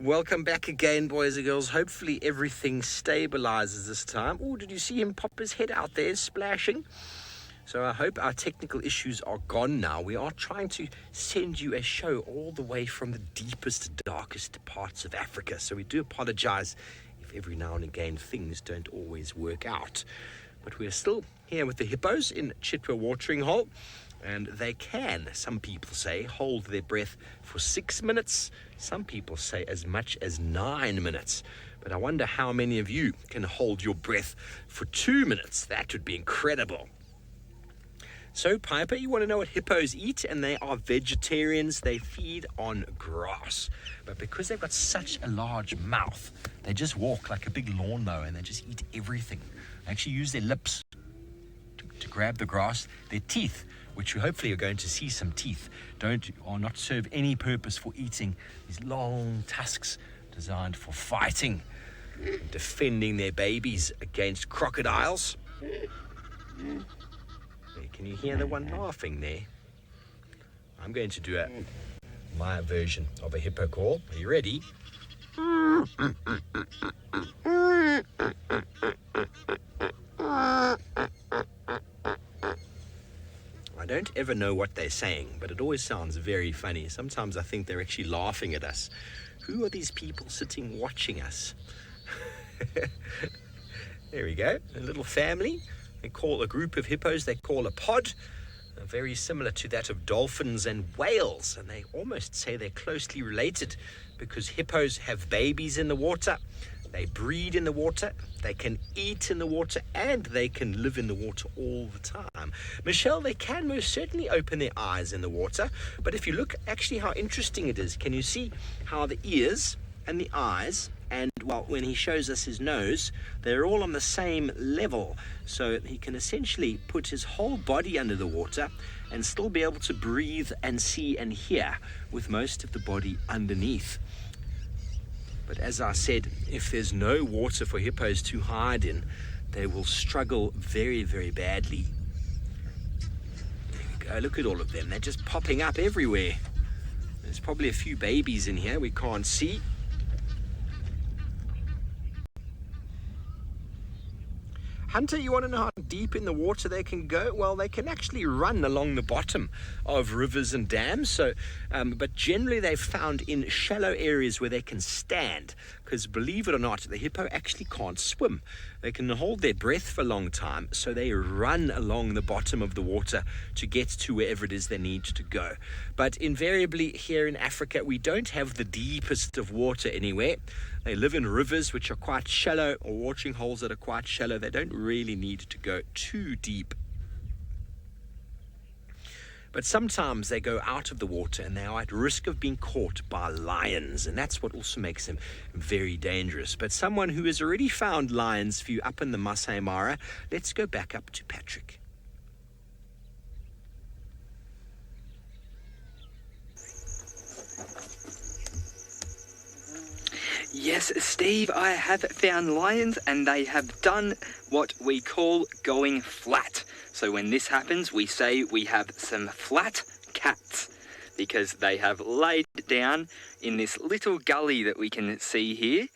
Welcome back again, boys and girls. Hopefully everything stabilizes this time. Oh, did you see him pop his head out there splashing? So I hope our technical issues are gone now. We are trying to send you a show all the way from the deepest, darkest parts of Africa. So we do apologize if every now and again things don't always work out. But we're still here with the hippos in Djuma Waterhole. And they can, some people say, hold their breath for 6 minutes. Some people say as much as 9 minutes. But I wonder how many of you can hold your breath for 2 minutes. That would be incredible. So, Piper, you want to know what hippos eat? And they are vegetarians. They feed on grass. But because they've got such a large mouth, they just walk like a big lawnmower and they just eat everything. They actually use their lips to grab the grass. Their teeth, which you hopefully are going to see some teeth, are not serve any purpose for eating. These long tusks designed for fighting and defending their babies against crocodiles. Can you hear the one laughing there? I'm going to do my version of a hippo call. Are you ready? I don't ever know what they're saying, but it always sounds very funny. Sometimes I think they're actually laughing at us. Who are these people sitting watching us? There we go, a little family. They call a group of hippos, they call a pod, very similar to that of dolphins and whales. And they almost say they're closely related because hippos have babies in the water. They breed in the water, they can eat in the water, and they can live in the water all the time. Michelle, they can most certainly open their eyes in the water, but if you look actually how interesting it is, can you see how the ears and the eyes, and well, when he shows us his nose, they're all on the same level. So he can essentially put his whole body under the water and still be able to breathe and see and hear with most of the body underneath. But as I said, if there's no water for hippos to hide in, they will struggle very, very badly. There we go, look at all of them. They're just popping up everywhere. There's probably a few babies in here we can't see. Hunter, you want to know how deep in the water they can go? Well, they can actually run along the bottom of rivers and dams. But generally they've found in shallow areas where they can stand. Because believe it or not, the hippo actually can't swim. They can hold their breath for a long time, so they run along the bottom of the water to get to wherever it is they need to go. But invariably here in Africa, we don't have the deepest of water anywhere. They live in rivers which are quite shallow, or watering holes that are quite shallow. They don't really need to go too deep. But sometimes they go out of the water and they are at risk of being caught by lions, and that's what also makes them very dangerous. But someone who has already found lions for you up in the Masai Mara, let's go back up to Patrick. Yes, Steve, I have found lions, and they have done what we call going flat. So when this happens, we say we have some flat cats, because they have laid down in this little gully that we can see here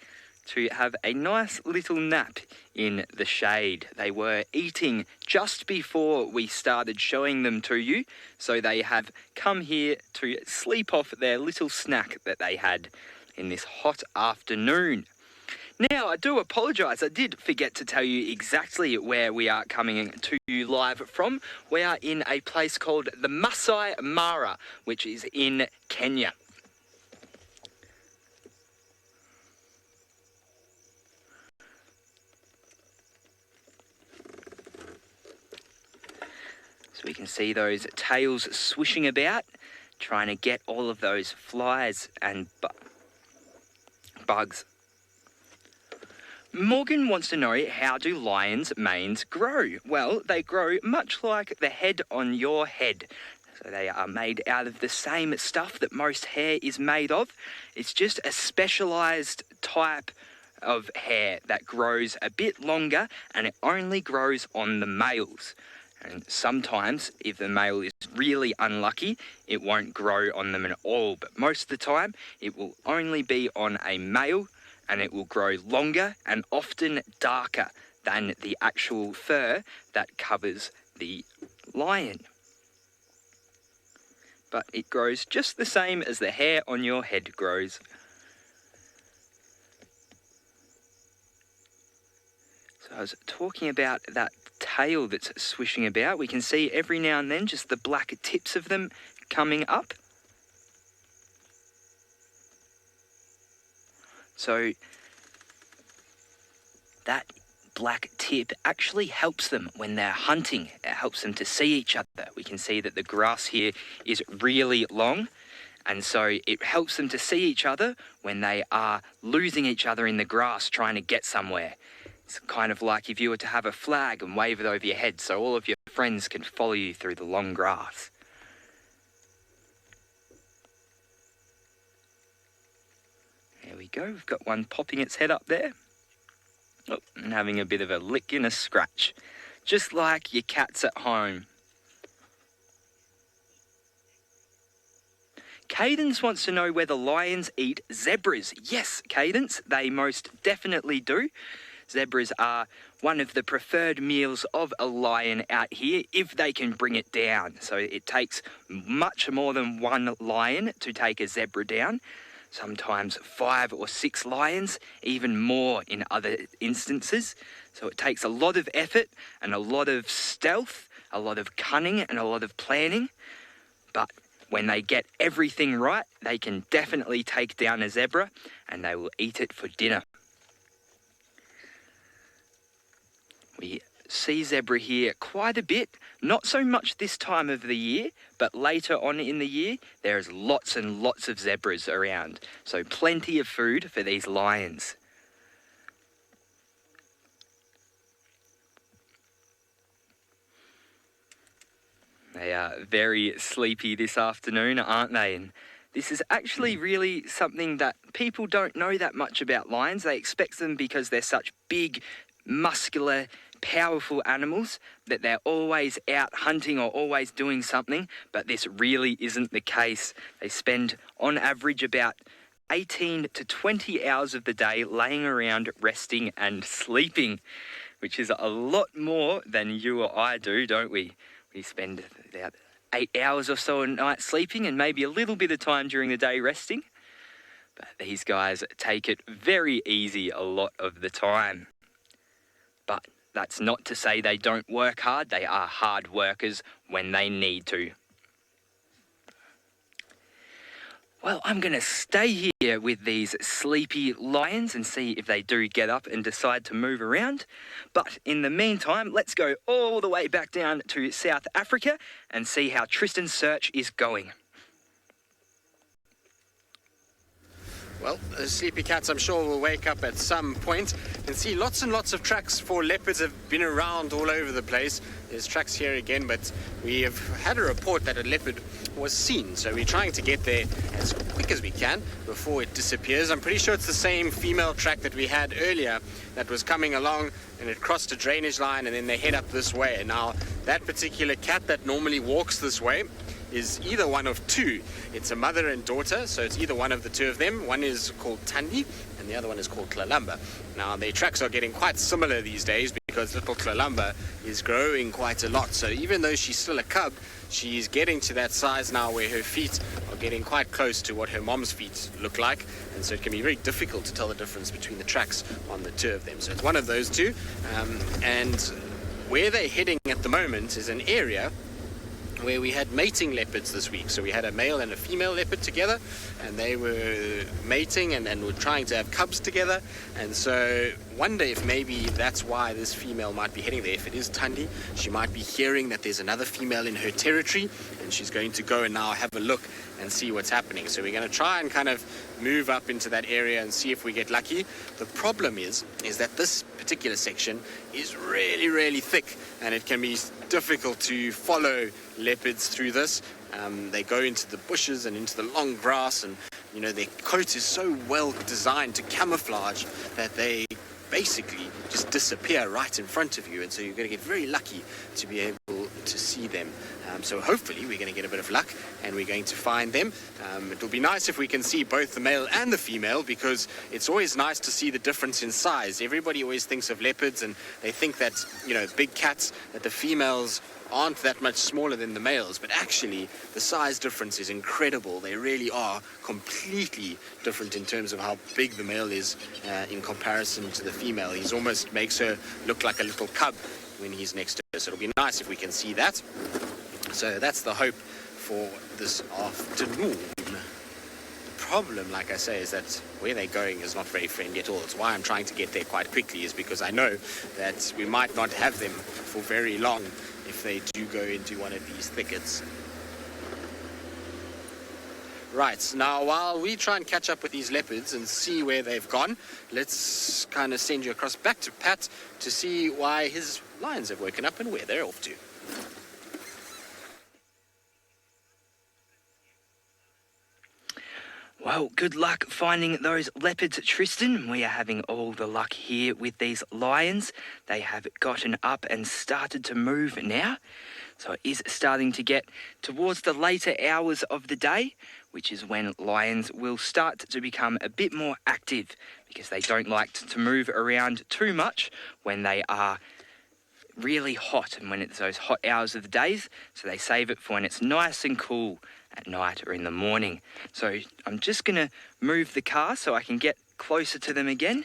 to have a nice little nap in the shade. They were eating just before we started showing them to you, so they have come here to sleep off their little snack that they had in this hot afternoon. Now, I do apologise, I did forget to tell you exactly where we are coming to you live from. We are in a place called the Masai Mara, which is in Kenya. So we can see those tails swishing about, trying to get all of those flies and bugs. Morgan wants to know, how do lions' manes grow? Well, they grow much like the head on your head. So they are made out of the same stuff that most hair is made of. It's just a specialised type of hair that grows a bit longer, and it only grows on the males. And sometimes, if the male is really unlucky, it won't grow on them at all. But most of the time, it will only be on a male, and it will grow longer and often darker than the actual fur that covers the lion. But it grows just the same as the hair on your head grows. So I was talking about that tail that's swishing about. We can see every now and then just the black tips of them coming up. So that black tip actually helps them when they're hunting. It helps them to see each other. We can see that the grass here is really long, and so it helps them to see each other when they are losing each other in the grass trying to get somewhere. It's kind of like if you were to have a flag and wave it over your head so all of your friends can follow you through the long grass. There we go, we've got one popping its head up there. Oh, and having a bit of a lick and a scratch, just like your cats at home. Cadence wants to know whether lions eat zebras. Yes, Cadence, they most definitely do. Zebras are one of the preferred meals of a lion out here if they can bring it down. So it takes much more than one lion to take a zebra down. Sometimes 5 or 6 lions, even more in other instances. So it takes a lot of effort and a lot of stealth, a lot of cunning and a lot of planning. But when they get everything right, they can definitely take down a zebra and they will eat it for dinner. We see zebra here quite a bit, not so much this time of the year, but later on in the year, there's lots and lots of zebras around. So plenty of food for these lions. They are very sleepy this afternoon, aren't they? And this is actually really something that people don't know that much about lions. They expect them because they're such big, muscular, powerful animals that they're always out hunting or always doing something, but this really isn't the case. They spend on average about 18 to 20 hours of the day laying around resting and sleeping, which is a lot more than you or I do, don't we? We spend about 8 hours or so a night sleeping and maybe a little bit of time during the day resting, but these guys take it very easy a lot of the time. But that's not to say they don't work hard. They are hard workers when they need to. Well, I'm going to stay here with these sleepy lions and see if they do get up and decide to move around. But in the meantime, let's go all the way back down to South Africa and see how Tristan's search is going. Well, the sleepy cats, I'm sure, will wake up at some point and see lots and lots of tracks for leopards have been around all over the place. There's tracks here again, but we have had a report that a leopard was seen, so we're trying to get there as quick as we can before it disappears. I'm pretty sure it's the same female track that we had earlier that was coming along, and it crossed a drainage line and then they head up this way. Now, that particular cat that normally walks this way is either one of two. It's a mother and daughter, so it's either one of the two of them. One is called Tandi and the other one is called Tlalamba. Now, their tracks are getting quite similar these days because little Tlalamba is growing quite a lot. So even though she's still a cub, she's getting to that size now where her feet are getting quite close to what her mom's feet look like, and so it can be very difficult to tell the difference between the tracks on the two of them. So it's one of those two, and where they're heading at the moment is an area where we had mating leopards this week. So we had a male and a female leopard together, and they were mating and were trying to have cubs together. And so wonder if maybe that's why this female might be heading there. If it is Tandi, she might be hearing that there's another female in her territory, and she's going to go and now have a look and see what's happening. So we're going to try and kind of move up into that area and see if we get lucky. The problem is that this particular section is really, really thick, and it can be difficult to follow leopards through this. They go into the bushes and into the long grass, and you know, their coat is so well designed to camouflage that they basically just disappear right in front of you, and so you're going to get very lucky to be able to see them. So hopefully we're going to get a bit of luck and we're going to find them. It'll be nice if we can see both the male and the female, because it's always nice to see the difference in size. Everybody always thinks of leopards and they think that, you know, big cats, that the females aren't that much smaller than the males, but actually the size difference is incredible. They really are completely different in terms of how big the male is in comparison to the female. He almost makes her look like a little cub when he's next to her, so it'll be nice if we can see that. So that's the hope for this afternoon. The problem, like I say, is that where they're going is not very friendly at all. It's why I'm trying to get there quite quickly, is because I know that we might not have them for very long if they do go into one of these thickets. Right, now while we try and catch up with these leopards and see where they've gone, let's kind of send you across back to Pat to see why his lions have woken up and where they're off to. Well, good luck finding those leopards, Tristan. We are having all the luck here with these lions. They have gotten up and started to move now. So it is starting to get towards the later hours of the day, which is when lions will start to become a bit more active, because they don't like to move around too much when they are really hot and when it's those hot hours of the days. So they save it for when it's nice and cool at night or in the morning. So I'm just going to move the car so I can get closer to them again.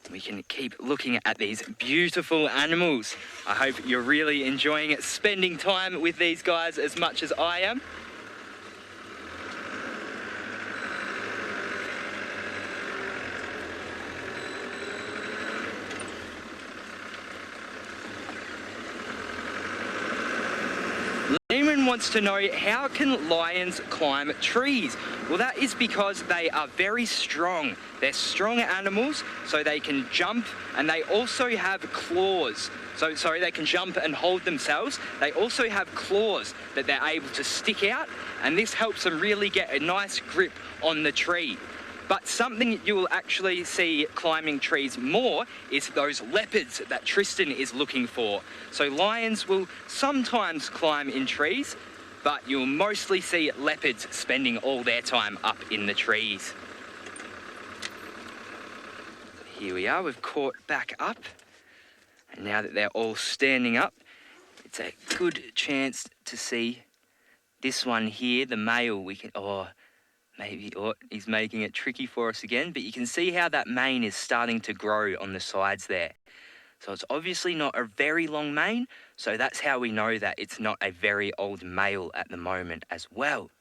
We can keep looking at these beautiful animals. I hope you're really enjoying it, spending time with these guys as much as I am. Lehman wants to know, how can lions climb trees? Well, that is because they are very strong. They're strong animals, so they can jump, and they also have claws. They can jump and hold themselves. They also have claws that they're able to stick out, and this helps them really get a nice grip on the tree. But something you will actually see climbing trees more is those leopards that Tristan is looking for. So lions will sometimes climb in trees, but you'll mostly see leopards spending all their time up in the trees. Here we are, we've caught back up. And now that they're all standing up, it's a good chance to see this one here, the male. He's making it tricky for us again, but you can see how that mane is starting to grow on the sides there. So it's obviously not a very long mane, so that's how we know that it's not a very old male at the moment as well.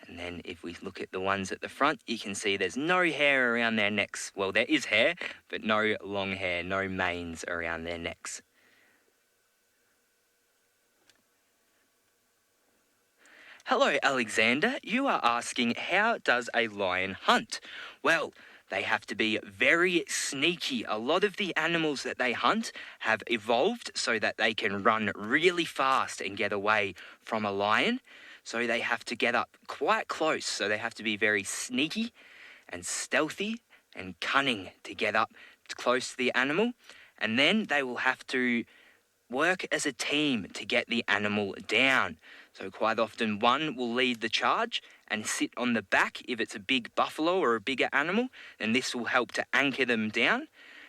And then if we look at the ones at the front, you can see there's no hair around their necks. Well, there is hair, but no long hair, no manes around their necks. Hello, Alexander. You are asking, how does a lion hunt? Well, they have to be very sneaky. A lot of the animals that they hunt have evolved so that they can run really fast and get away from a lion. So they have to get up quite close. So they have to be very sneaky and stealthy and cunning to get up close to the animal. And then they will have to work as a team to get the animal down. So quite often one will lead the charge and sit on the back if it's a big buffalo or a bigger animal, and this will help to anchor them down.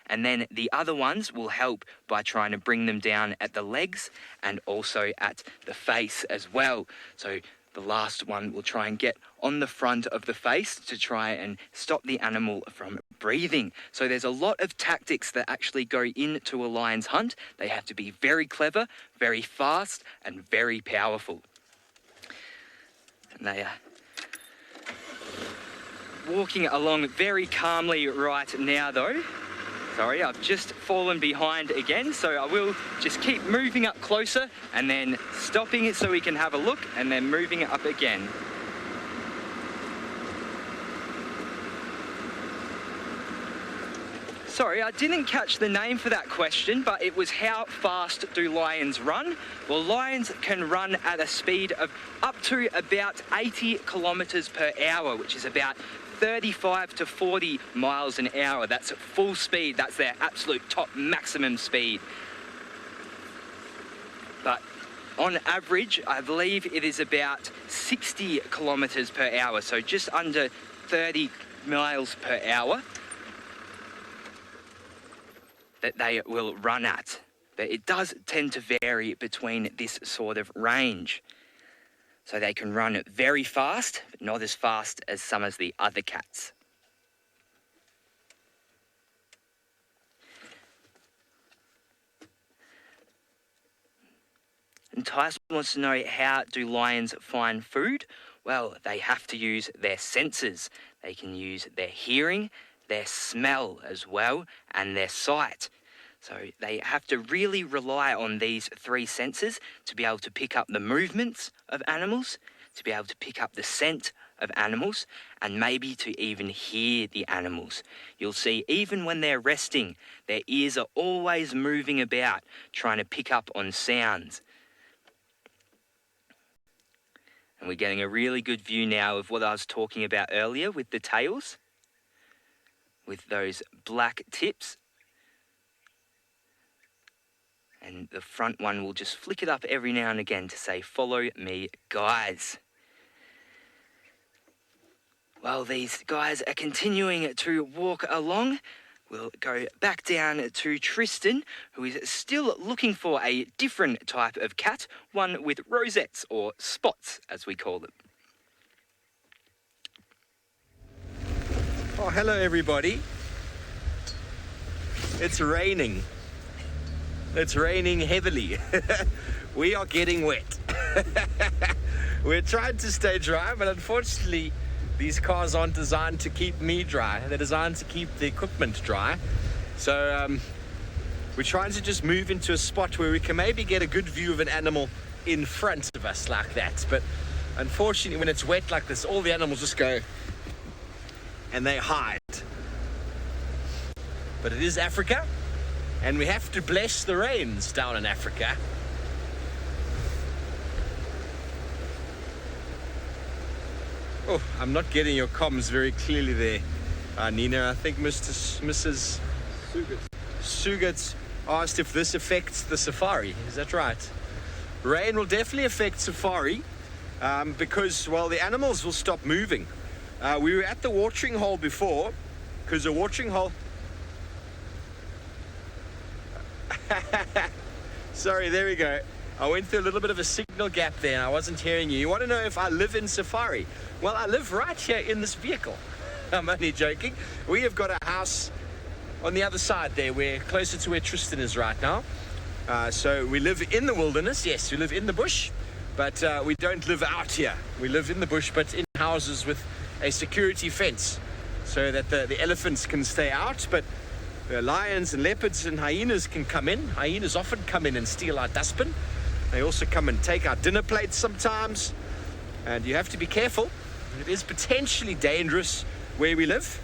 And then the other ones will help by trying to bring them down at the legs and also at the face as well. So the last one will try and get on the front of the face to try and stop the animal from breathing. So there's a lot of tactics that actually go into a lion's hunt. They have to be very clever, very fast, and very powerful. And they are walking along very calmly right now though. Sorry, I've just fallen behind again, so I will just keep moving up closer and then stopping it so we can have a look and then moving it up again. Sorry, I didn't catch the name for that question, but it was how fast do lions run? Well, lions can run at a speed of up to about 80 kilometres per hour, which is about 35 to 40 miles an hour. That's at full speed. That's their absolute top maximum speed. but on average, I believe it is about 60 kilometres per hour, so just under 30 miles per hour that they will run at. But it does tend to vary between this sort of range. So they can run very fast, but not as fast as some of the other cats. And Tyson wants to know, how do lions find food? Well, they have to use their senses. They can use their hearing, their smell as well, and their sight. So they have to really rely on these three senses to be able to pick up the movements of animals, to be able to pick up the scent of animals, and maybe to even hear the animals. You'll see even when they're resting, their ears are always moving about, trying to pick up on sounds. And we're getting a really good view now of what I was talking about earlier with the tails, with those black tips. And the front one will just flick it up every now and again to say, "Follow me, guys." While these guys are continuing to walk along, we'll go back down to Tristan, who is still looking for a different type of cat, one with rosettes, or spots, as we call them. Oh, hello everybody. It's raining. It's raining heavily. We are getting wet. We're trying to stay dry, but unfortunately, these cars aren't designed to keep me dry. They're designed to keep the equipment dry. So we're trying to just move into a spot where we can maybe get a good view of an animal in front of us like that. But unfortunately, when it's wet like this, all the animals just go and they hide. But it is Africa, and we have to bless the rains down in Africa. Oh, I'm not getting your comms very clearly there, Nina. I think Mrs. Sugat asked if this affects the safari. Is that right? Rain will definitely affect safari because, well, the animals will stop moving. We were at the watering hole before, because the watering hole... Sorry, there we go. I went through a little bit of a signal gap there and I wasn't hearing you. You want to know if I live in safari? Well, I live right here in this vehicle. I'm only joking. We have got a house on the other side there. We're closer to where Tristan is right now. So we live in the wilderness. Yes, we live in the bush, but we don't live out here. We live in the bush, but in houses with a security fence so that the elephants can stay out, but the lions and leopards and hyenas can come in. Hyenas often come in and steal our dustbin. They also come and take our dinner plates sometimes. And you have to be careful. It is potentially dangerous where we live.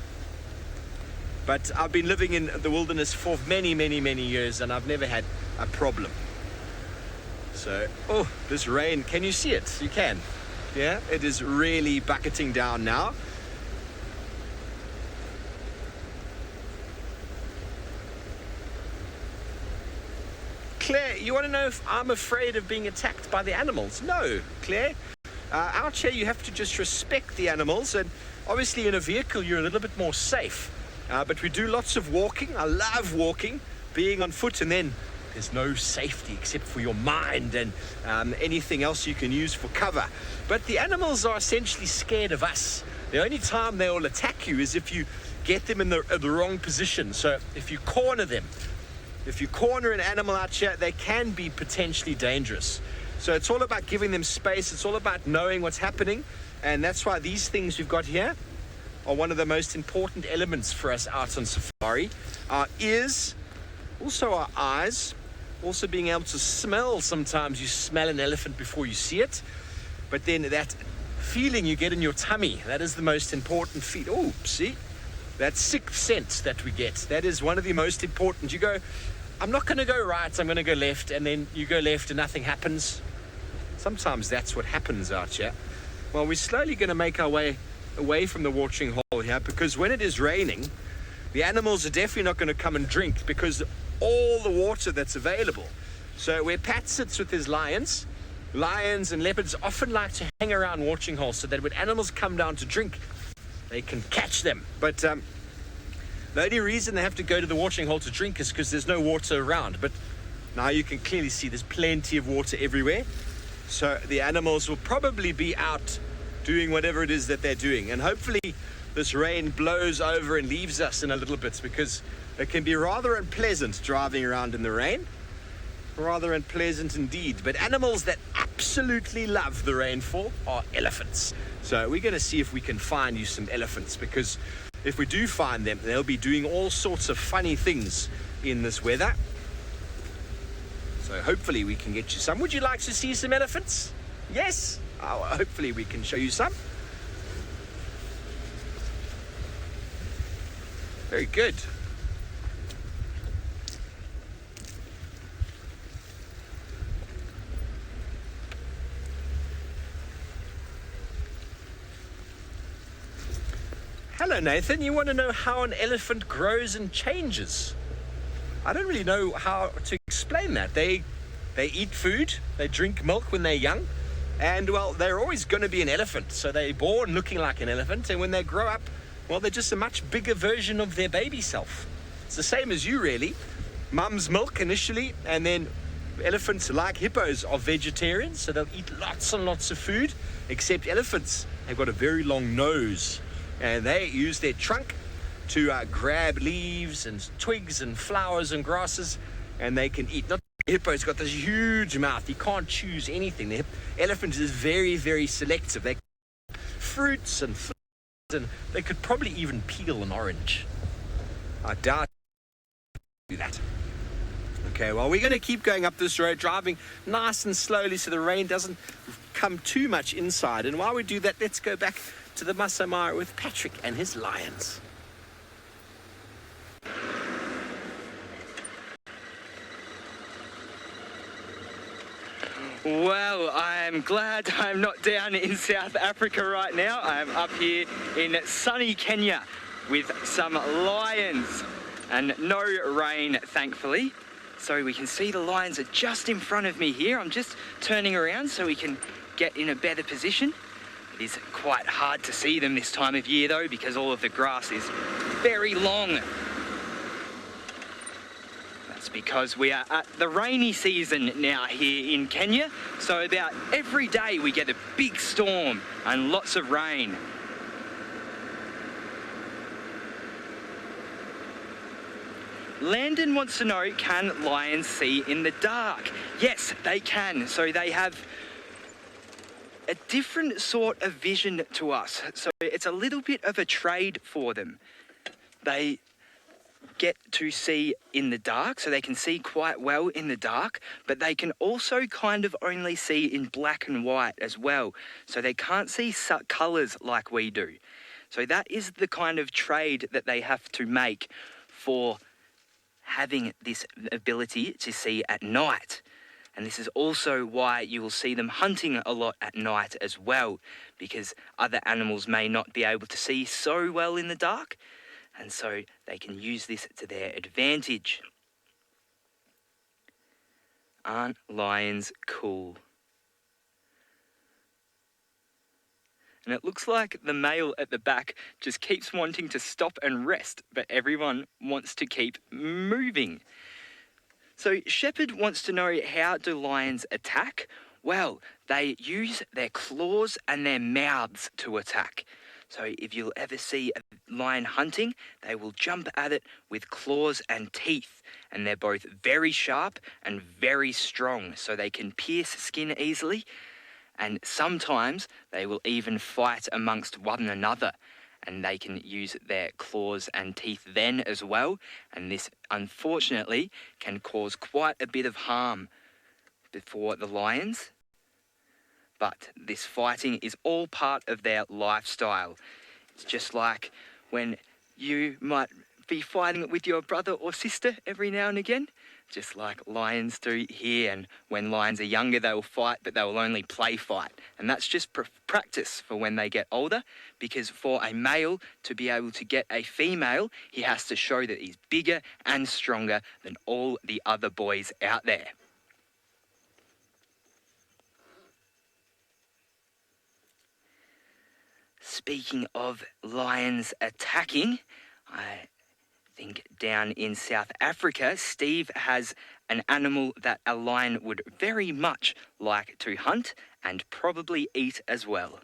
But I've been living in the wilderness for many, many, many years, and I've never had a problem. So, oh, this rain, can you see it? You can. Yeah, it is really bucketing down now. Claire, you want to know if I'm afraid of being attacked by the animals? No, Claire. Out here, you have to just respect the animals, and obviously in a vehicle, you're a little bit more safe. But we do lots of walking. I love walking, being on foot, and then there's no safety except for your mind and anything else you can use for cover. But the animals are essentially scared of us. The only time they will attack you is if you get them in the wrong position. So if you corner them, if you corner an animal out here, they can be potentially dangerous. So it's all about giving them space. It's all about knowing what's happening. And that's why these things we've got here are one of the most important elements for us out on safari. Our ears, also our eyes, also being able to smell. Sometimes you smell an elephant before you see it. But then that feeling you get in your tummy, that is the most important feeling. Oh, see? That sixth sense that we get, that is one of the most important. You go, I'm not going to go right, I'm going to go left, and then you go left and nothing happens. Sometimes that's what happens out here. Well, we're slowly going to make our way away from the watering hole here, because when it is raining, the animals are definitely not going to come and drink, because all the water that's available So where Pat sits with his lions, lions and leopards often like to hang around watching holes so that when animals come down to drink, they can catch them. But the only reason they have to go to the watering hole to drink is because there's no water around. But now you can clearly see there's plenty of water everywhere. So the animals will probably be out doing whatever it is that they're doing. And hopefully this rain blows over and leaves us in a little bit, because it can be rather unpleasant driving around in the rain. Rather unpleasant indeed. But animals that absolutely love the rainfall are elephants. So we're going to see if we can find you some elephants, because if we do find them, they'll be doing all sorts of funny things in this weather. So hopefully we can get you some. Would you like to see some elephants? Yes? Oh, hopefully we can show you some. Very good. Hello, Nathan. You want to know how an elephant grows and changes? I don't really know how to explain that. They eat food, they drink milk when they're young, and, well, they're always going to be an elephant. So they're born looking like an elephant, and when they grow up, well, they're just a much bigger version of their baby self. It's the same as you, really. Mum's milk initially, and then elephants, like hippos, are vegetarians, so they'll eat lots and lots of food, except elephants, they've got a very long nose. And they use their trunk to grab leaves and twigs and flowers and grasses, and they can eat. Not the hippo's got this huge mouth. He can't choose anything. The elephant is very, very selective. They eat fruits and flowers, and they could probably even peel an orange. I doubt they do that. Okay, well, we're going to keep going up this road, driving nice and slowly so the rain doesn't come too much inside. And while we do that, let's go back to the Masai Mara with Patrick and his lions. Well, I'm glad I'm not down in South Africa right now. I'm up here in sunny Kenya with some lions and no rain, thankfully. So we can see the lions are just in front of me here. I'm just turning around so we can get in a better position. It is quite hard to see them this time of year though, because all of the grass is very long. That's because we are at the rainy season now here in Kenya. So about every day we get a big storm and lots of rain. Landon wants to know, can lions see in the dark? Yes, they can. So they have a different sort of vision to us. So it's a little bit of a trade for them. They get to see in the dark, so they can see quite well in the dark, but they can also kind of only see in black and white as well. So they can't see colours like we do. So that is the kind of trade that they have to make for having this ability to see at night. And this is also why you will see them hunting a lot at night as well, because other animals may not be able to see so well in the dark, and so they can use this to their advantage. Aren't lions cool? And it looks like the male at the back just keeps wanting to stop and rest, but everyone wants to keep moving. So Shepherd wants to know, how do lions attack? Well, they use their claws and their mouths to attack. So if you'll ever see a lion hunting, they will jump at it with claws and teeth. And they're both very sharp and very strong, so they can pierce skin easily. And sometimes they will even fight amongst one another. And they can use their claws and teeth then as well. And this, unfortunately, can cause quite a bit of harm for the lions. But this fighting is all part of their lifestyle. It's just like when you might be fighting with your brother or sister every now and again, just like lions do here. And when lions are younger, they will fight, but they will only play fight. And that's just practice for when they get older, because for a male to be able to get a female, he has to show that he's bigger and stronger than all the other boys out there. speaking of lions attacking, I think down in South Africa, Steve has an animal that a lion would very much like to hunt and probably eat as well.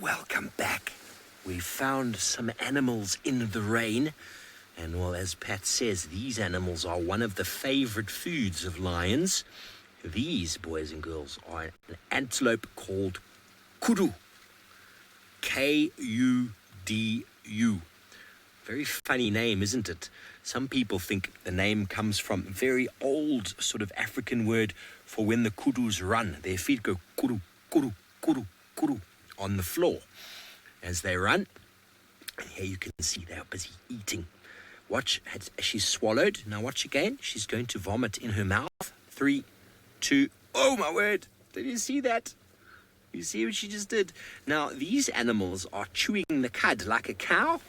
Welcome back. We found some animals in the rain. And well, as Pat says, these animals are one of the favorite foods of lions. These, boys and girls, are an antelope called Kudu. Kudu. Very funny name, isn't it? Some people think the name comes from a very old sort of African word for when the kudus run. Their feet go kudu, kudu, kudu, kudu on the floor as they run. And here you can see they are busy eating. Watch, she's swallowed. Now watch again. She's going to vomit in her mouth. 3, 2, oh my word. Did you see that? You see what she just did? Now, these animals are chewing the cud like a cow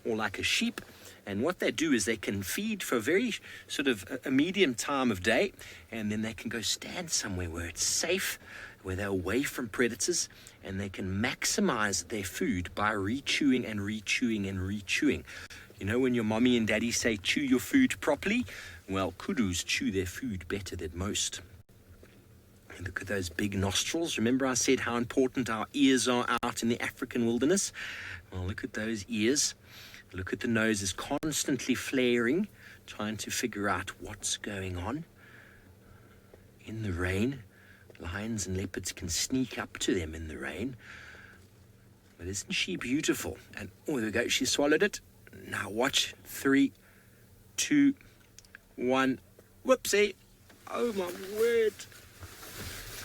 or like a sheep. And what they do is they can feed for a very sort of a medium time of day. And then they can go stand somewhere where it's safe, where they're away from predators. And they can maximize their food by re-chewing and re-chewing and re-chewing. You know when your mommy and daddy say chew your food properly? Well, kudus chew their food better than most. And look at those big nostrils. Remember I said how important our ears are out in the African wilderness? Well, look at those ears. Look at the noses constantly flaring, trying to figure out what's going on. In the rain, lions and leopards can sneak up to them in the rain. But isn't she beautiful? And oh, there we go. She swallowed it. Now watch. 3, 2, 1. Whoopsie. Oh my word.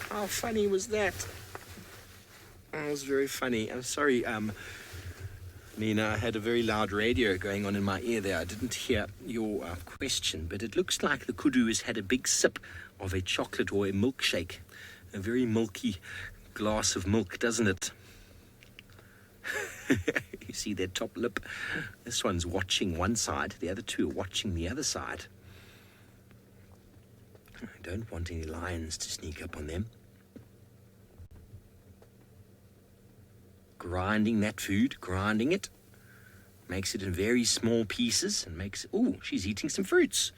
How funny was that? That was very funny. I'm sorry, Nina, I had a very loud radio going on in my ear there. I didn't hear your question, but it looks like the kudu has had a big sip of a chocolate or a milkshake. A very milky glass of milk, doesn't it? You see their top lip? This one's watching one side, the other two are watching the other side. I don't want any lions to sneak up on them. Grinding that food, grinding it. Makes it in very small pieces and makes... Oh, she's eating some fruits.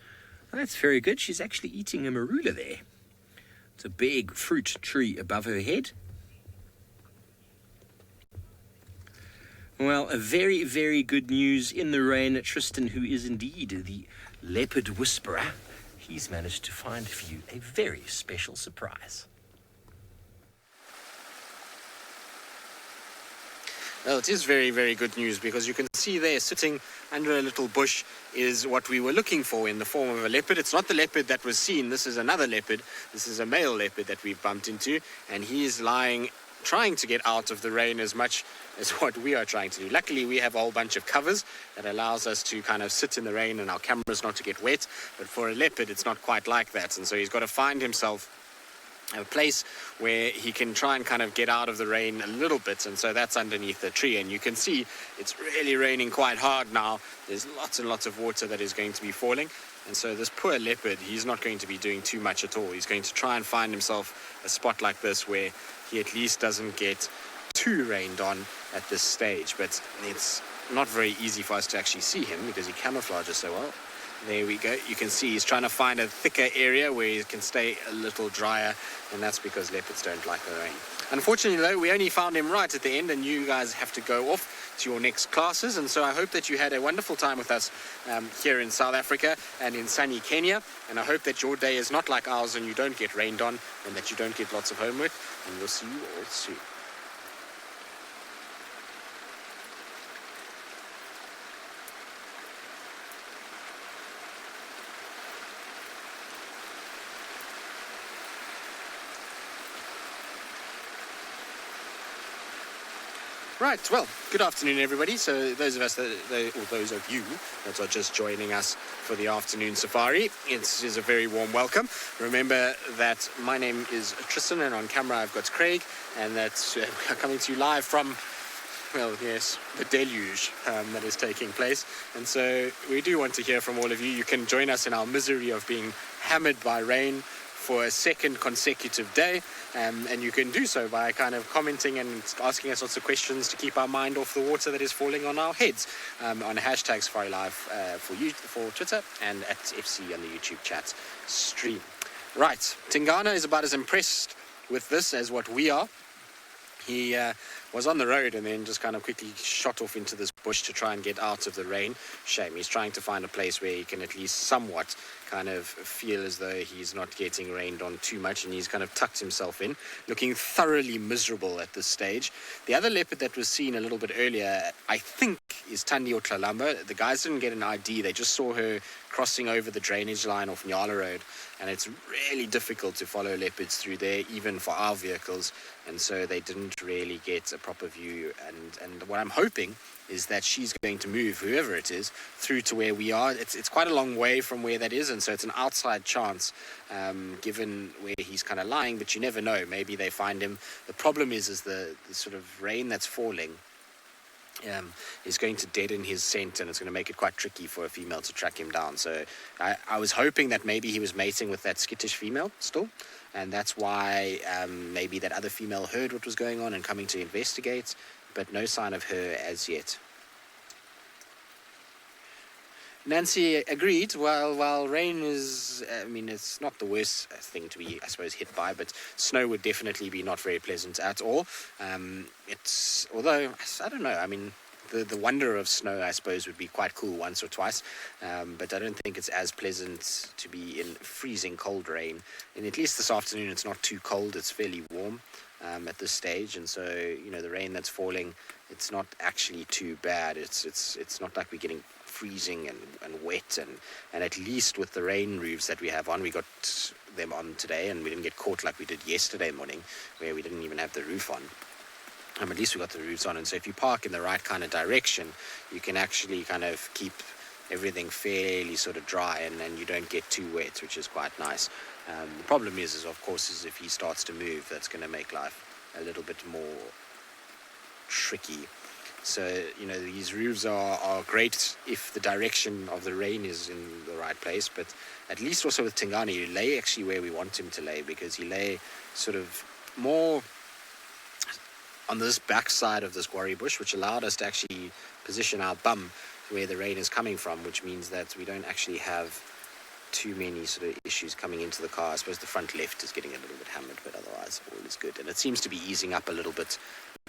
That's very good. She's actually eating a marula there. It's a big fruit tree above her head. Well, a very, very good news in the rain. Tristan, who is indeed the leopard whisperer, he's managed to find for you a very special surprise. Well, it is very, very good news because you can see there sitting under a little bush is what we were looking for in the form of a leopard. It's not the leopard that was seen. This is another leopard. This is a male leopard that we've bumped into, and he is lying, trying to get out of the rain as much as what we are trying to do. Luckily, we have a whole bunch of covers that allows us to kind of sit in the rain and our cameras not to get wet. But for a leopard, it's not quite like that. And so he's got to find himself a place where he can try and kind of get out of the rain a little bit, and so that's underneath the tree. And you can see it's really raining quite hard now. There's lots and lots of water that is going to be falling, and so this poor leopard, he's not going to be doing too much at all. He's going to try and find himself a spot like this where he at least doesn't get too rained on at this stage. But it's not very easy for us to actually see him because he camouflages so well. There we go. You can see he's trying to find a thicker area where he can stay a little drier, and that's because leopards don't like the rain. Unfortunately, though, we only found him right at the end, and you guys have to go off to your next classes. And so I hope that you had a wonderful time with us here in South Africa and in sunny Kenya. And I hope that your day is not like ours and you don't get rained on and that you don't get lots of homework. And we'll see you all soon. Right, well, good afternoon, everybody. So those of you that are just joining us for the afternoon safari, it is a very warm welcome. Remember that my name is Tristan, and on camera I've got Craig, and that's we're coming to you live from, well, yes, the deluge that is taking place. And so we do want to hear from all of you. You can join us in our misery of being hammered by rain for a second consecutive day. And you can do so by kind of commenting and asking us lots of questions to keep our mind off the water that is falling on our heads on hashtag safariLIVE for Twitter and at FC on the YouTube chat stream. Right, Tingana is about as impressed with this as what we are. He was on the road and then just kind of quickly shot off into this bush to try and get out of the rain. Shame, he's trying to find a place where he can at least somewhat kind of feel as though he's not getting rained on too much, and he's kind of tucked himself in, looking thoroughly miserable at this stage. The other leopard that was seen a little bit earlier, I think, is Tandi or Tlalamba. The guys didn't get an ID, they just saw her crossing over the drainage line off Nyala Road, and it's really difficult to follow leopards through there, even for our vehicles, and so they didn't really get a proper view. And what I'm hoping is that she's going to move, whoever it is, through to where we are. It's quite a long way from where that is, and so it's an outside chance, given where he's kind of lying, but you never know. Maybe they find him. The problem is the sort of rain that's falling is going to deaden his scent, and it's going to make it quite tricky for a female to track him down. So I was hoping that maybe he was mating with that skittish female still, and that's why maybe that other female heard what was going on and coming to investigate, but no sign of her as yet. Nancy agreed. While rain is, it's not the worst thing to be, I suppose, hit by, but snow would definitely be not very pleasant at all. Although, I don't know, the wonder of snow, I suppose, would be quite cool once or twice, but I don't think it's as pleasant to be in freezing cold rain. And at least this afternoon, it's not too cold, it's fairly warm at this stage, and so, the rain that's falling, it's not actually too bad. It's not like we're getting freezing and wet, and at least with the rain roofs that we have on, we got them on today, and we didn't get caught like we did yesterday morning where we didn't even have the roof on. At least we got the roofs on, and so if you park in the right kind of direction, you can actually kind of keep everything fairly sort of dry, and you don't get too wet, which is quite nice. The problem is of course if he starts to move, that's going to make life a little bit more tricky. So, these roofs are great if the direction of the rain is in the right place, but at least also with Tingana, he lay actually where we want him to lay, because he lay sort of more on this back side of this quarry bush, which allowed us to actually position our bum where the rain is coming from, which means that we don't actually have too many sort of issues coming into the car. I suppose the front left is getting a little bit hammered, but otherwise all is good. And it seems to be easing up a little bit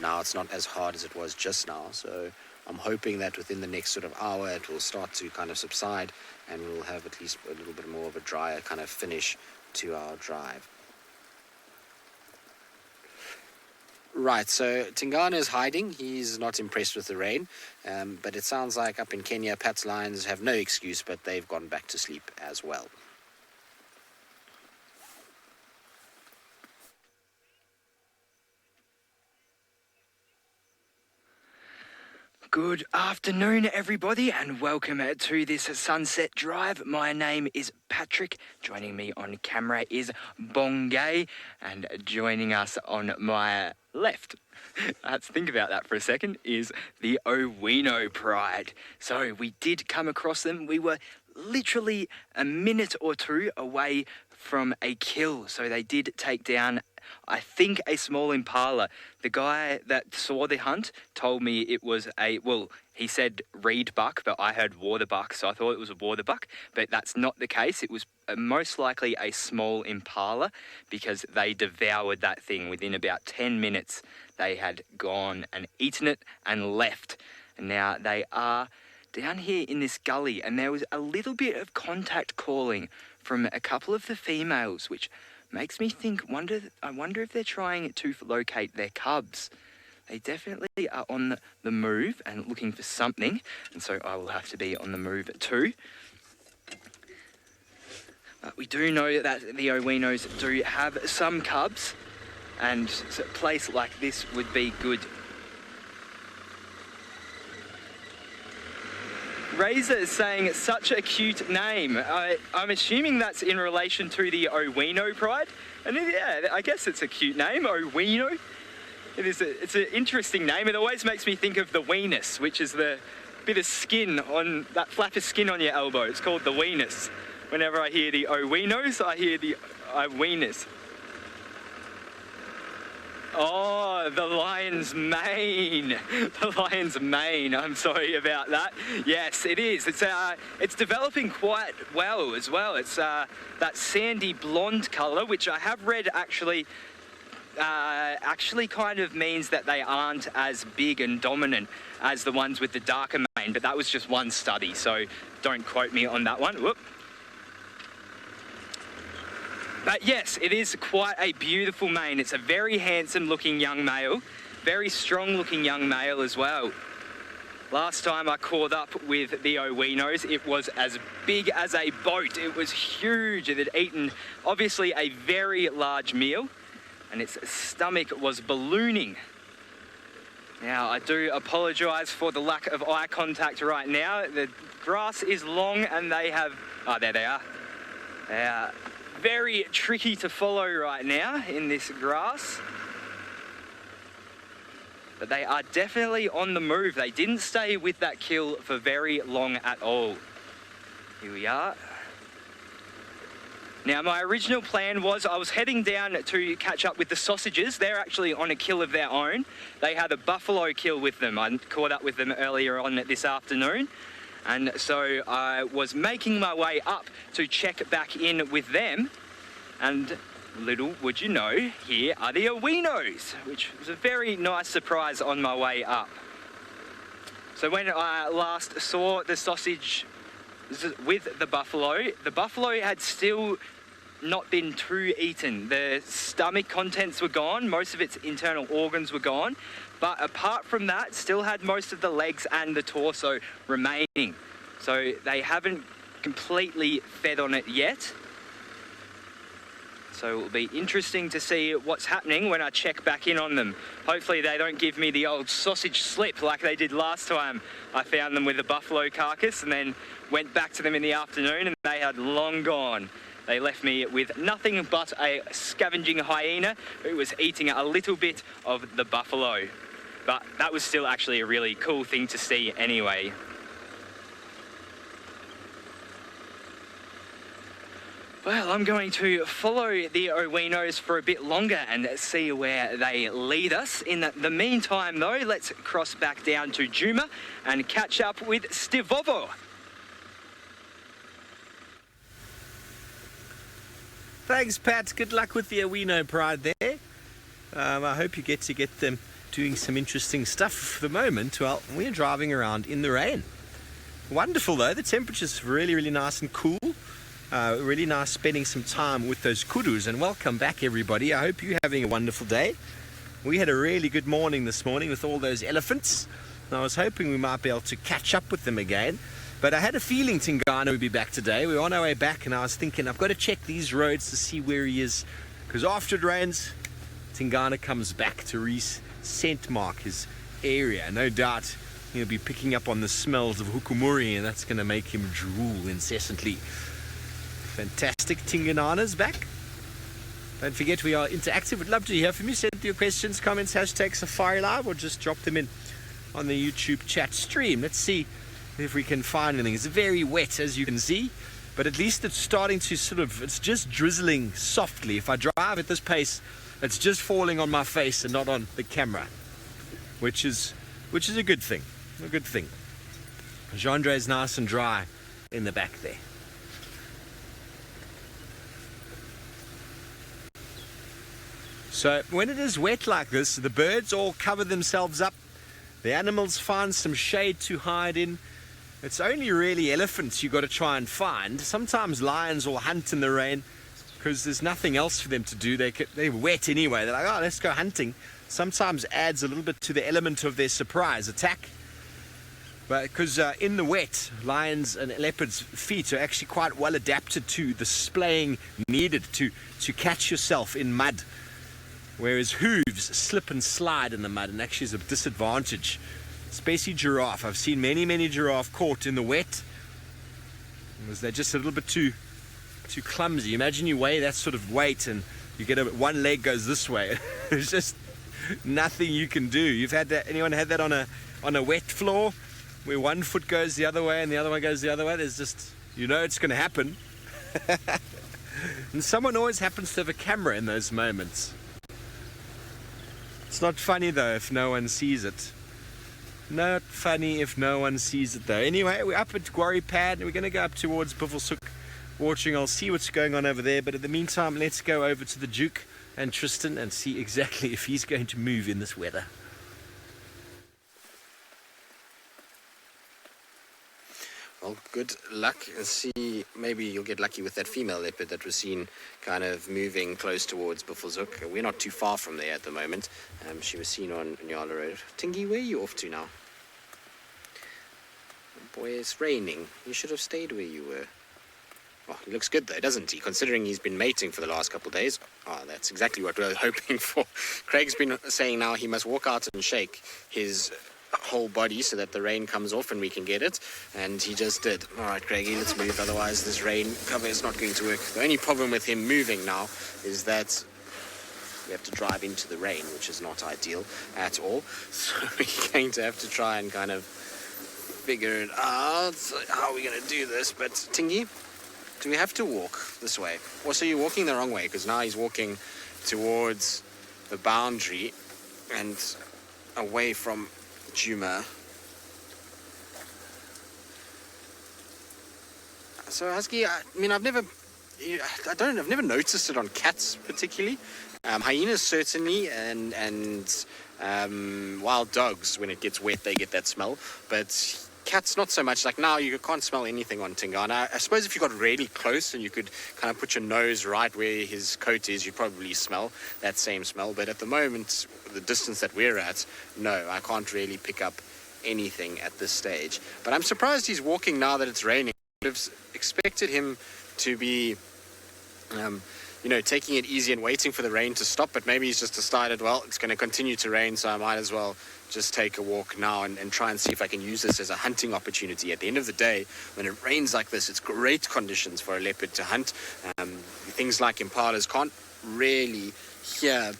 now. It's not as hard as it was just now, so I'm hoping that within the next sort of hour it will start to kind of subside, and we'll have at least a little bit more of a drier kind of finish to our drive. Right, so Tingana is hiding. He's not impressed with the rain, but it sounds like up in Kenya, Pat's lions have no excuse, but they've gone back to sleep as well. Good afternoon, everybody, and welcome to this sunset drive. My name is Patrick. Joining me on camera is Bongay, and joining us on my left, let's think about that for a second, is the Owino Pride. So we did come across them. We were literally a minute or two away from a kill. So they did take down, I think, a small Impala. The guy that saw the hunt told me it was he said reed buck, but I heard water buck, so I thought it was a water buck, but that's not the case. It was most likely a small Impala, because they devoured that thing within about 10 minutes. They had gone and eaten it and left. And now they are down here in this gully, and there was a little bit of contact calling from a couple of the females, which makes me think, I wonder if they're trying to locate their cubs. They definitely are on the move and looking for something, and so I will have to be on the move too. But we do know that the Owinos do have some cubs, and a place like this would be good. Razor is saying it's such a cute name. I'm assuming that's in relation to the Owino Pride. And yeah, I guess it's a cute name, Owino. It's an interesting name. It always makes me think of the weenus, which is the bit of skin on, that flap of skin on your elbow. It's called the weenus. Whenever I hear the Owinos, I hear the wieners. Oh, the lion's mane. The lion's mane. I'm sorry about that. Yes, it is. It's developing quite well as well. It's that sandy blonde colour, which I have read actually kind of means that they aren't as big and dominant as the ones with the darker mane. But that was just one study, so don't quote me on that one. Whoop. But yes, it is quite a beautiful mane. It's a very handsome looking young male, very strong looking young male as well. Last time I caught up with the Owinos, it was as big as a boat. It was huge. It had eaten obviously a very large meal and its stomach was ballooning. Now, I do apologise for the lack of eye contact right now. The grass is long and they have... Oh, there they are. They are very tricky to follow right now in this grass. But they are definitely on the move. They didn't stay with that kill for very long at all. Here we are. Now, my original plan was I was heading down to catch up with the sausages. They're actually on a kill of their own. They had a buffalo kill with them. I caught up with them earlier on this afternoon. And so I was making my way up to check back in with them. And little would you know, here are the Owinos, which was a very nice surprise on my way up. So when I last saw the sausage with the buffalo had still not been too eaten. The stomach contents were gone, most of its internal organs were gone, but apart from that, still had most of the legs and the torso remaining. So they haven't completely fed on it yet. So it will be interesting to see what's happening when I check back in on them. Hopefully they don't give me the old sausage slip like they did last time. I found them with a buffalo carcass and then went back to them in the afternoon and they had long gone. They left me with nothing but a scavenging hyena who was eating a little bit of the buffalo. But that was still actually a really cool thing to see anyway. Well, I'm going to follow the Owinos for a bit longer and see where they lead us. In the meantime, though, let's cross back down to Djuma and catch up with Stivovo. Thanks, Pat. Good luck with the Owino Pride there. I hope you get them doing some interesting stuff. For the moment, well, we're driving around in the rain. Wonderful, though. The temperature's really, really nice and cool. Really nice spending some time with those Kudus. And welcome back, everybody. I hope you're having a wonderful day. We had a really good morning this morning with all those elephants. And I was hoping we might be able to catch up with them again. But I had a feeling Tingana would be back today. We were on our way back and I was thinking, I've got to check these roads to see where he is. Because after it rains, Tingana comes back to scent mark his area. No doubt he'll be picking up on the smells of hukumuri and that's going to make him drool incessantly. Fantastic. Tinganana's back. Don't forget we are interactive. We'd love to hear from you. Send your questions, comments, hashtag safariLIVE or just drop them in on the YouTube chat stream. Let's see if we can find anything. It's very wet, as you can see, but at least it's starting to it's just drizzling softly. If I drive at this pace, it's just falling on my face and not on the camera, which is a good thing. A good thing. Gendre is nice and dry in the back there. So when it is wet like this, the birds all cover themselves up. The animals find some shade to hide in. It's only really elephants you got to try and find. Sometimes lions will hunt in the rain because there's nothing else for them to do. They're wet anyway. They're like, oh, let's go hunting. Sometimes adds a little bit to the element of their surprise attack. But because in the wet, lions and leopards' feet are actually quite well adapted to the splaying needed to catch yourself in mud. Whereas hooves slip and slide in the mud and actually is a disadvantage. Especially giraffe. I've seen many giraffe caught in the wet because they're just a little bit too clumsy. Imagine you weigh that sort of weight and you get one leg goes this way. There's just nothing you can do. You've had that? Anyone had that on a wet floor where one foot goes the other way and the other one goes the other way? There's just, it's going to happen. And someone always happens to have a camera in those moments. It's not funny though if no one sees it. Not funny if no one sees it though. Anyway, we're up at Quarry Pad and we're going to go up towards Buffelshoek watering. I'll see what's going on over there, but in the meantime, let's go over to the Duke and Tristan and see exactly if he's going to move in this weather. Well, good luck, and see, maybe you'll get lucky with that female leopard that was seen kind of moving close towards Buffelshoek. We're not too far from there at the moment. She was seen on Nyala Road. Tingy, where are you off to now? Boy, it's raining. You should have stayed where you were. Oh, he looks good though, doesn't he? Considering he's been mating for the last couple of days. Oh, that's exactly what we were hoping for. Craig's been saying now he must walk out and shake his whole body so that the rain comes off and we can get it, and he just did. All right, Craigie, let's move, otherwise this rain cover is not going to work. The only problem with him moving now is that we have to drive into the rain, which is not ideal at all. So we're going to have to try and kind of figure it out, how are we going to do this. But Tingy, do we have to walk this way? Also, you're walking the wrong way, because now he's walking towards the boundary and away from Djuma. So Husky, I mean, I've never noticed it on cats particularly. Hyenas certainly, and wild dogs, when it gets wet, they get that smell. But cats, not so much. Like now, you can't smell anything on Tingana. I suppose if you got really close and you could kind of put your nose right where his coat is, you'd probably smell that same smell. But at the moment, the distance that we're at, no, I can't really pick up anything at this stage. But I'm surprised he's walking now that it's raining. I would have expected him to be, taking it easy and waiting for the rain to stop. But maybe he's just decided, well, it's going to continue to rain, so I might as well just take a walk now and try and see if I can use this as a hunting opportunity. At the end of the day, when it rains like this, it's great conditions for a leopard to hunt. Things like impalas can't really hear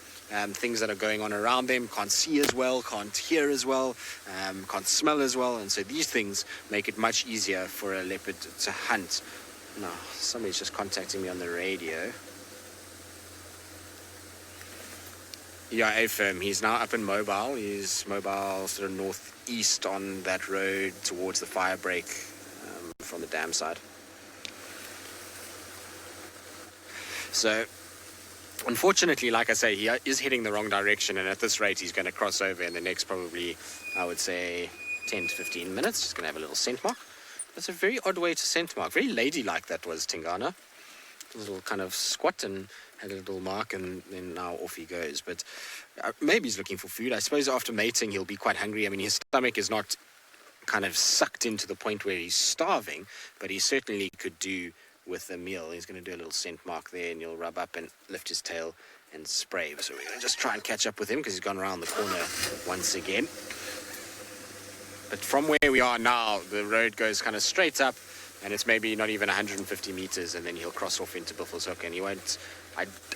things that are going on around them, can't see as well, can't hear as well, can't smell as well, and so these things make it much easier for a leopard to hunt. Now, somebody's just contacting me on the radio. Yeah, AFM. He's now up in Mobile. He's Mobile sort of northeast on that road towards the fire break from the dam side. So, unfortunately, like I say, he is heading the wrong direction, and at this rate, he's going to cross over in the next probably, I would say, 10 to 15 minutes. He's going to have a little scent mark. That's a very odd way to scent mark. Very ladylike that was, Tingana. A little kind of squat and had a little mark, and then now off he goes. But maybe he's looking for food. I suppose after mating he'll be quite hungry. I mean, his stomach is not kind of sucked into the point where he's starving, but he certainly could do with a meal. He's going to do a little scent mark there, and he'll rub up and lift his tail and spray. So we're going to just try and catch up with him because he's gone around the corner once again. But from where we are now, the road goes kind of straight up, and it's maybe not even 150 meters, and then he'll cross off into Buffelshoek, and he won't.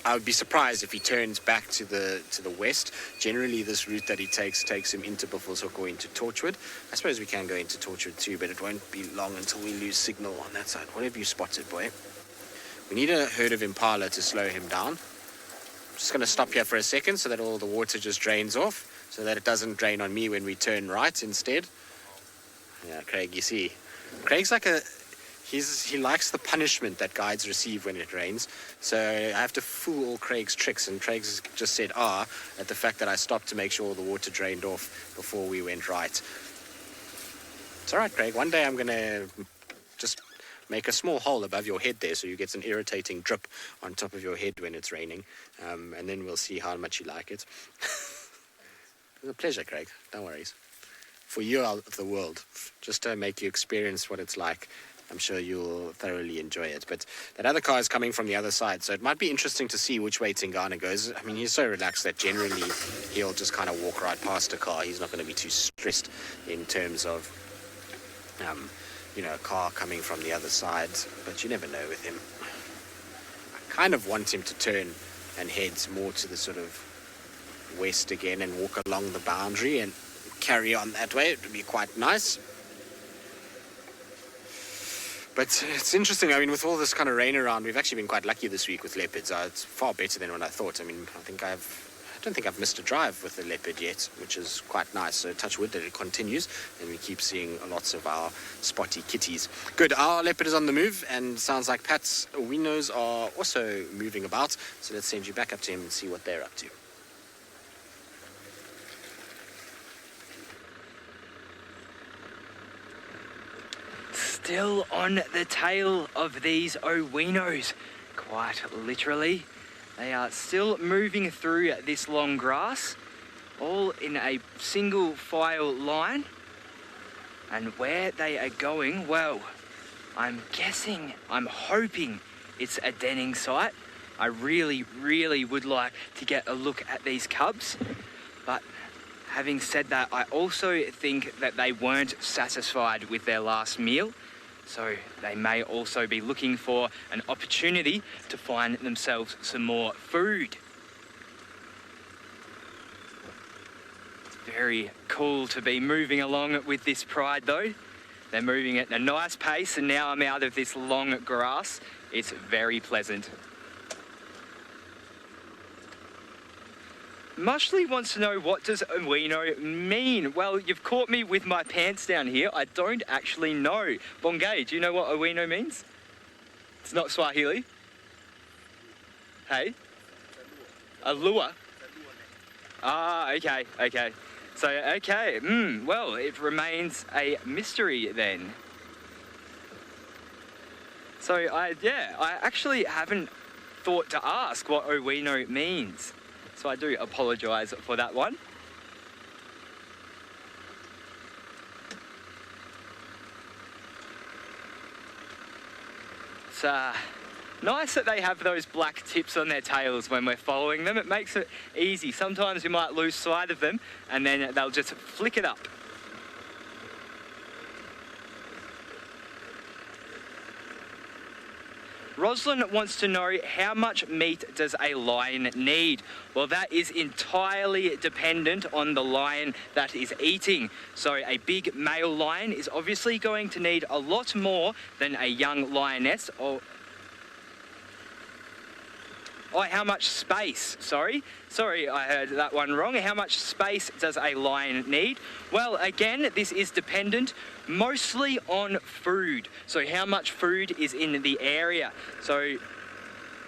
I would be surprised if he turns back to the west. Generally, this route that he takes him into Buffelshoek or into Torchwood. I suppose we can go into Torchwood too, but it won't be long until we lose signal on that side. What have you spotted, boy? We need a herd of Impala to slow him down. Just going to stop here for a second so that all the water just drains off, so that it doesn't drain on me when we turn right instead. Yeah, Craig, you see. Craig's like he likes the punishment that guides receive when it rains. So I have to fool all Craig's tricks, and Craig's just said at the fact that I stopped to make sure all the water drained off before we went right. It's all right, Craig. One day I'm going to just make a small hole above your head there so you get an irritating drip on top of your head when it's raining, and then we'll see how much you like it. It was a pleasure, Craig. No worries. For you out of the world, just to make you experience what it's like. I'm sure you'll thoroughly enjoy it. But that other car is coming from the other side, so it might be interesting to see which way Tingana goes. I mean, he's so relaxed that generally he'll just kind of walk right past a car. He's not going to be too stressed in terms of, a car coming from the other side. But you never know with him. I kind of want him to turn and head more to the sort of west again and walk along the boundary and carry on that way. It would be quite nice. But it's interesting, I mean, with all this kind of rain around, we've actually been quite lucky this week with leopards. It's far better than what I thought. I mean, I don't think I've missed a drive with a leopard yet, which is quite nice. So touch wood that it continues, and we keep seeing lots of our spotty kitties. Good, our leopard is on the move, and sounds like Pat's winos are also moving about. So let's send you back up to him and see what they're up to. Still on the tail of these owinos, quite literally. They are still moving through this long grass, all in a single file line. And where they are going, well, I'm hoping it's a denning site. I really, really would like to get a look at these cubs. But having said that, I also think that they weren't satisfied with their last meal. So they may also be looking for an opportunity to find themselves some more food. It's very cool to be moving along with this pride though. They're moving at a nice pace, and now I'm out of this long grass. It's very pleasant. Mushley wants to know, what does owino mean? Well, you've caught me with my pants down here. I don't actually know. Bongay, do you know what owino means? It's not Swahili. Hey? A lure? Ah, okay. So, okay. Well, it remains a mystery then. So, I actually haven't thought to ask what owino means. So I do apologise for that one. It's nice that they have those black tips on their tails when we're following them. It makes it easy. Sometimes we might lose sight of them and then they'll just flick it up. Roslyn wants to know, how much meat does a lion need? Well, that is entirely dependent on the lion that is eating. So a big male lion is obviously going to need a lot more than a young lioness. How much space? Sorry, I heard that one wrong. How much space does a lion need? Well, again, this is dependent mostly on food. So how much food is in the area. So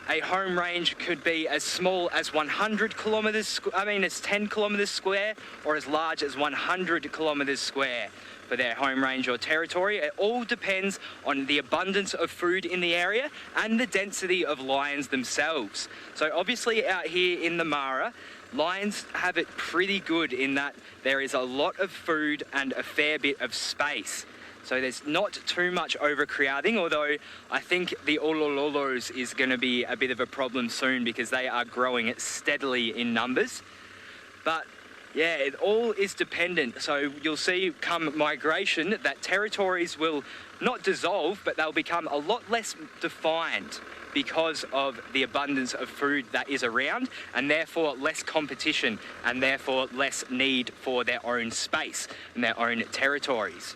a home range could be as small as 100 kilometres, as 10 kilometres square, or as large as 100 kilometres square for their home range or territory. It all depends on the abundance of food in the area and the density of lions themselves. So obviously out here in the Mara, lions have it pretty good in that there is a lot of food and a fair bit of space. So there's not too much overcrowding, although I think the olololos is going to be a bit of a problem soon because they are growing steadily in numbers. But yeah, it all is dependent. So you'll see come migration that territories will not dissolve, but they'll become a lot less defined because of the abundance of food that is around, and therefore less competition, and therefore less need for their own space and their own territories.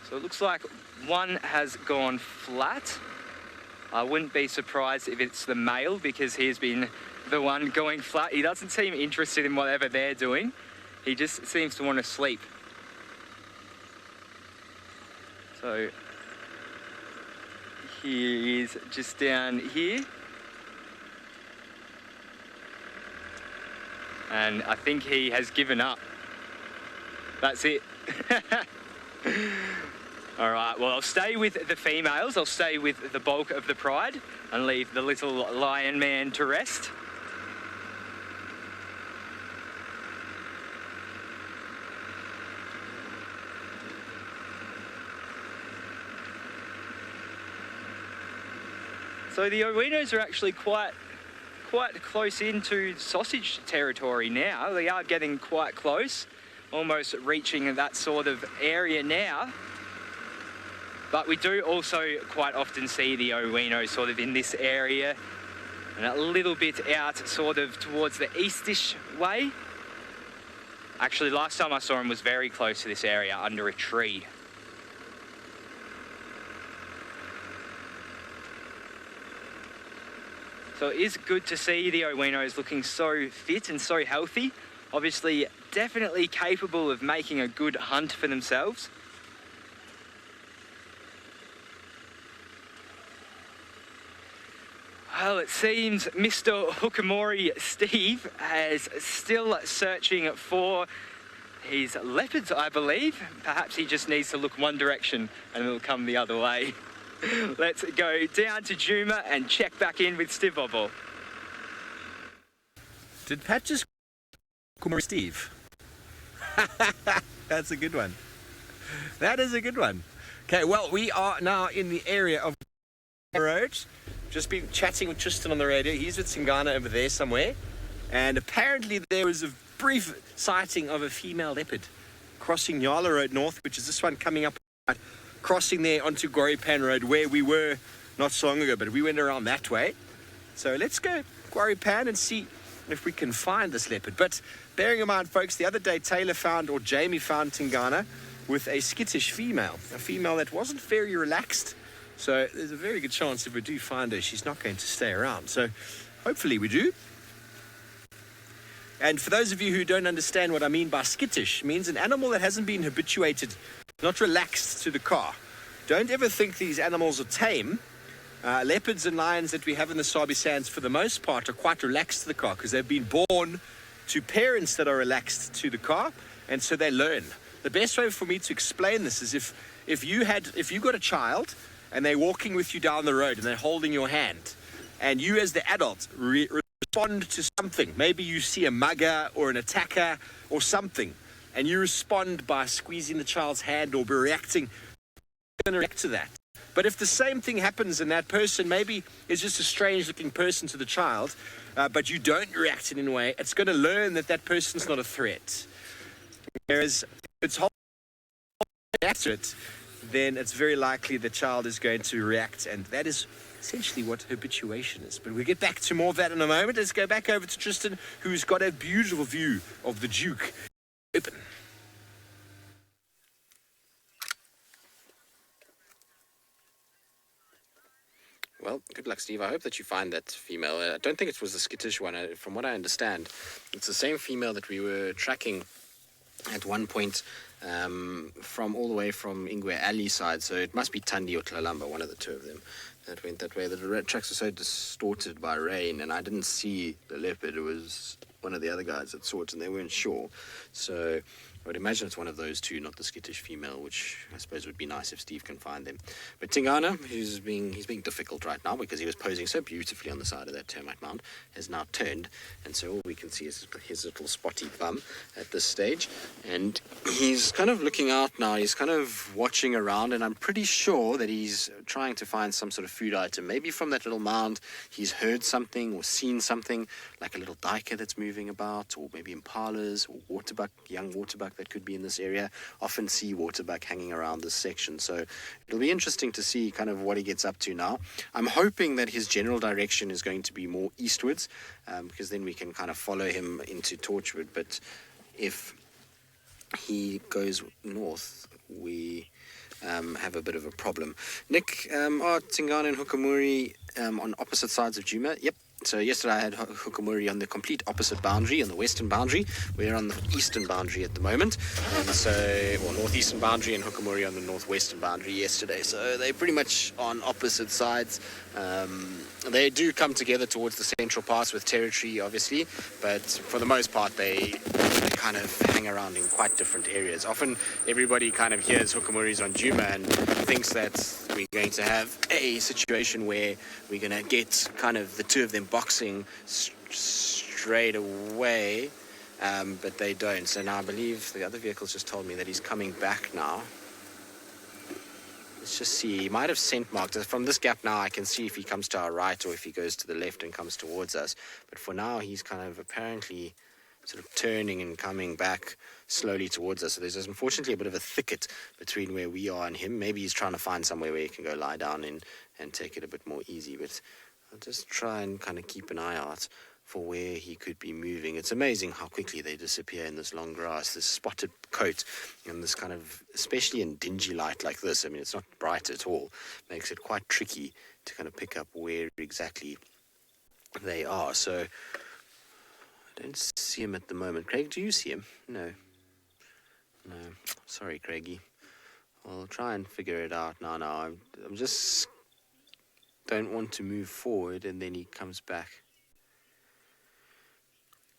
So it looks like one has gone flat. I wouldn't be surprised if it's the male because he's been the one going flat. He doesn't seem interested in whatever they're doing. He just seems to want to sleep. So he is just down here. And I think he has given up. That's it. All right, well, I'll stay with the females. I'll stay with the bulk of the pride and leave the little lion man to rest. So the owinos are actually quite close into sausage territory now. They are getting quite close, almost reaching that sort of area now. But we do also quite often see the owino sort of in this area and a little bit out sort of towards the eastish way. Actually, last time I saw him was very close to this area, under a tree. So it is good to see the Owinos looking so fit and so healthy. Obviously, definitely capable of making a good hunt for themselves. Well, it seems Mr. Hukamori Steve is still searching for his leopards, I believe. Perhaps he just needs to look one direction and it'll come the other way. Let's go down to Djuma and check back in with Steve Bobble. Did Pat just call Steve? That's a good one. That is a good one. Okay, well, we are now in the area of the road. Just been chatting with Tristan on the radio. He's with Tingana over there somewhere. And apparently there was a brief sighting of a female leopard crossing Nyala Road North, which is this one coming up, crossing there onto Gwaripan Road where we were not so long ago, but we went around that way. So let's go Gwaripan and see if we can find this leopard. But bearing in mind, folks, the other day Jamie found Tingana with a skittish female, a female that wasn't very relaxed. So there's a very good chance if we do find her, she's not going to stay around. So hopefully we do. And for those of you who don't understand what I mean by skittish, it means an animal that hasn't been habituated, not relaxed to the car. Don't ever think these animals are tame. Leopards and lions that we have in the Sabi Sands, for the most part, are quite relaxed to the car because they've been born to parents that are relaxed to the car, and so they learn. The best way for me to explain this is if you got a child and they're walking with you down the road and they're holding your hand, and you as the adult respond to something. Maybe you see a mugger or an attacker or something, and you respond by squeezing the child's hand or reacting. You're going to react to that. But if the same thing happens and that person maybe is just a strange looking person to the child, but you don't react in any way, it's going to learn that that person's not a threat. Whereas if it's react to it, then it's very likely the child is going to react, and that is essentially what habituation is. But we'll get back to more of that in a moment. Let's go back over to Tristan, who's got a beautiful view of the Duke. Open. Well, good luck, Steve. I hope that you find that female. I don't think it was the skittish one. From what I understand, it's the same female that we were tracking at one point from all the way from Ingwe Alley side. So it must be Tandi or Tlalamba, one of the two of them, that went that way. The tracks were so distorted by rain, and I didn't see the leopard. It was one of the other guys that saw it, and they weren't sure. So I would imagine it's one of those two, not the skittish female, which I suppose would be nice if Steve can find them. But Tingana, he's being difficult right now because he was posing so beautifully on the side of that termite mound, has now turned, and so all we can see is his little spotty bum at this stage. And he's kind of looking out now, he's kind of watching around, and I'm pretty sure that he's trying to find some sort of food item. Maybe from that little mound he's heard something or seen something, like a little duiker that's moving about, or maybe impalas or waterbuck, young waterbuck that could be in this area. Often see waterbuck hanging around this section, so it'll be interesting to see kind of what he gets up to now. I'm hoping that his general direction is going to be more eastwards, because then we can kind of follow him into Torchwood. But if he goes north, we have a bit of a problem. Nick, are Tingana and Hukamuri on opposite sides of Djuma? Yep. So yesterday I had Hukamuri on the complete opposite boundary, on the western boundary. We're on the eastern boundary at the moment. And so, well, northeastern boundary, and Hukamuri on the northwestern boundary yesterday. So they're pretty much on opposite sides. They do come together towards the central parts with territory, obviously, but for the most part they kind of hang around in quite different areas. Often everybody kind of hears Hukamuri's on Djuma and thinks that we're going to have a situation where we're going to get kind of the two of them boxing straight away, but they don't. So now I believe the other vehicles just told me that he's coming back now. Let's just see. He might have scent marked us. From this gap now, I can see if he comes to our right or if he goes to the left and comes towards us. But for now, he's kind of apparently sort of turning and coming back slowly towards us. So there's unfortunately a bit of a thicket between where we are and him. Maybe he's trying to find somewhere where he can go lie down and take it a bit more easy. But I'll just try and kind of keep an eye out. for where he could be moving. It's amazing how quickly they disappear in this long grass, this spotted coat, and this kind of, especially in dingy light like this, I mean, it's not bright at all, makes it quite tricky to kind of pick up where exactly they are. So I don't see him at the moment. Craig, do you see him? No. Sorry, Craigie. I'll try and figure it out now. I'm just don't want to move forward and then he comes back.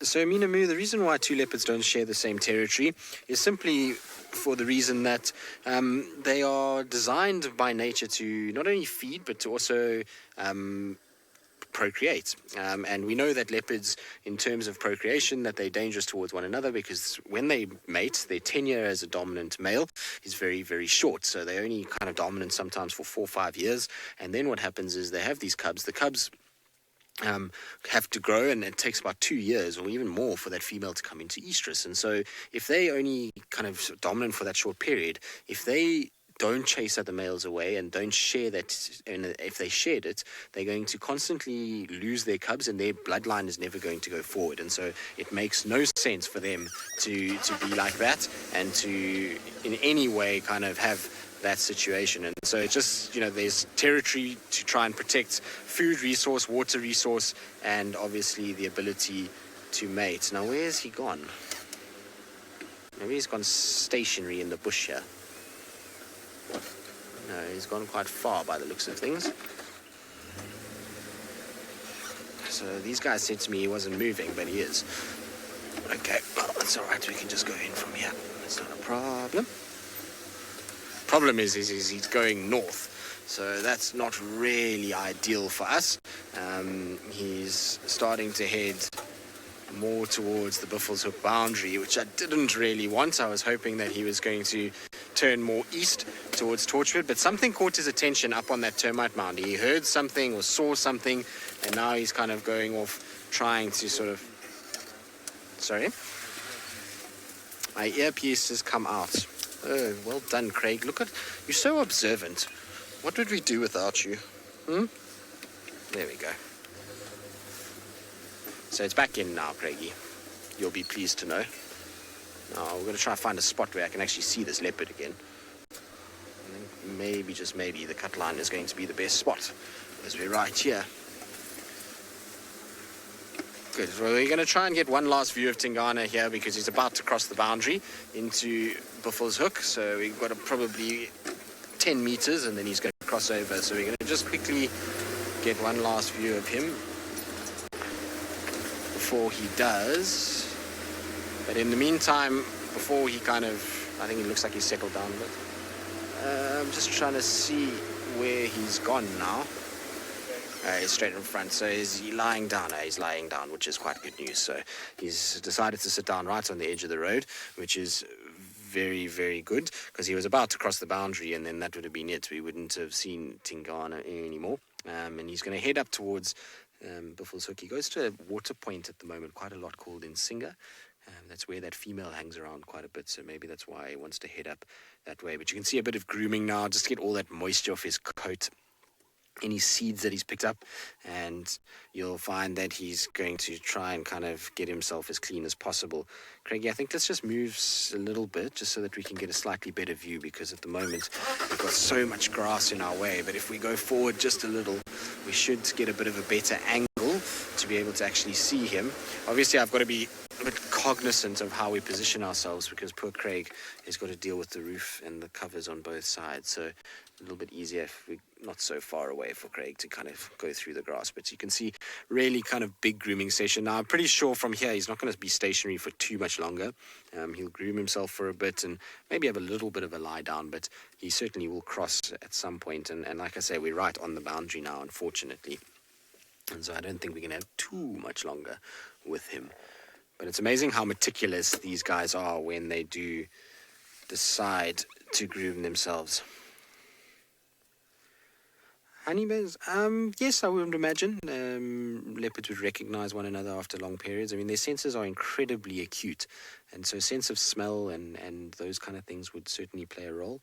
So, Minamu, the reason why two leopards don't share the same territory is simply for the reason that they are designed by nature to not only feed but to also procreate. And we know that leopards, in terms of procreation, that they're dangerous towards one another because when they mate, their tenure as a dominant male is very, very short. So they're only kind of dominant sometimes for 4 or 5 years. And then what happens is they have these cubs. The cubs have to grow, and it takes about 2 years or even more for that female to come into estrus. And so if they only kind of dominant for that short period, if they don't chase other males away and don't share that, and if they shared it, they're going to constantly lose their cubs and their bloodline is never going to go forward. And so it makes no sense for them to be like that and to in any way kind of have that situation. And so it's just, there's territory to try and protect, food resource, water resource, and obviously the ability to mate. Now, where's he gone? Maybe he's gone stationary in the bush here. No, he's gone quite far by the looks of things. So these guys said to me he wasn't moving, but he is. Okay, well, that's all right. We can just go in from here. That's not a problem. Problem is he's going north, so that's not really ideal for us. He's starting to head more towards the Buffelshoek boundary, which I didn't really want. I was hoping that he was going to turn more east towards Torchwood, but something caught his attention up on that termite mound. He heard something or saw something, and now he's kind of going off trying to sort of... Sorry? My earpiece has come out. Oh, well done, Craig. Look at... You're so observant. What would we do without you? There we go. So it's back in now, Craigie. You'll be pleased to know. Now, we're going to try and find a spot where I can actually see this leopard again. And then maybe, just maybe, the cut line is going to be the best spot, as we're right here. Good. Well, we're going to try and get one last view of Tingana here because he's about to cross the boundary into Buffelshoek. So we've got probably 10 meters and then he's going to cross over. So we're going to just quickly get one last view of him before he does. But in the meantime, before he kind of, I think it looks like he's settled down a bit. I'm just trying to see where he's gone now. He's straight in front. So is he lying down? He's lying down, which is quite good news. So he's decided to sit down right on the edge of the road, which is very, very good because he was about to cross the boundary and then that would have been it. We wouldn't have seen Tingana anymore. And he's going to head up towards Buffelshoek. He goes to a water point at the moment, quite a lot, called Insinga. That's where that female hangs around quite a bit, so maybe that's why he wants to head up that way. But you can see a bit of grooming now, just to get all that moisture off his coat, any seeds that he's picked up, and you'll find that he's going to try and kind of get himself as clean as possible. Craigie, I think let's just move a little bit, just so that we can get a slightly better view, because at the moment we've got so much grass in our way, but if we go forward just a little, we should get a bit of a better angle to be able to actually see him. Obviously, I've got to be a bit cognizant of how we position ourselves because poor Craig has got to deal with the roof and the covers on both sides. So a little bit easier if we're not so far away for Craig to kind of go through the grass. But you can see really kind of big grooming session. Now, I'm pretty sure from here he's not going to be stationary for too much longer. He'll groom himself for a bit and maybe have a little bit of a lie down, but he certainly will cross at some point. And like I say, we're right on the boundary now, unfortunately. And so I don't think we can have too much longer with him. But it's amazing how meticulous these guys are when they do decide to groom themselves. Honeybears? Yes, I would imagine. Leopards would recognize one another after long periods. I mean, their senses are incredibly acute. And so sense of smell and those kind of things would certainly play a role.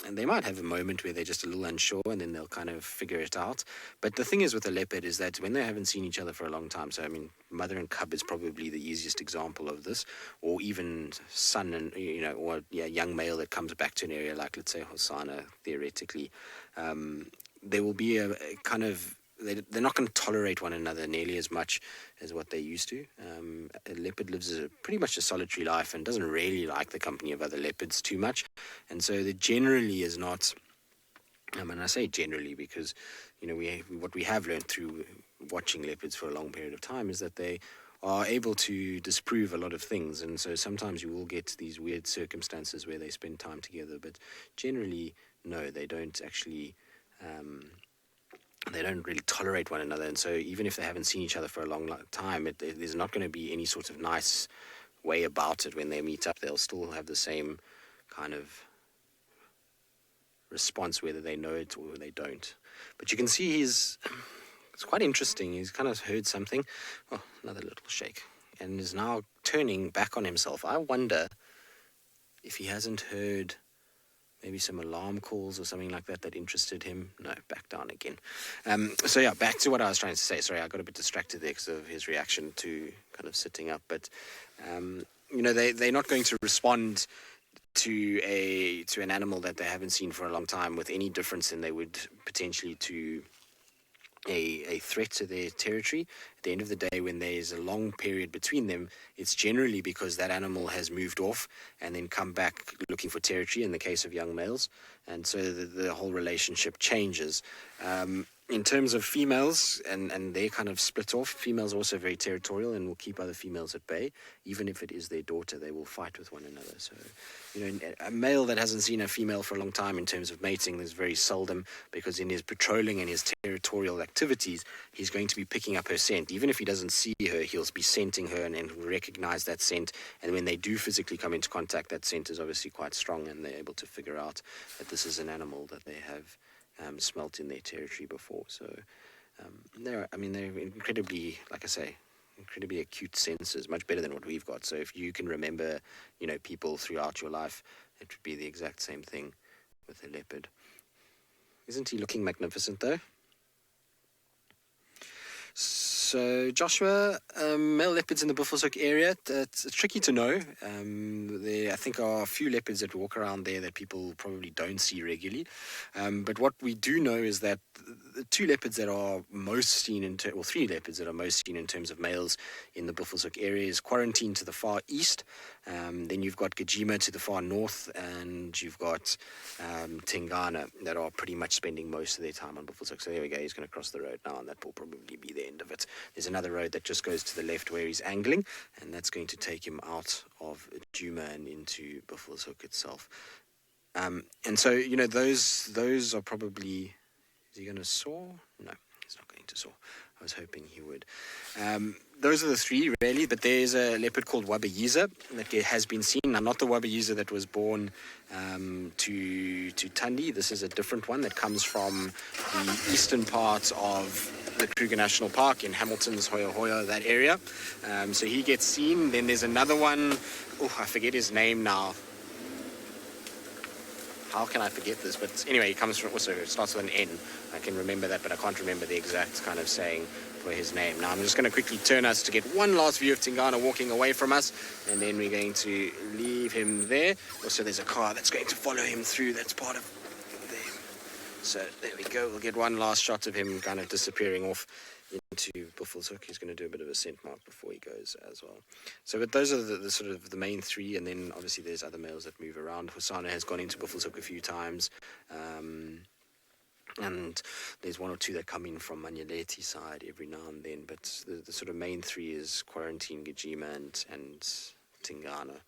and they might have a moment where they're just a little unsure, and then they'll kind of figure it out. But the thing is with a leopard is that when they haven't seen each other for a long time, so I mean, mother and cub is probably the easiest example of this, or even son and, or young male that comes back to an area like, let's say, Hosanna, theoretically, there will be a kind of, they're not going to tolerate one another nearly as much as what they used to. A leopard lives pretty much a solitary life and doesn't really like the company of other leopards too much. And so there generally is not, and I say generally because, what we have learned through watching leopards for a long period of time is that they are able to disprove a lot of things. And so sometimes you will get these weird circumstances where they spend time together. But generally, no, they don't actually... they don't really tolerate one another, and so even if they haven't seen each other for a long time, there's not going to be any sort of nice way about it when they meet up. They'll still have the same kind of response whether they know it or they don't. But you can see it's quite interesting. He's kind of heard something. Oh, another little shake, and is now turning back on himself. I wonder if he hasn't heard maybe some alarm calls or something like that interested him. No, back down again. So yeah, back to what I was trying to say. Sorry, I got a bit distracted there because of his reaction to kind of sitting up. But they're not going to respond to an animal that they haven't seen for a long time with any difference than they would potentially to a threat to their territory. At the end of the day, when there's a long period between them, it's generally because that animal has moved off and then come back looking for territory in the case of young males, and so the whole relationship changes. In terms of females and they're kind of split off, females are also very territorial and will keep other females at bay. Even if it is their daughter, they will fight with one another. So, a male that hasn't seen a female for a long time in terms of mating is very seldom, because in his patrolling and his territorial activities, he's going to be picking up her scent. Even if he doesn't see her, he'll be scenting her and recognize that scent. And when they do physically come into contact, that scent is obviously quite strong, and they're able to figure out that this is an animal that they have smelt in their territory before. So they're incredibly, like I say, incredibly acute senses, much better than what we've got. So if you can remember, people throughout your life, it would be the exact same thing with a leopard. Isn't he looking magnificent though? So, Joshua, male leopards in the Buffelshoek area, it's tricky to know. There, I think, are a few leopards that walk around there that people probably don't see regularly. But what we do know is that the two leopards that are most seen, or three leopards that are most seen in terms of males in the Buffelshoek area is Quarantine to the far east. Then you've got Djuma to the far north, and you've got Tingana that are pretty much spending most of their time on Buffelshoek. So there we go, he's going to cross the road now, and that will probably be the end of it. There's another road that just goes to the left where he's angling, and that's going to take him out of Djuma and into Buffelshoek itself. And so, those are probably... Is he going to soar? No, he's not going to soar. I was hoping he would. Those are the three, really, but there's a leopard called Wabayiza that has been seen. Now, not the Wabayiza that was born to Tundi. This is a different one that comes from the eastern part of the Kruger National Park in Hamilton's Hoya Hoya, that area. So he gets seen. Then there's another one. Oh, I forget his name now. How can I forget this? But anyway, he comes from, also it starts with an N. I can remember that, but I can't remember the exact kind of saying for his name. Now I'm just going to quickly turn us to get one last view of Tingana walking away from us, and then we're going to leave him there. Also, there's a car that's going to follow him through. That's part of there. So there we go. We'll get one last shot of him kind of disappearing off into Buffelshoek. He's going to do a bit of a scent mark before he goes as well. So, but those are the sort of the main three, and then obviously there's other males that move around. Hosanna has gone into Buffelshoek a few times, and there's one or two that come in from Manyaleti side every now and then, but the sort of main three is Quarantine, Djuma, and Tingana.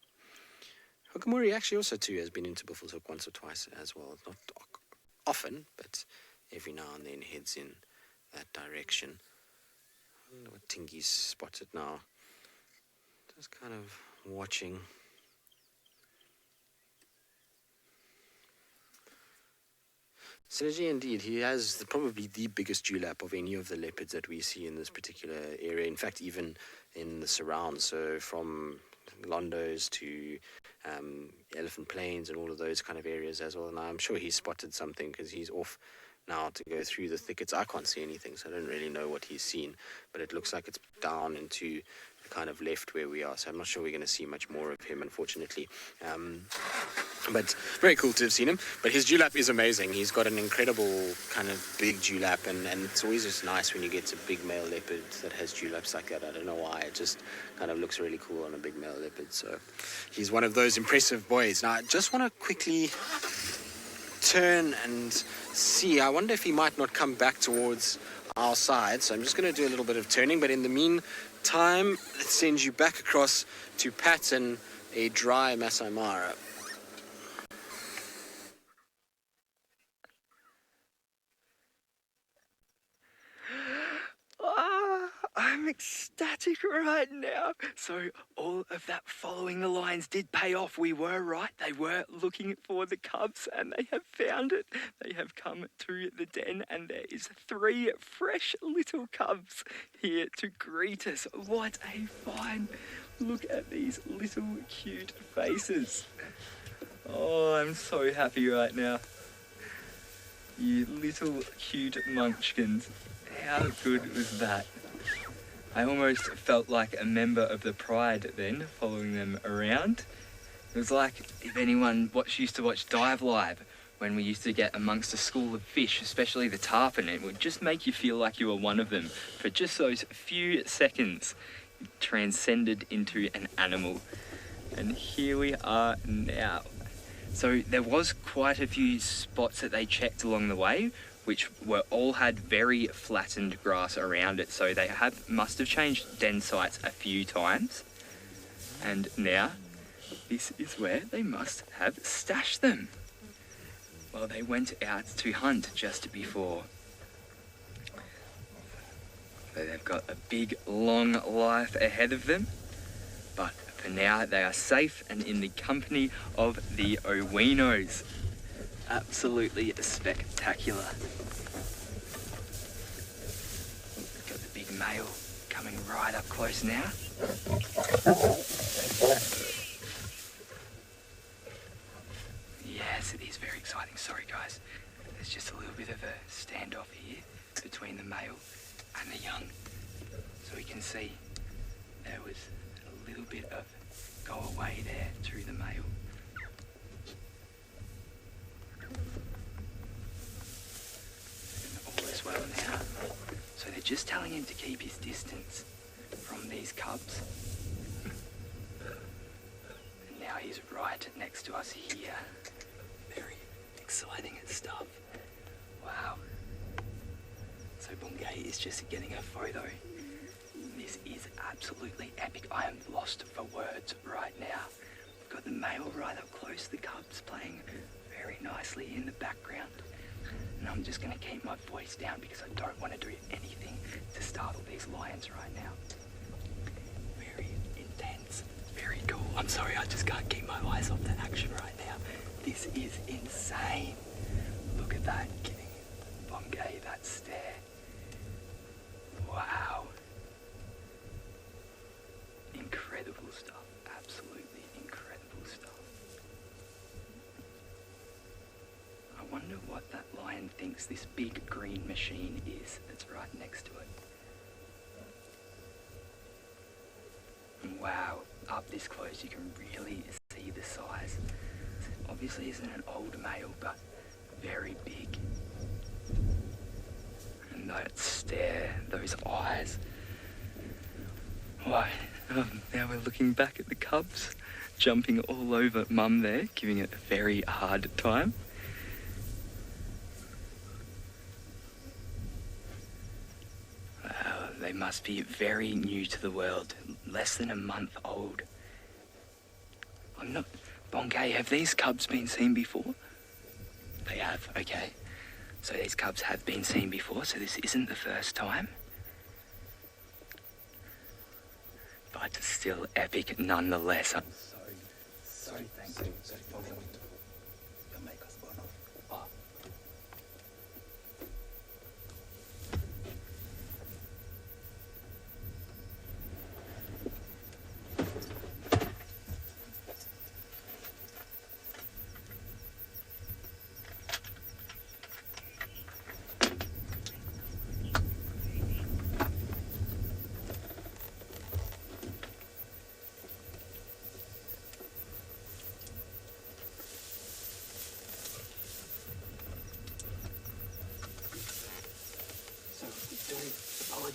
Hokamuri actually also too has been into Buffelshoek once or twice as well. Not often, but every now and then heads in that direction. I don't know what Tingy's spotted now. Just kind of watching. Synergy, indeed, he has probably the biggest dewlap of any of the leopards that we see in this particular area. In fact, even in the surrounds. So from Londos to Elephant Plains and all of those kind of areas as well. And I'm sure he spotted something because he's off now to go through the thickets. I can't see anything, so I don't really know what he's seen, but it looks like it's down into the kind of left where we are, so I'm not sure we're going to see much more of him, unfortunately. But very cool to have seen him. But his dewlap is amazing. He's got an incredible kind of big dewlap, and it's always just nice when you get a big male leopard that has dewlaps like that. I don't know why, it just kind of looks really cool on a big male leopard. So he's one of those impressive boys. Now I just want to quickly turn and see. I wonder if he might not come back towards our side, so I'm just going to do a little bit of turning, but in the meantime, let's send you back across to pattern a dry Masai Mara. I'm ecstatic right now. So all of that following the lions did pay off. We were right. They were looking for the cubs and they have found it. They have come to the den and there is 3 fresh little cubs here to greet us. What a find. Look at these little cute faces. Oh, I'm so happy right now. You little cute munchkins. How good was that? I almost felt like a member of the Pride then, following them around. It was like if anyone used to watch Dive Live, when we used to get amongst a school of fish, especially the tarpon, it would just make you feel like you were one of them. For just those few seconds, you transcended into an animal. And here we are now. So there was quite a few spots that they checked along the way, which all had very flattened grass around it. So they must have changed den sites a few times. And now, this is where they must have stashed them. Well, they went out to hunt just before. So they've got a big, long life ahead of them. But for now, they are safe and in the company of the Owinos. Absolutely spectacular. Got the big male coming right up close now. Yes, it is very exciting. Sorry guys, there's just a little bit of a standoff here between the male and the young. So we can see there was a little bit of go away there through the male. Well now, so they're just telling him to keep his distance from these cubs. And now he's right next to us here. Very exciting stuff. Wow. So Bungay is just getting a photo. This is absolutely epic. I am lost for words right now. We've got the male right up close, the cubs playing very nicely in the background. And I'm just going to keep my voice down because I don't want to do anything to startle these lions right now. Very intense, very cool. I'm sorry, I just can't keep my eyes off the action right now. This is insane. Look at that, giving Bongay that stare. Wow. Incredible stuff, absolutely incredible stuff. I wonder what that lion thinks this big green machine is that's right next to it. And wow, up this close you can really see the size. It obviously isn't an old male, but very big. And that stare, those eyes. Right, now we're looking back at the cubs, jumping all over Mum there, giving it a very hard time. They must be very new to the world, less than a month old. I'm not... Bongay, have these cubs been seen before? They have, okay. So these cubs have been seen before, so this isn't the first time. But still epic nonetheless. I'm so thankful.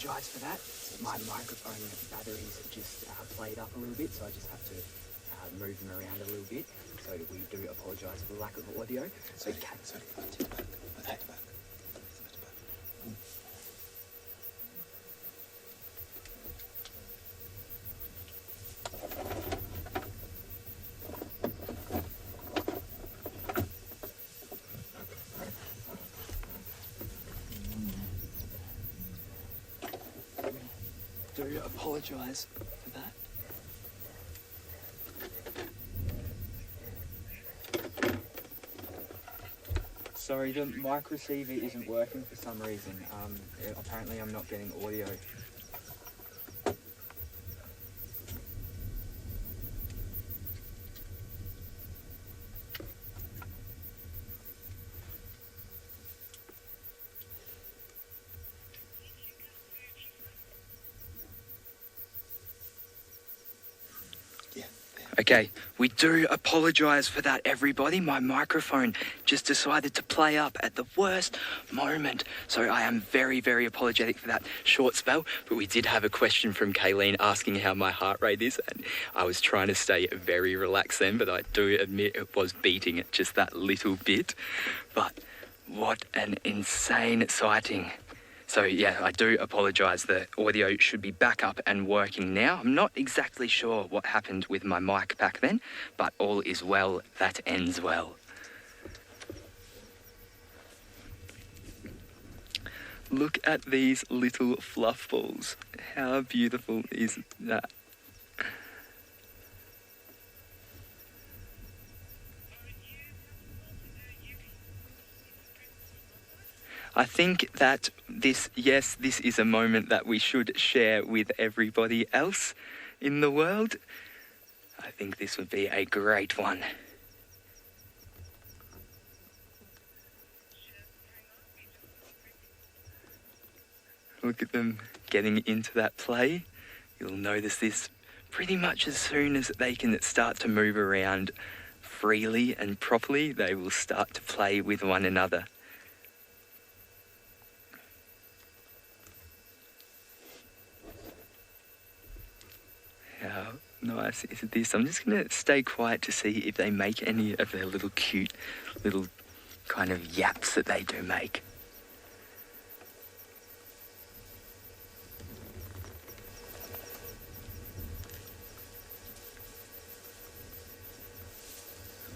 apologise for that. My microphone batteries just played up a little bit, so I just have to move them around a little bit. So we do apologise for the lack of audio. Sorry. Do apologise for that. Sorry, the mic receiver isn't working for some reason. Apparently I'm not getting audio. Okay, we do apologise for that, everybody. My microphone just decided to play up at the worst moment. So I am very, very apologetic for that short spell. But we did have a question from Kayleen asking how my heart rate is. And I was trying to stay very relaxed then, but I do admit it was beating it just that little bit. But what an insane sighting. So yeah, I do apologise. The audio should be back up and working now. I'm not exactly sure what happened with my mic back then, but all is well that ends well. Look at these little fluff balls. How beautiful is that? I think that this is a moment that we should share with everybody else in the world. I think this would be a great one. Look at them getting into that play. You'll notice this pretty much as soon as they can start to move around freely and properly, they will start to play with one another. How nice is this? I'm just going to stay quiet to see if they make any of their little cute little kind of yaps that they do make.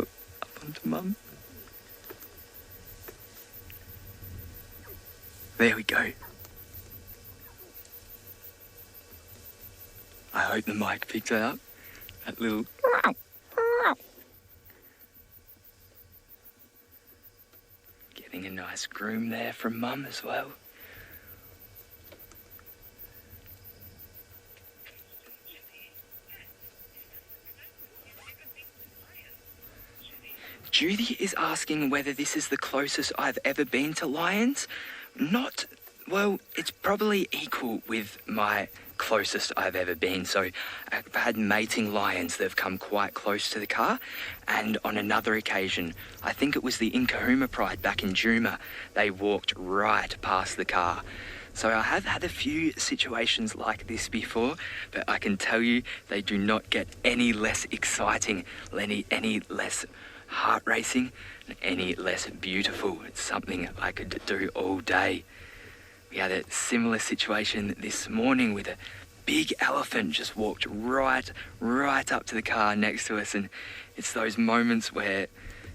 Oh, up onto Mum. There we go. I hope the mic picked it up. That little... Getting a nice groom there from Mum as well. Judy is asking whether this is the closest I've ever been to lions. Well, it's probably equal with my closest I've ever been. So I've had mating lions that have come quite close to the car, and on another occasion, I think it was the Djuma Pride back in Djuma, they walked right past the car. So I have had a few situations like this before, but I can tell you they do not get any less exciting, any less heart racing, any less beautiful. It's something I could do all day. We had a similar situation this morning with a big elephant just walked right up to the car next to us, and it's those moments where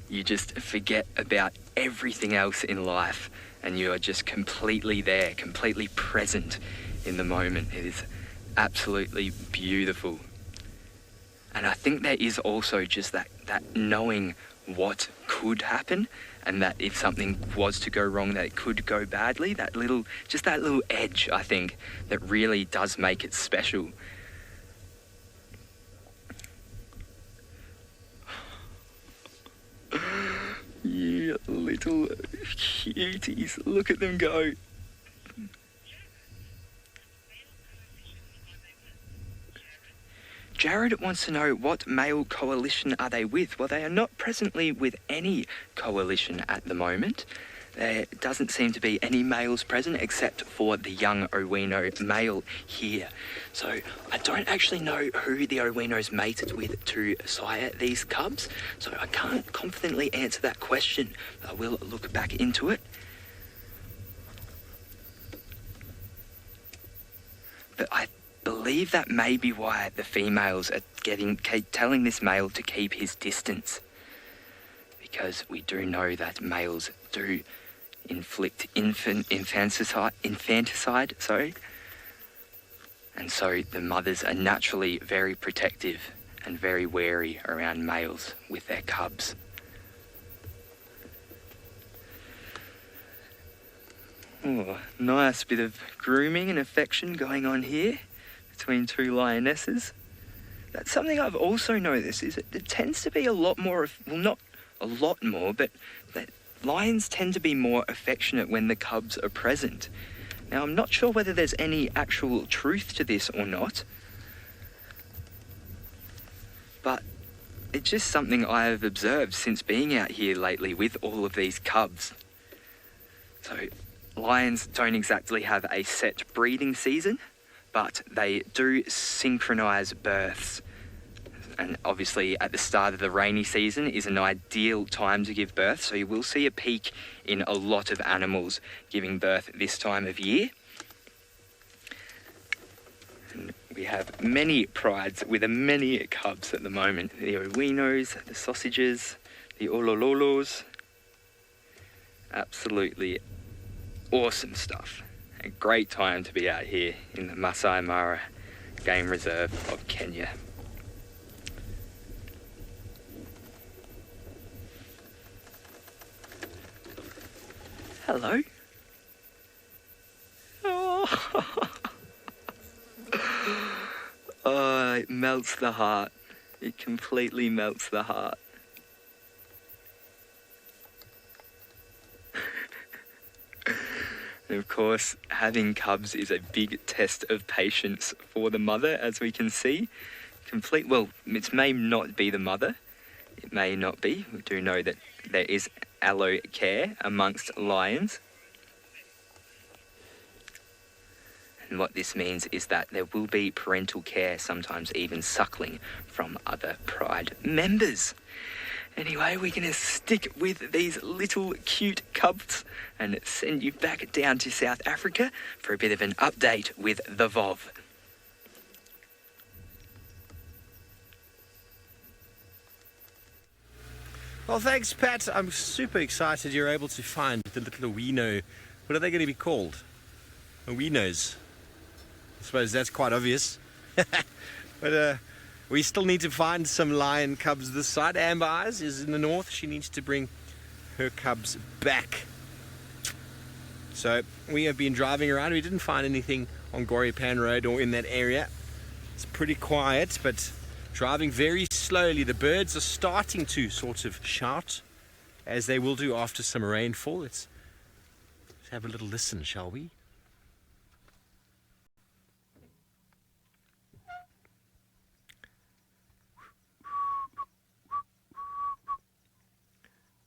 you just forget about everything else in life and you are just completely there, completely present in the moment. It is absolutely beautiful. And I think there is also just that knowing what could happen, and that if something was to go wrong, that it could go badly, that little edge, I think, that really does make it special. You little cuties, look at them go. Jared wants to know, what male coalition are they with? Well, they are not presently with any coalition at the moment. there doesn't seem to be any males present except for the young Owino male here. So I don't actually know who the Owino's mated with to sire these cubs, so I can't confidently answer that question. I will look back into it. But I believe that may be why the females are telling this male to keep his distance, because we do know that males do inflict infanticide, and so the mothers are naturally very protective and very wary around males with their cubs. Oh, nice bit of grooming and affection going on here between two lionesses. That's something I've also noticed, is it tends to be a lot more, well, not a lot more, but that lions tend to be more affectionate when the cubs are present. Now, I'm not sure whether there's any actual truth to this or not, but it's just something I have observed since being out here lately with all of these cubs. So, lions don't exactly have a set breeding season, but they do synchronise births. And obviously at the start of the rainy season is an ideal time to give birth, so you will see a peak in a lot of animals giving birth this time of year. And we have many prides with many cubs at the moment. The Owinos, the sausages, the Olololos. Absolutely awesome stuff. A great time to be out here in the Masai Mara Game Reserve of Kenya. Hello. Oh. Oh, it melts the heart. It completely melts the heart. And of course, having cubs is a big test of patience for the mother, as we can see. Well, it may not be the mother. It may not be. We do know that there is allo care amongst lions. And what this means is that there will be parental care, sometimes even suckling from other pride members. Anyway, we're going to stick with these little cute cubs and send you back down to South Africa for a bit of an update with the VOV. Well, thanks, Pat. I'm super excited you're able to find the little Owino. What are they going to be called? Owinos. I suppose that's quite obvious. But we still need to find some lion cubs this side. Amber Eyes is in the north. She needs to bring her cubs back. So we have been driving around. We didn't find anything on Goripan Road or in that area. It's pretty quiet, but driving very slowly. The birds are starting to sort of shout, as they will do after some rainfall. Let's have a little listen, shall we?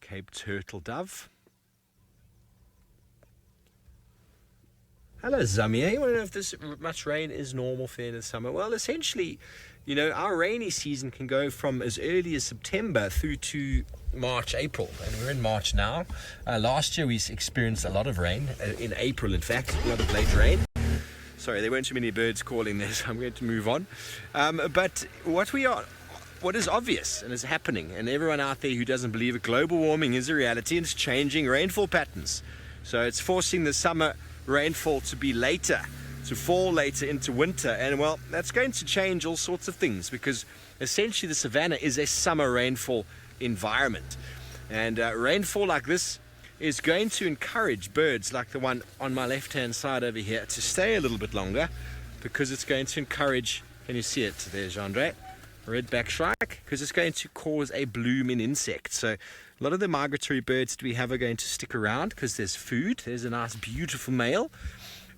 Cape turtle dove. Hello, Zamia. You want to know if this much rain is normal for the summer? Well, essentially, you know, our rainy season can go from as early as September through to March, April. And we're in March now. Last year we experienced a lot of rain. In April, in fact, a lot of late rain. Sorry, there weren't too many birds calling there, so I'm going to move on. But what is obvious and is happening, and everyone out there who doesn't believe it, global warming is a reality and it's changing rainfall patterns. So it's forcing the summer rainfall to be later, to fall later into winter, and well, that's going to change all sorts of things, because essentially the savannah is a summer rainfall environment, and rainfall like this is going to encourage birds like the one on my left hand side over here to stay a little bit longer, because it's going to encourage, can you see it there, Jeandre? Redback shrike, because it's going to cause a bloom in insects. So a lot of the migratory birds that we have are going to stick around because there's food. There's a nice beautiful male,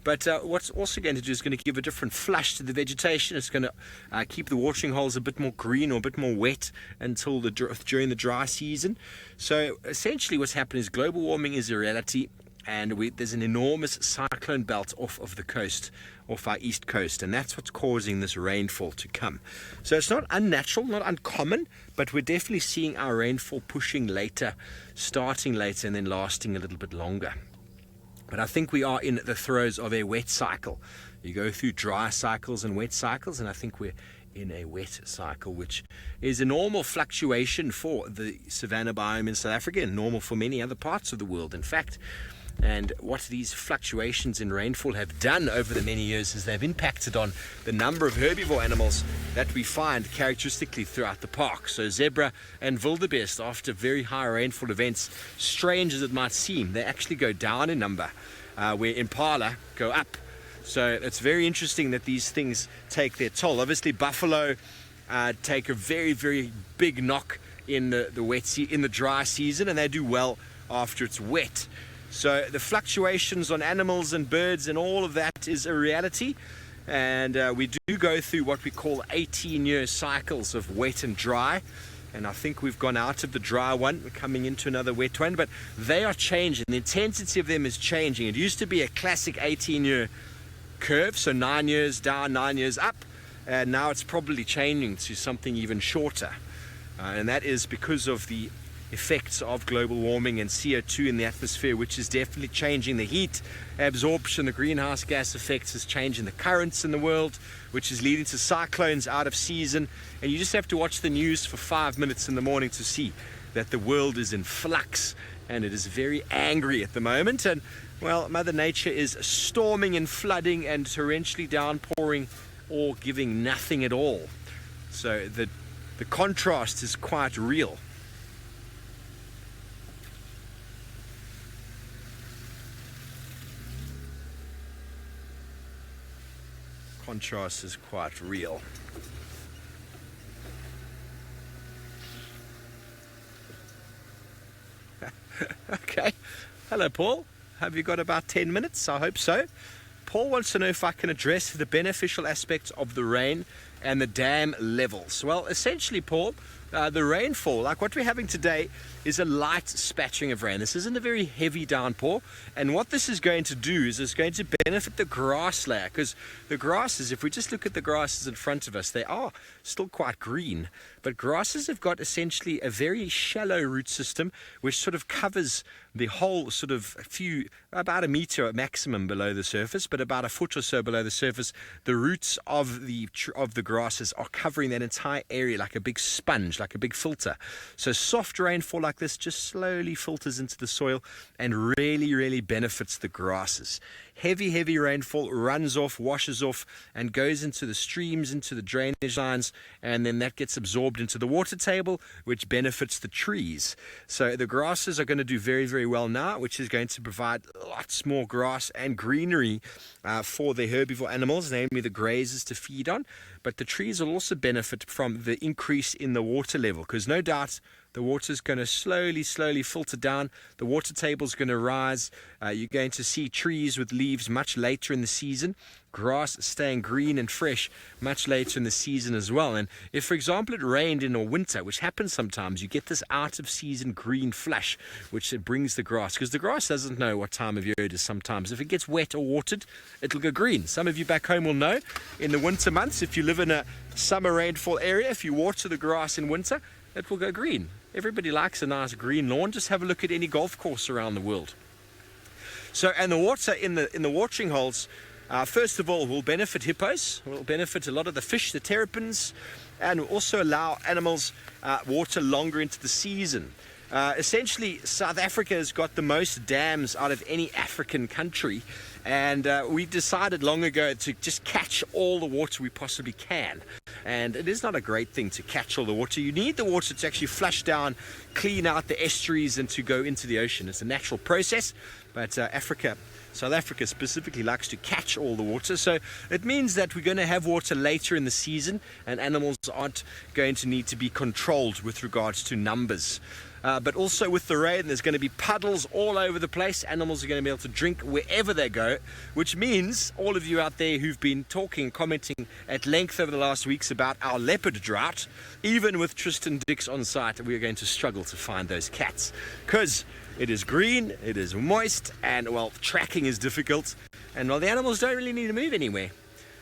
But what's also going to do is going to give a different flush to the vegetation. It's going to keep the watering holes a bit more green or a bit more wet until during the dry season. So essentially what's happened is global warming is a reality, and there's an enormous cyclone belt off of the coast, off our east coast, and that's what's causing this rainfall to come. So it's not unnatural, not uncommon, but we're definitely seeing our rainfall pushing later, starting later, and then lasting a little bit longer. But I think we are in the throes of a wet cycle. You go through dry cycles and wet cycles, and I think we're in a wet cycle, which is a normal fluctuation for the savanna biome in South Africa and normal for many other parts of the world, in fact. And what these fluctuations in rainfall have done over the many years is they've impacted on the number of herbivore animals that we find characteristically throughout the park. So zebra and wildebeest, after very high rainfall events, strange as it might seem, they actually go down in number, where impala go up. So it's very interesting that these things take their toll. Obviously buffalo take a very, very big knock in the dry season, and they do well after it's wet. So the fluctuations on animals and birds and all of that is a reality, and we do go through what we call 18-year cycles of wet and dry, and I think we've gone out of the dry one, we're coming into another wet one, but they are changing. The intensity of them is changing. It used to be a classic 18-year curve, so 9 years down, 9 years up, and now it's probably changing to something even shorter, and that is because of the effects of global warming and CO2 in the atmosphere, which is definitely changing the heat absorption. The greenhouse gas effects is changing the currents in the world, which is leading to cyclones out of season. And you just have to watch the news for 5 minutes in the morning to see that the world is in flux, and it is very angry at the moment. And well, Mother Nature is storming and flooding and torrentially downpouring, or giving nothing at all. So the contrast is quite real. Contrast is quite real. Okay. Hello, Paul. Have you got about 10 minutes? I hope so. Paul wants to know if I can address the beneficial aspects of the rain and the dam levels. Well, essentially, Paul, the rainfall, like what we're having today, is a light splattering of rain. This isn't a very heavy downpour, and what this is going to do is it's going to benefit the grass layer, because the grasses, if we just look at the grasses in front of us, they are still quite green, but grasses have got essentially a very shallow root system which sort of covers the whole sort of about a meter maximum below the surface, but about a foot or so below the surface. The roots of the grasses are covering that entire area like a big sponge, like a big filter. So soft rainfall like this just slowly filters into the soil and really, really benefits the grasses. Heavy rainfall runs off, washes off, and goes into the streams, into the drainage lines, and then that gets absorbed into the water table, which benefits the trees. So the grasses are going to do very, very well now, which is going to provide lots more grass and greenery for the herbivore animals, namely the grazers, to feed on. But the trees will also benefit from the increase in the water level, because no doubt the water is going to slowly filter down. The water table is going to rise. You're going to see trees with leaves much later in the season. Grass staying green and fresh much later in the season as well. And if, for example, it rained in a winter, which happens sometimes, you get this out-of-season green flush, which it brings the grass, because the grass doesn't know what time of year it is sometimes. If it gets wet or watered, it'll go green. Some of you back home will know, in the winter months, if you live in a summer rainfall area, if you water the grass in winter, it will go green. Everybody likes a nice green lawn. Just have a look at any golf course around the world. So, and the water in the watering holes, first of all, will benefit hippos, will benefit a lot of the fish, the terrapins, and will also allow animals water longer into the season. Essentially, South Africa has got the most dams out of any African country, and we decided long ago to just catch all the water we possibly can. And it is not a great thing to catch all the water. You need the water to actually flush down, clean out the estuaries, and to go into the ocean. It's a natural process, but South Africa specifically likes to catch all the water. So it means that we're going to have water later in the season, and animals aren't going to need to be controlled with regards to numbers. But also with the rain, there's going to be puddles all over the place. Animals are going to be able to drink wherever they go, which means all of you out there who've been talking, commenting at length over the last weeks about our leopard drought, even with Tristan Dix on site, we are going to struggle to find those cats because it is green, it is moist, and, well, tracking is difficult. And, well, the animals don't really need to move anywhere.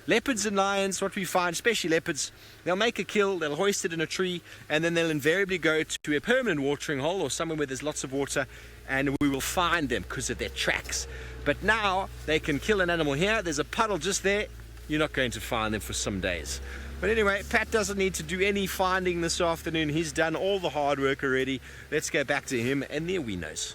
Leopards and lions, what we find, especially leopards, they'll make a kill, they'll hoist it in a tree, and then they'll invariably go to a permanent watering hole or somewhere where there's lots of water, and we will find them because of their tracks. But now they can kill an animal here, there's a puddle just there, you're not going to find them for some days. But anyway, Pat doesn't need to do any finding this afternoon. He's done all the hard work already. Let's go back to him and the Awinos.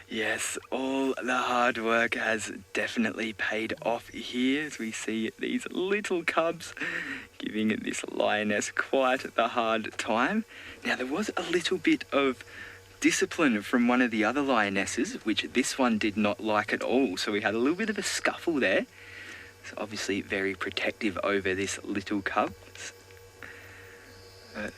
Yes, all the hard work has definitely paid off here as we see these little cubs giving this lioness quite the hard time. Now, there was a little bit of discipline from one of the other lionesses, which this one did not like at all. So we had a little bit of a scuffle there. It's obviously very protective over this little cub.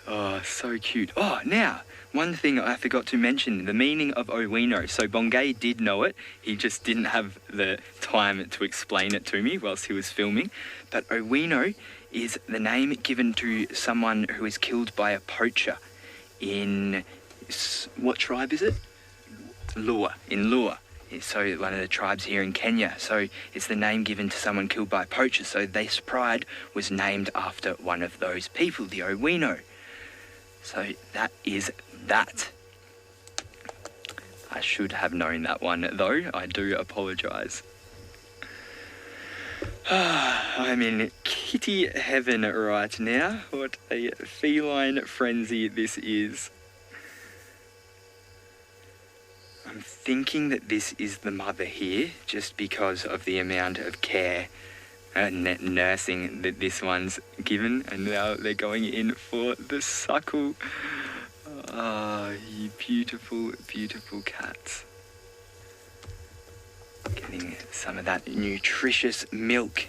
Oh, so cute. Oh, now, one thing I forgot to mention, the meaning of Owino. So Bongay did know it. He just didn't have the time to explain it to me whilst he was filming. But Owino is the name given to someone who is killed by a poacher in... what tribe is it? Lua, in Lua. So one of the tribes here in Kenya. So it's the name given to someone killed by poachers. So this pride was named after one of those people, the Owino. So that is that. I should have known that one though. I do apologise. I'm in kitty heaven right now. What a feline frenzy this is. I'm thinking that this is the mother here, just because of the amount of care and nursing that this one's given, and now they're going in for the suckle. Ah, you beautiful, beautiful cats. Getting some of that nutritious milk.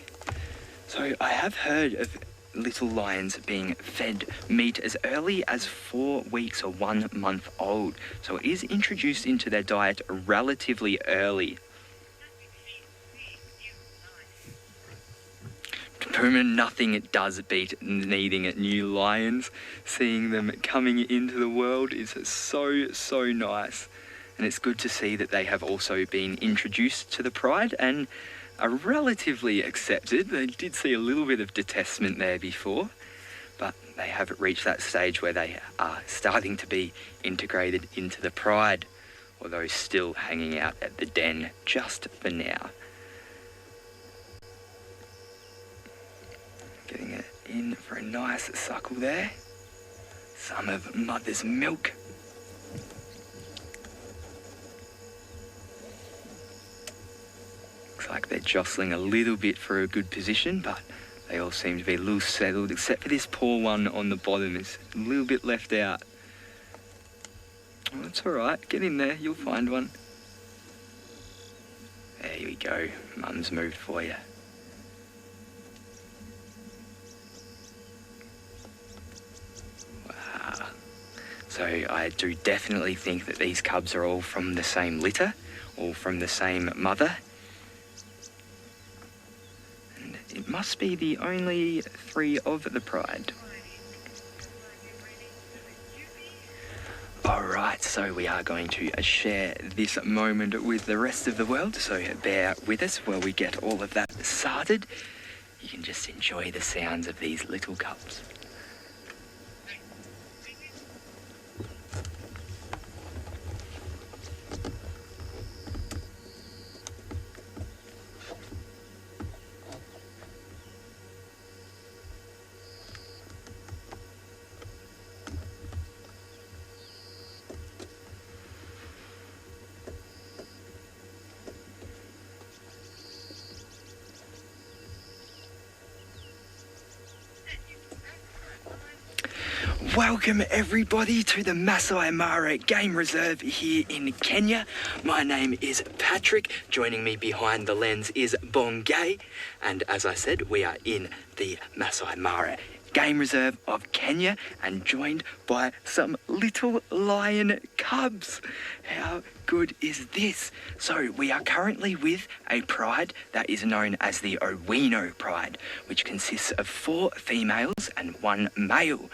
So I have heard of little lions being fed meat as early as 4 weeks or 1 month old. So it is introduced into their diet relatively early. Puma, nothing does beat needing new lions. Seeing them coming into the world is so nice. And it's good to see that they have also been introduced to the pride and are relatively accepted. They did see a little bit of detestment there before, but they have reached that stage where they are starting to be integrated into the pride, although still hanging out at the den just for now. Getting it in for a nice suckle there. Some of mother's milk. Looks like they're jostling a little bit for a good position, but they all seem to be a little settled, except for this poor one on the bottom. It's a little bit left out. Oh, that's all right. Get in there. You'll find one. There we go. Mum's moved for you. Wow. So I do definitely think that these cubs are all from the same litter, all from the same mother. And it must be the only 3 of the pride. Alright, so we are going to share this moment with the rest of the world, so bear with us while we get all of that started. You can just enjoy the sounds of these little cubs. Welcome everybody to the Masai Mara Game Reserve here in Kenya. My name is Patrick. Joining me behind the lens is Bongay. And as I said, we are in the Masai Mara Game Reserve of Kenya and joined by some little lion cubs. How good is this? So we are currently with a pride that is known as the Owino pride, which consists of 4 females and 1 male.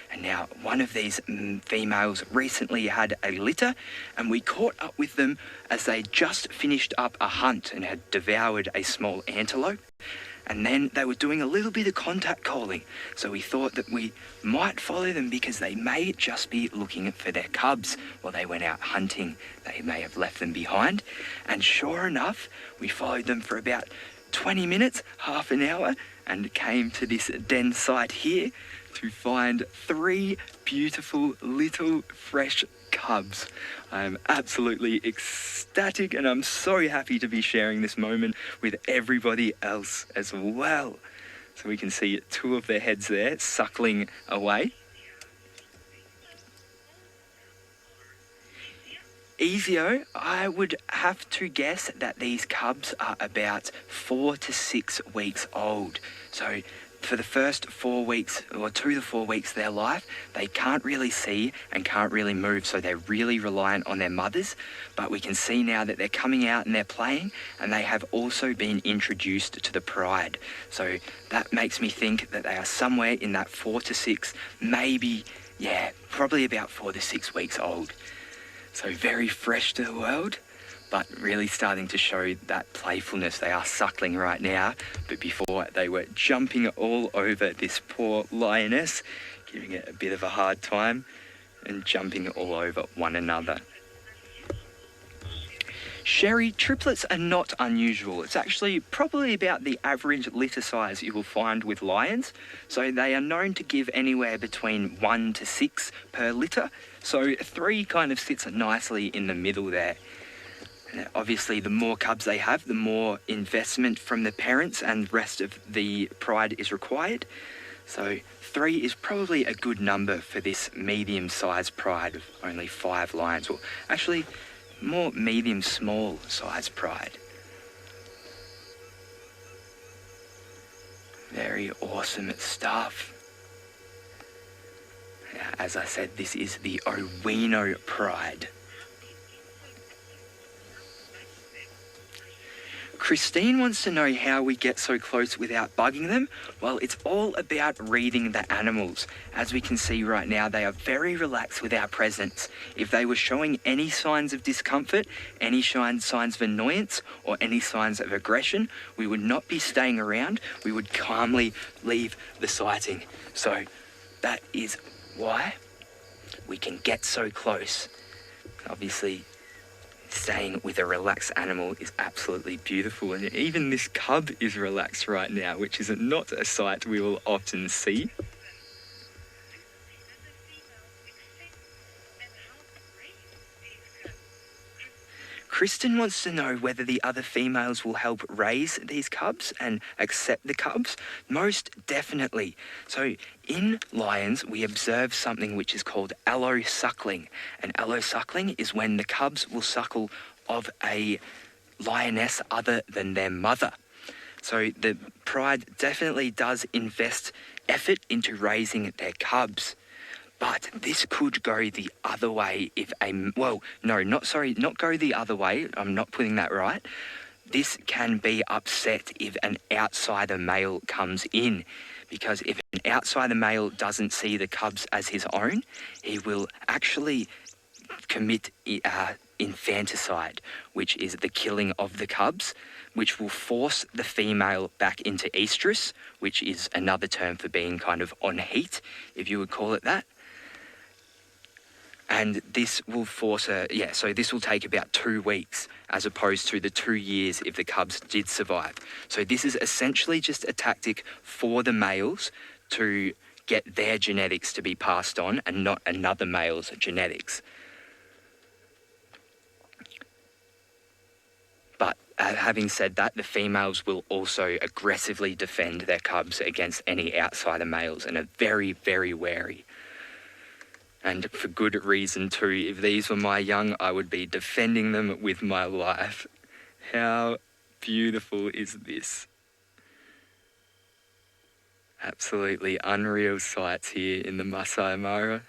And now one of these females recently had a litter, and we caught up with them as they just finished up a hunt and had devoured a small antelope. And then they were doing a little bit of contact calling. So we thought that we might follow them because they may just be looking for their cubs while they went out hunting. They may have left them behind. And sure enough, we followed them for about 20 minutes, half an hour, and came to this den site here to find 3 beautiful little fresh cubs. I'm absolutely ecstatic and I'm so happy to be sharing this moment with everybody else as well. So we can see 2 of their heads there suckling away. Ezio, I would have to guess that these cubs are about 4 to 6 weeks old. So for the first 4 weeks, or 2 to 4 weeks of their life, they can't really see and can't really move, so they're really reliant on their mothers. But we can see now that they're coming out and they're playing, and they have also been introduced to the pride. So that makes me think that they are somewhere in that 4 to 6, maybe, probably about 4 to 6 weeks old. So very fresh to the world, but really starting to show that playfulness. They are suckling right now, but before they were jumping all over this poor lioness, giving it a bit of a hard time and jumping all over one another. Sherry, triplets are not unusual. It's actually probably about the average litter size you will find with lions. So they are known to give anywhere between 1 to 6 per litter. So 3 kind of sits nicely in the middle there. And obviously, the more cubs they have, the more investment from the parents and rest of the pride is required. So 3 is probably a good number for this medium-sized pride of only 5 lions. Or actually, more medium-small size pride. Very awesome stuff. Now, as I said, this is the Owino pride. Christine wants to know how we get so close without bugging them. Well, it's all about reading the animals. As we can see right now, they are very relaxed with our presence. If they were showing any signs of discomfort, any signs of annoyance, or any signs of aggression, we would not be staying around. We would calmly leave the sighting. So that is why we can get so close. Obviously, staying with a relaxed animal is absolutely beautiful, and even this cub is relaxed right now, which is not a sight we will often see. Kristen wants to know whether the other females will help raise these cubs and accept the cubs. Most definitely. So in lions, we observe something which is called allosuckling. And allosuckling is when the cubs will suckle of a lioness other than their mother. So the pride definitely does invest effort into raising their cubs. But this could go the other way if not go the other way. I'm not putting that right. This can be upset if an outsider male comes in, because if an outsider male doesn't see the cubs as his own, he will actually commit infanticide, which is the killing of the cubs, which will force the female back into estrus, which is another term for being kind of on heat, if you would call it that. And this will force so this will take about 2 weeks as opposed to the 2 years if the cubs did survive. So this is essentially just a tactic for the males to get their genetics to be passed on and not another male's genetics. But having said that, the females will also aggressively defend their cubs against any outsider males and are very, very wary. And for good reason too. If these were my young, I would be defending them with my life. How beautiful is this? Absolutely unreal sights here in the Masai Mara.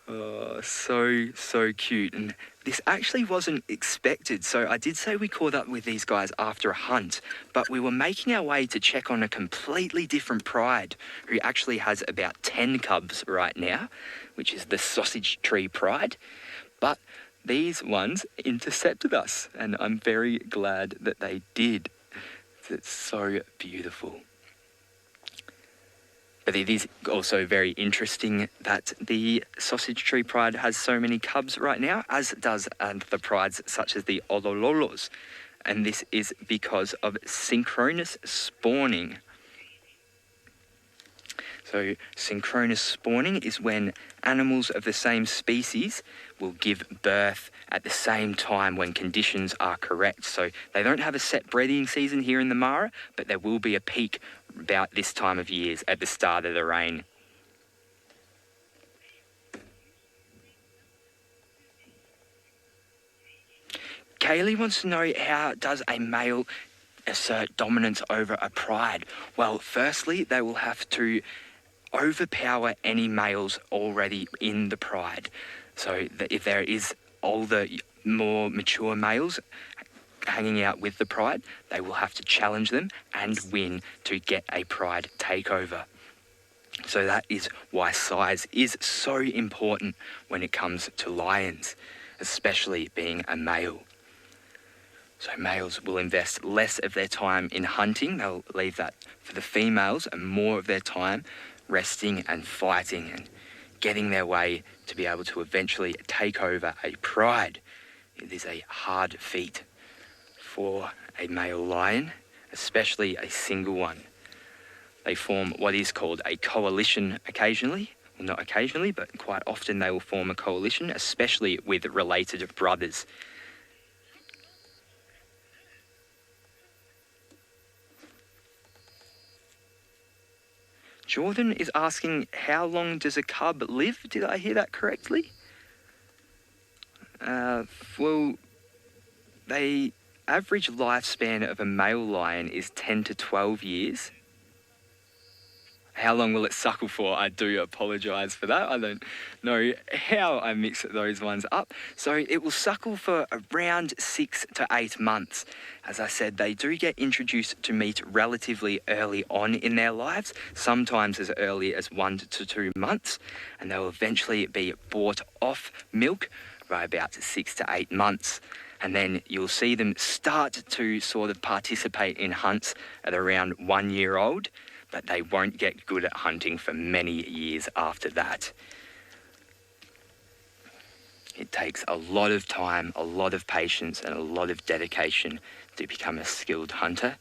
Oh, so cute. And this actually wasn't expected. So I did say we caught up with these guys after a hunt, but we were making our way to check on a completely different pride who actually has about 10 cubs right now, which is the sausage tree pride. But these ones intercepted us, and I'm very glad that they did. It's so beautiful. But it is also very interesting that the sausage tree pride has so many cubs right now, as does the prides such as the olololos. And this is because of synchronous spawning. So synchronous spawning is when animals of the same species will give birth at the same time when conditions are correct. So they don't have a set breeding season here in the Mara, but there will be a peak about this time of year at the start of the rain. Kaylee wants to know, how does a male assert dominance over a pride? Well, firstly, they will have to overpower any males already in the pride. So that if there is older, more mature males hanging out with the pride, they will have to challenge them and win to get a pride takeover. So that is why size is so important when it comes to lions, especially being a male. So males will invest less of their time in hunting. They'll leave that for the females and more of their time resting and fighting and getting their way to be able to eventually take over a pride. It is a hard feat for a male lion, especially a single one. They form what is called a coalition occasionally. Well, not occasionally, but quite often they will form a coalition, especially with related brothers. Jordan is asking, how long does a cub live? Did I hear that correctly? Well, the average lifespan of a male lion is 10 to 12 years. How long will it suckle for? I do apologise for that. I don't know how I mix those ones up. So it will suckle for around 6 to 8 months. As I said, they do get introduced to meat relatively early on in their lives, sometimes as early as 1 to 2 months, and they will eventually be bought off milk by about 6 to 8 months. And then you'll see them start to sort of participate in hunts at around 1 year old, but they won't get good at hunting for many years after that. It takes a lot of time, a lot of patience, and a lot of dedication to become a skilled hunter.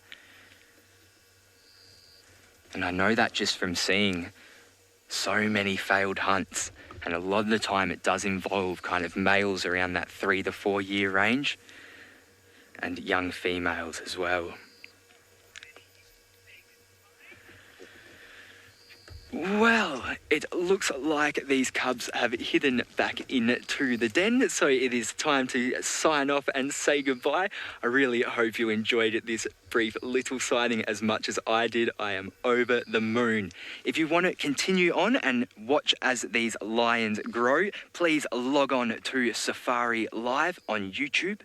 And I know that just from seeing so many failed hunts, and a lot of the time it does involve kind of males around that 3 to 4 year range, and young females as well. Well, it looks like these cubs have hidden back into the den, so it is time to sign off and say goodbye. I really hope you enjoyed this brief little sighting as much as I did. I am over the moon. If you want to continue on and watch as these lions grow, please log on to safariLIVE on YouTube.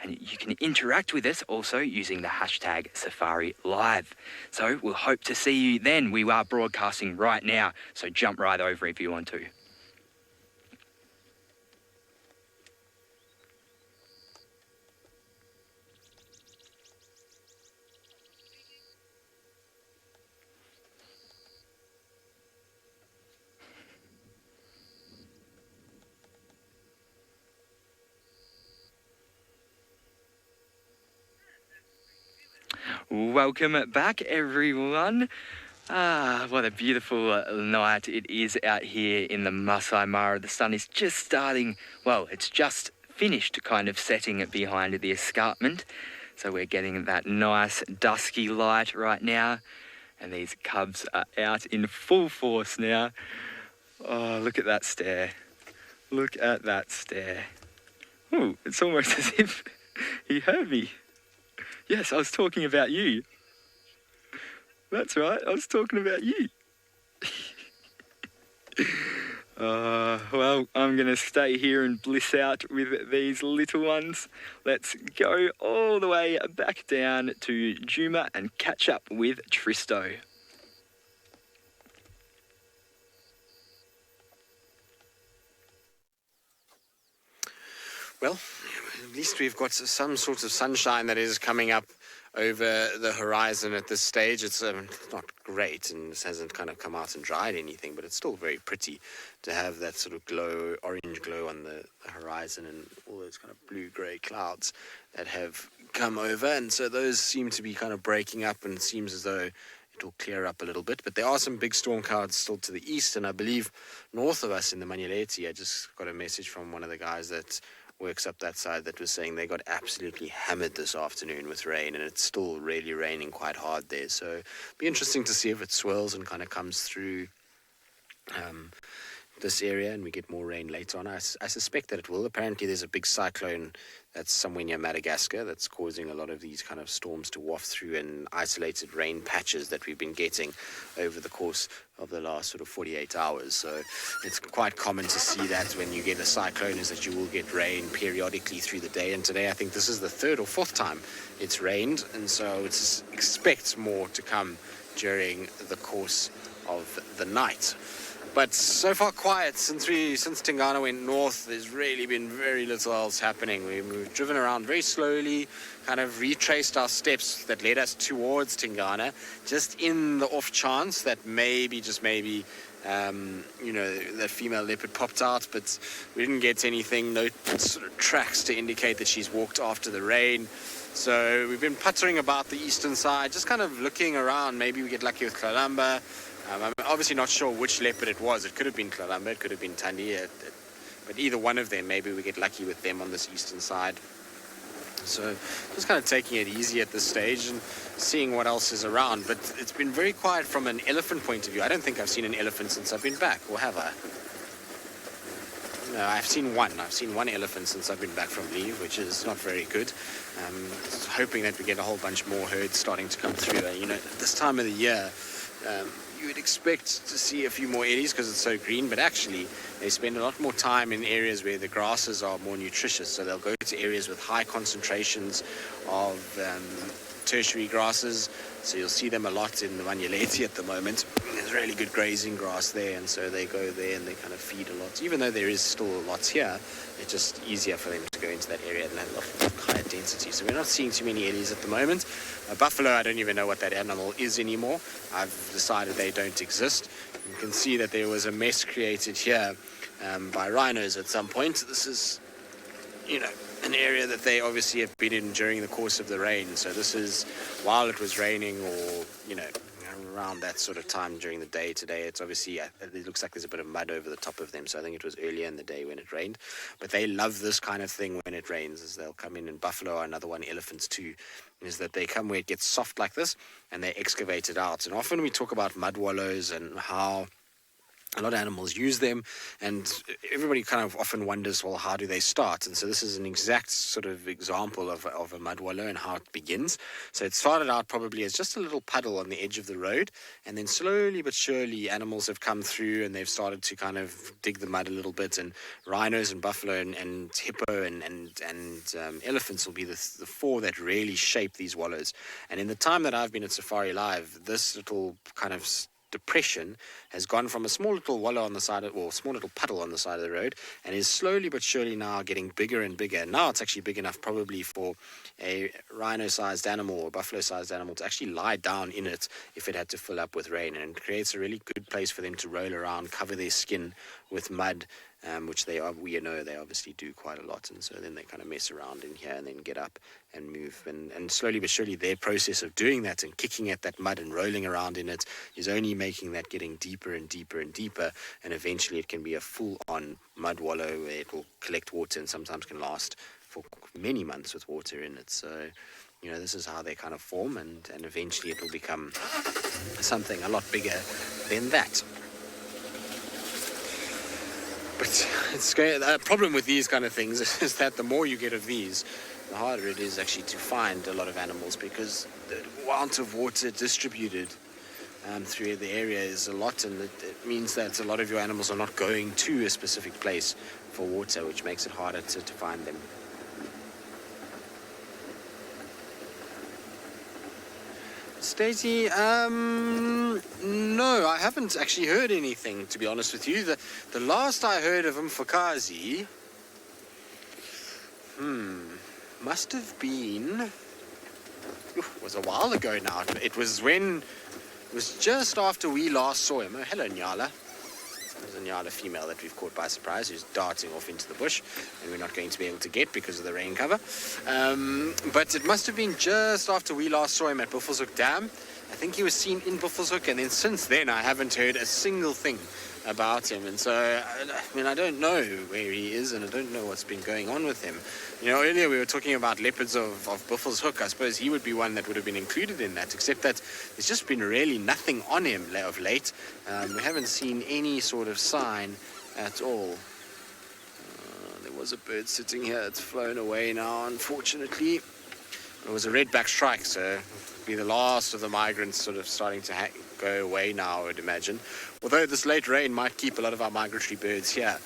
And you can interact with us also using the hashtag safariLIVE. So we'll hope to see you then. We are broadcasting right now, so jump right over if you want to. Welcome back, everyone. What a beautiful night it is out here in the Masai Mara. The sun is just starting, well, it's just finished kind of setting behind the escarpment. So we're getting that nice dusky light right now. And these cubs are out in full force now. Oh, look at that stare. Look at that stare. Oh, it's almost as if he heard me. Yes, I was talking about you. That's right, I was talking about you. Well, I'm going to stay here and bliss out with these little ones. Let's go all the way back down to Djuma and catch up with Tristo. Well, at least we've got some sort of sunshine that is coming up over the horizon at this stage. It's not great and it hasn't kind of come out and dried anything, but it's still very pretty to have that sort of glow, orange glow on the horizon and all those kind of blue-grey clouds that have come over. And so those seem to be kind of breaking up, and it seems as though it'll clear up a little bit. But there are some big storm clouds still to the east, and I believe north of us in the Manyeleti, I just got a message from one of the guys that works up that side that was saying they got absolutely hammered this afternoon with rain, and it's still really raining quite hard there. So it'll be interesting to see if it swirls and kind of comes through this area and we get more rain later on. I suspect that it will. Apparently there's a big cyclone that's somewhere near Madagascar that's causing a lot of these kind of storms to waft through, and isolated rain patches that we've been getting over the course of the last sort of 48 hours. So it's quite common to see that when you get a cyclone, is that you will get rain periodically through the day. And today I think this is the third or fourth time it's rained, and so it's expect more to come during the course of the night. But so far quiet since Tingana went north. There's really been very little else happening. We've driven around very slowly, kind of retraced our steps that led us towards Tingana, just in the off chance that maybe, that female leopard popped out, but we didn't get anything, no sort of tracks to indicate that she's walked after the rain. So we've been puttering about the eastern side, just kind of looking around. Maybe we get lucky with Klalamba. I'm obviously not sure which leopard it was. It could have been Klalamba, it could have been Tandi, but either one of them, maybe we get lucky with them on this eastern side. So just kind of taking it easy at this stage and seeing what else is around. But it's been very quiet from an elephant point of view. I don't think I've seen an elephant since I've been back, or have I? No, I've seen one. I've seen one elephant since I've been back from leave, which is not very good. Hoping that we get a whole bunch more herds starting to come through. At this time of the year, you would expect to see a few more eddies because it's so green, but actually they spend a lot more time in areas where the grasses are more nutritious. So they'll go to areas with high concentrations of tertiary grasses. So you'll see them a lot in the Manyeleti at the moment. There's really good grazing grass there, and so they go there and they kind of feed a lot. Even though there is still lots here, it's just easier for them to go into that area and have a lot higher density. So we're not seeing too many eddies at the moment. Buffalo, I don't even know what that animal is anymore. I've decided they don't exist. You can see that there was a mess created here by rhinos at some point. This is, an area that they obviously have been in during the course of the rain. So this is while it was raining, or, around that sort of time during the day today. It's obviously, it looks like there's a bit of mud over the top of them. So I think it was earlier in the day when it rained. But they love this kind of thing when it rains, as they'll come in, and buffalo are another one, elephants too, is that they come where it gets soft like this and they excavate it out. And often we talk about mud wallows and how a lot of animals use them, and everybody kind of often wonders, well, how do they start? And so this is an exact sort of example of a mud wallow and how it begins. So it started out probably as just a little puddle on the edge of the road, and then slowly but surely animals have come through and they've started to kind of dig the mud a little bit, and rhinos and buffalo and hippo and elephants will be the four that really shape these wallows. And in the time that I've been at safariLIVE, this little kind of depression has gone from a small little wallow on the side of, or small little puddle on the side of the road, and is slowly but surely now getting bigger and bigger. Now it's actually big enough probably for a rhino-sized animal or buffalo-sized animal to actually lie down in it if it had to fill up with rain, and it creates a really good place for them to roll around, cover their skin with mud, which they obviously do quite a lot. And so then they kind of mess around in here and then get up and move, and slowly but surely their process of doing that and kicking at that mud and rolling around in it is only making that getting deeper and deeper and deeper, and eventually it can be a full-on mud wallow where it will collect water and sometimes can last for many months with water in it. So this is how they kind of form, and eventually it will become something a lot bigger than that. But the problem with these kind of things is that the more you get of these, the harder it is actually to find a lot of animals, because the amount of water distributed through the area is a lot, and it means that a lot of your animals are not going to a specific place for water, which makes it harder to find them. Stacey, no, I haven't actually heard anything, to be honest with you. The last I heard of Mfakazi, must have been, was a while ago now. It was just after we last saw him. Oh, hello, Nyala. There's a Nyala female that we've caught by surprise, who's darting off into the bush, and we're not going to be able to get because of the rain cover. But it must have been just after we last saw him at Buffelshoek Dam. I think he was seen in Buffelshoek, and then since then I haven't heard a single thing about him. And so, I mean, I don't know where he is, and I don't know what's been going on with him. You know, earlier we were talking about leopards of Buffelshoek. I suppose he would be one that would have been included in that, except that there's just been really nothing on him of late. We haven't seen any sort of sign at all. There was a bird sitting here. It's flown away now, unfortunately. It was a redback strike, so it'll be the last of the migrants sort of starting to go away now, I would imagine. Although this late rain might keep a lot of our migratory birds here.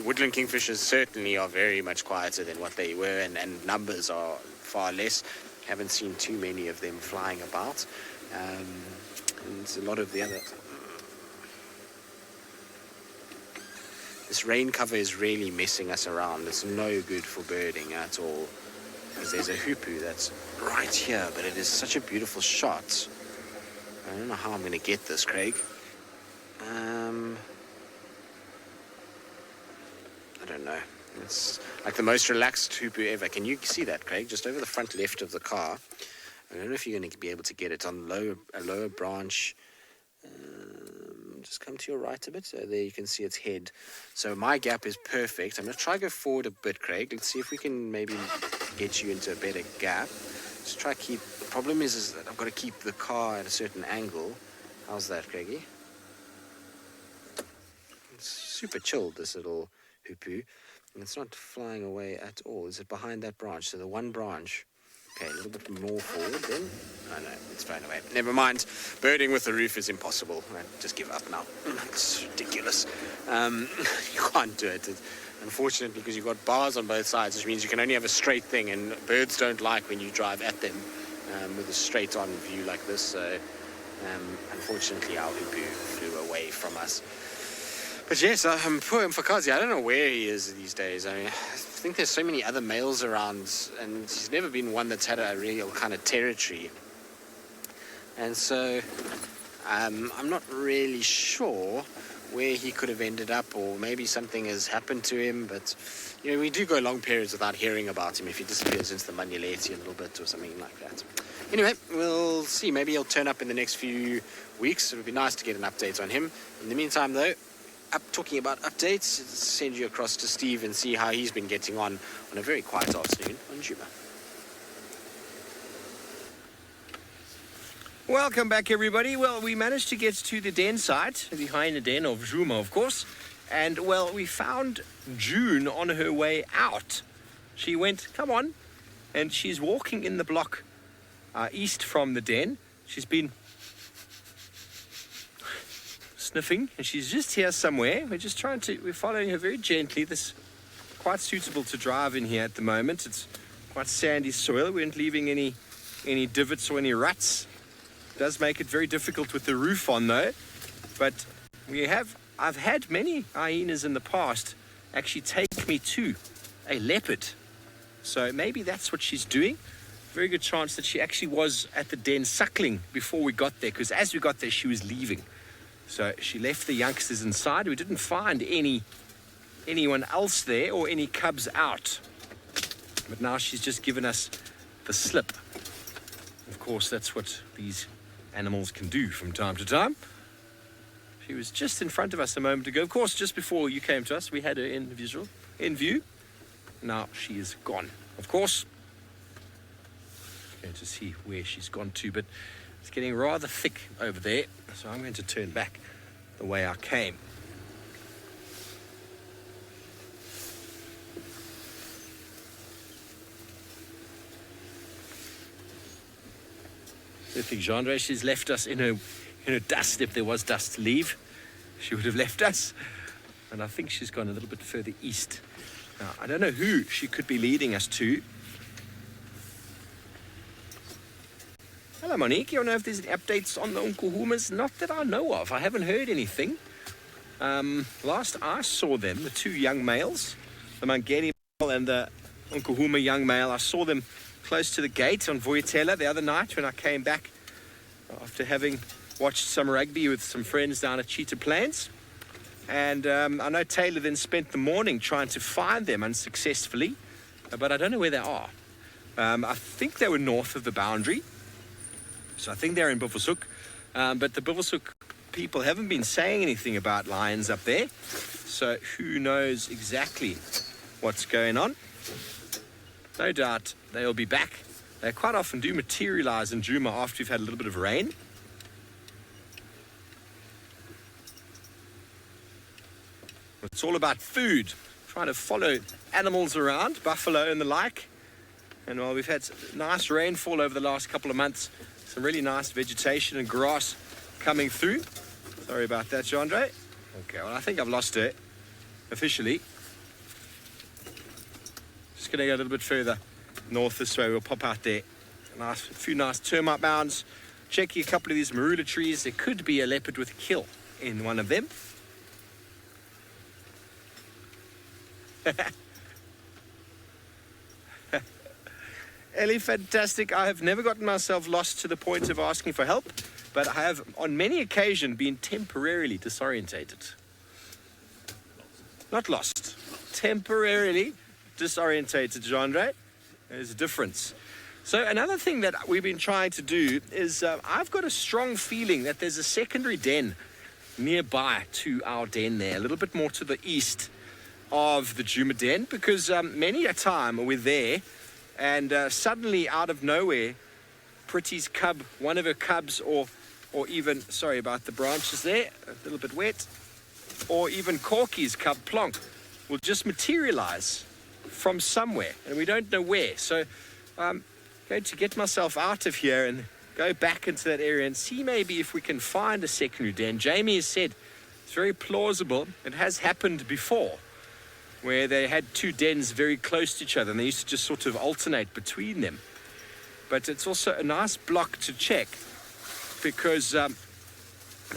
Woodland kingfishers certainly are very much quieter than what they were, and numbers are far less. Haven't seen too many of them flying about. And a lot of the other... This rain cover is really messing us around. It's no good for birding at all. Because there's a hoopoe that's right here, but it is such a beautiful shot. I don't know how I'm going to get this, Craig. I don't know. It's like the most relaxed hoopoe ever. Can you see that, Craig? Just over the front left of the car. I don't know if you're going to be able to get it on a lower branch. Just come to your right a bit. So there you can see its head. So my gap is perfect. I'm going to try to go forward a bit, Craig. Let's see if we can maybe get you into a better gap. Just try to keep... The problem is that I've got to keep the car at a certain angle. How's that, Craigie? It's super chilled, this little hoopoe. And it's not flying away at all. Is it behind that branch? So the one branch... Okay, a little bit more forward then. Oh no, it's flown away. Never mind. Birding with the roof is impossible. I just give up now. It's ridiculous. You can't do it. Unfortunately, because you've got bars on both sides, which means you can only have a straight thing, and birds don't like when you drive at them with a straight-on view like this. So, unfortunately, our hoopoe flew away from us. But yes, poor Mfakazi, I don't know where he is these days. I mean, I think there's so many other males around, and he's never been one that's had a real kind of territory. And so, I'm not really sure where he could have ended up, or maybe something has happened to him, but, you know, we do go long periods without hearing about him if he disappears into the Manyeleti a little bit or something like that. Anyway, we'll see. Maybe he'll turn up in the next few weeks. It would be nice to get an update on him. In the meantime, though, talking about updates, send you across to Steve and see how he's been getting on a very quiet afternoon on Djuma. Welcome back, everybody. Well, we managed to get to the den site, the Hyena den of Djuma, of course. And, well, we found June on her way out. She went, come on, and she's walking in the block east from the den. She's been sniffing, and she's just here somewhere. We're following her very gently. This is quite suitable to drive in here at the moment. It's quite sandy soil. We aren't leaving any divots or any ruts. It does make it very difficult with the roof on, though. But I've had many hyenas in the past actually take me to a leopard. So maybe that's what she's doing. Very good chance that she actually was at the den suckling before we got there, because as we got there, she was leaving. So she left the youngsters inside. We didn't find anyone else there or any cubs out. But now she's just given us the slip. Of course, that's what these animals can do from time to time. She was just in front of us a moment ago. Of course, just before you came to us, we had her in view. Now she is gone. Of course, going to see where she's gone to, but it's getting rather thick over there, so I'm going to turn back the way I came. I think Jeandre, she's left us in her dust. If there was dust to leave, she would have left us. And I think she's gone a little bit further east. Now, I don't know who she could be leading us to. Hello, Monique. You don't know if there's any updates on the Nkuhumas? Not that I know of. I haven't heard anything. Last I saw them, the two young males, the Mangeni male and the Nkuhuma young male, I saw them close to the gate on Voyatella the other night when I came back after having watched some rugby with some friends down at Cheetah Plains. And I know Taylor then spent the morning trying to find them unsuccessfully, but I don't know where they are. I think they were north of the boundary, so I think they're in Buffelshoek. But the Buffelshoek people haven't been saying anything about lions up there, so who knows exactly what's going on. No doubt they'll be back. They quite often do materialize in Djuma after we've had a little bit of rain. It's all about food, trying to follow animals around, buffalo and the like. And while we've had nice rainfall over the last couple of months, some really nice vegetation and grass coming through. Sorry about that, Jeandre. Okay, well, I think I've lost her officially. Just going to go a little bit further north this way. We'll pop out there. A few nice termite mounds. Checking a couple of these marula trees. There could be a leopard with a kill in one of them. Ellie, fantastic. I have never gotten myself lost to the point of asking for help, but I have on many occasions been temporarily disorientated. Not lost. Temporarily disorientated, Jeandre. There's a difference. So another thing that we've been trying to do is I've got a strong feeling that there's a secondary den nearby to our den there, a little bit more to the east of the Djuma den, because many a time we're there and suddenly out of nowhere, Pretty's cub, one of her cubs, or even, sorry about the branches there, a little bit wet, or even Corky's cub Plonk will just materialize from somewhere and we don't know where. So I'm going to get myself out of here and go back into that area and see maybe if we can find a secondary den. Jamie has said it's very plausible. It has happened before, where they had two dens very close to each other and they used to just sort of alternate between them. But it's also a nice block to check because there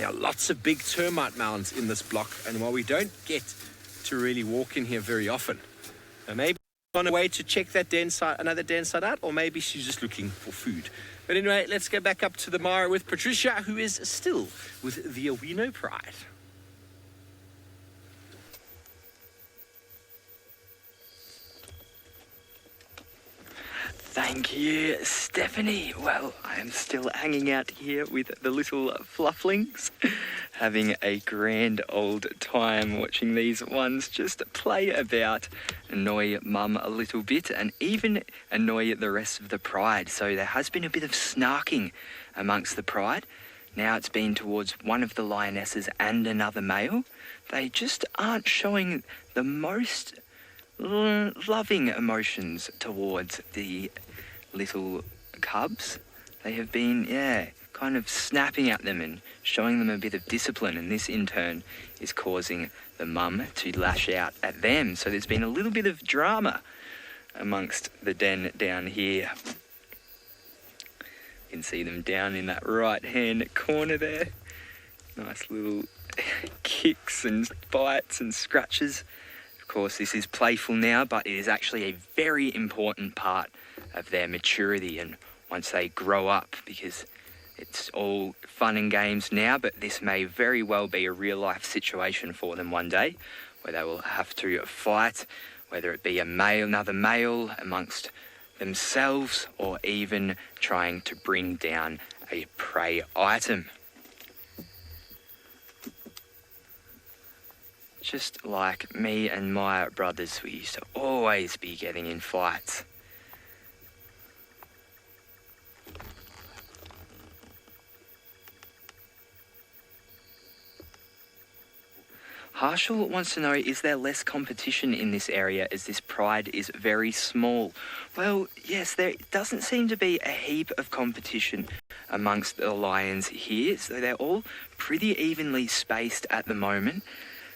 are lots of big termite mounds in this block, and while we don't get to really walk in here very often, maybe on a way to check that den side, another den side out, or maybe she's just looking for food. But anyway, let's go back up to the Mara with Patricia, who is still with the Djuma Pride. Thank you, Stephanie. Well, I am still hanging out here with the little flufflings, having a grand old time watching these ones just play about, annoy mum a little bit, and even annoy the rest of the pride. So there has been a bit of snarking amongst the pride. Now it's been towards one of the lionesses and another male. They just aren't showing the most loving emotions towards the little cubs. They have been, kind of snapping at them and showing them a bit of discipline, and this in turn is causing the mum to lash out at them. So there's been a little bit of drama amongst the den down here. You can see them down in that right-hand corner there. Nice little kicks and bites and scratches. Of course, this is playful now, but it is actually a very important part of their maturity and once they grow up, because it's all fun and games now, but this may very well be a real-life situation for them one day where they will have to fight, whether it be another male amongst themselves or even trying to bring down a prey item. Just like me and my brothers, we used to always be getting in fights. Harshal wants to know, is there less competition in this area as this pride is very small? Well, yes, there doesn't seem to be a heap of competition amongst the lions here, so they're all pretty evenly spaced at the moment,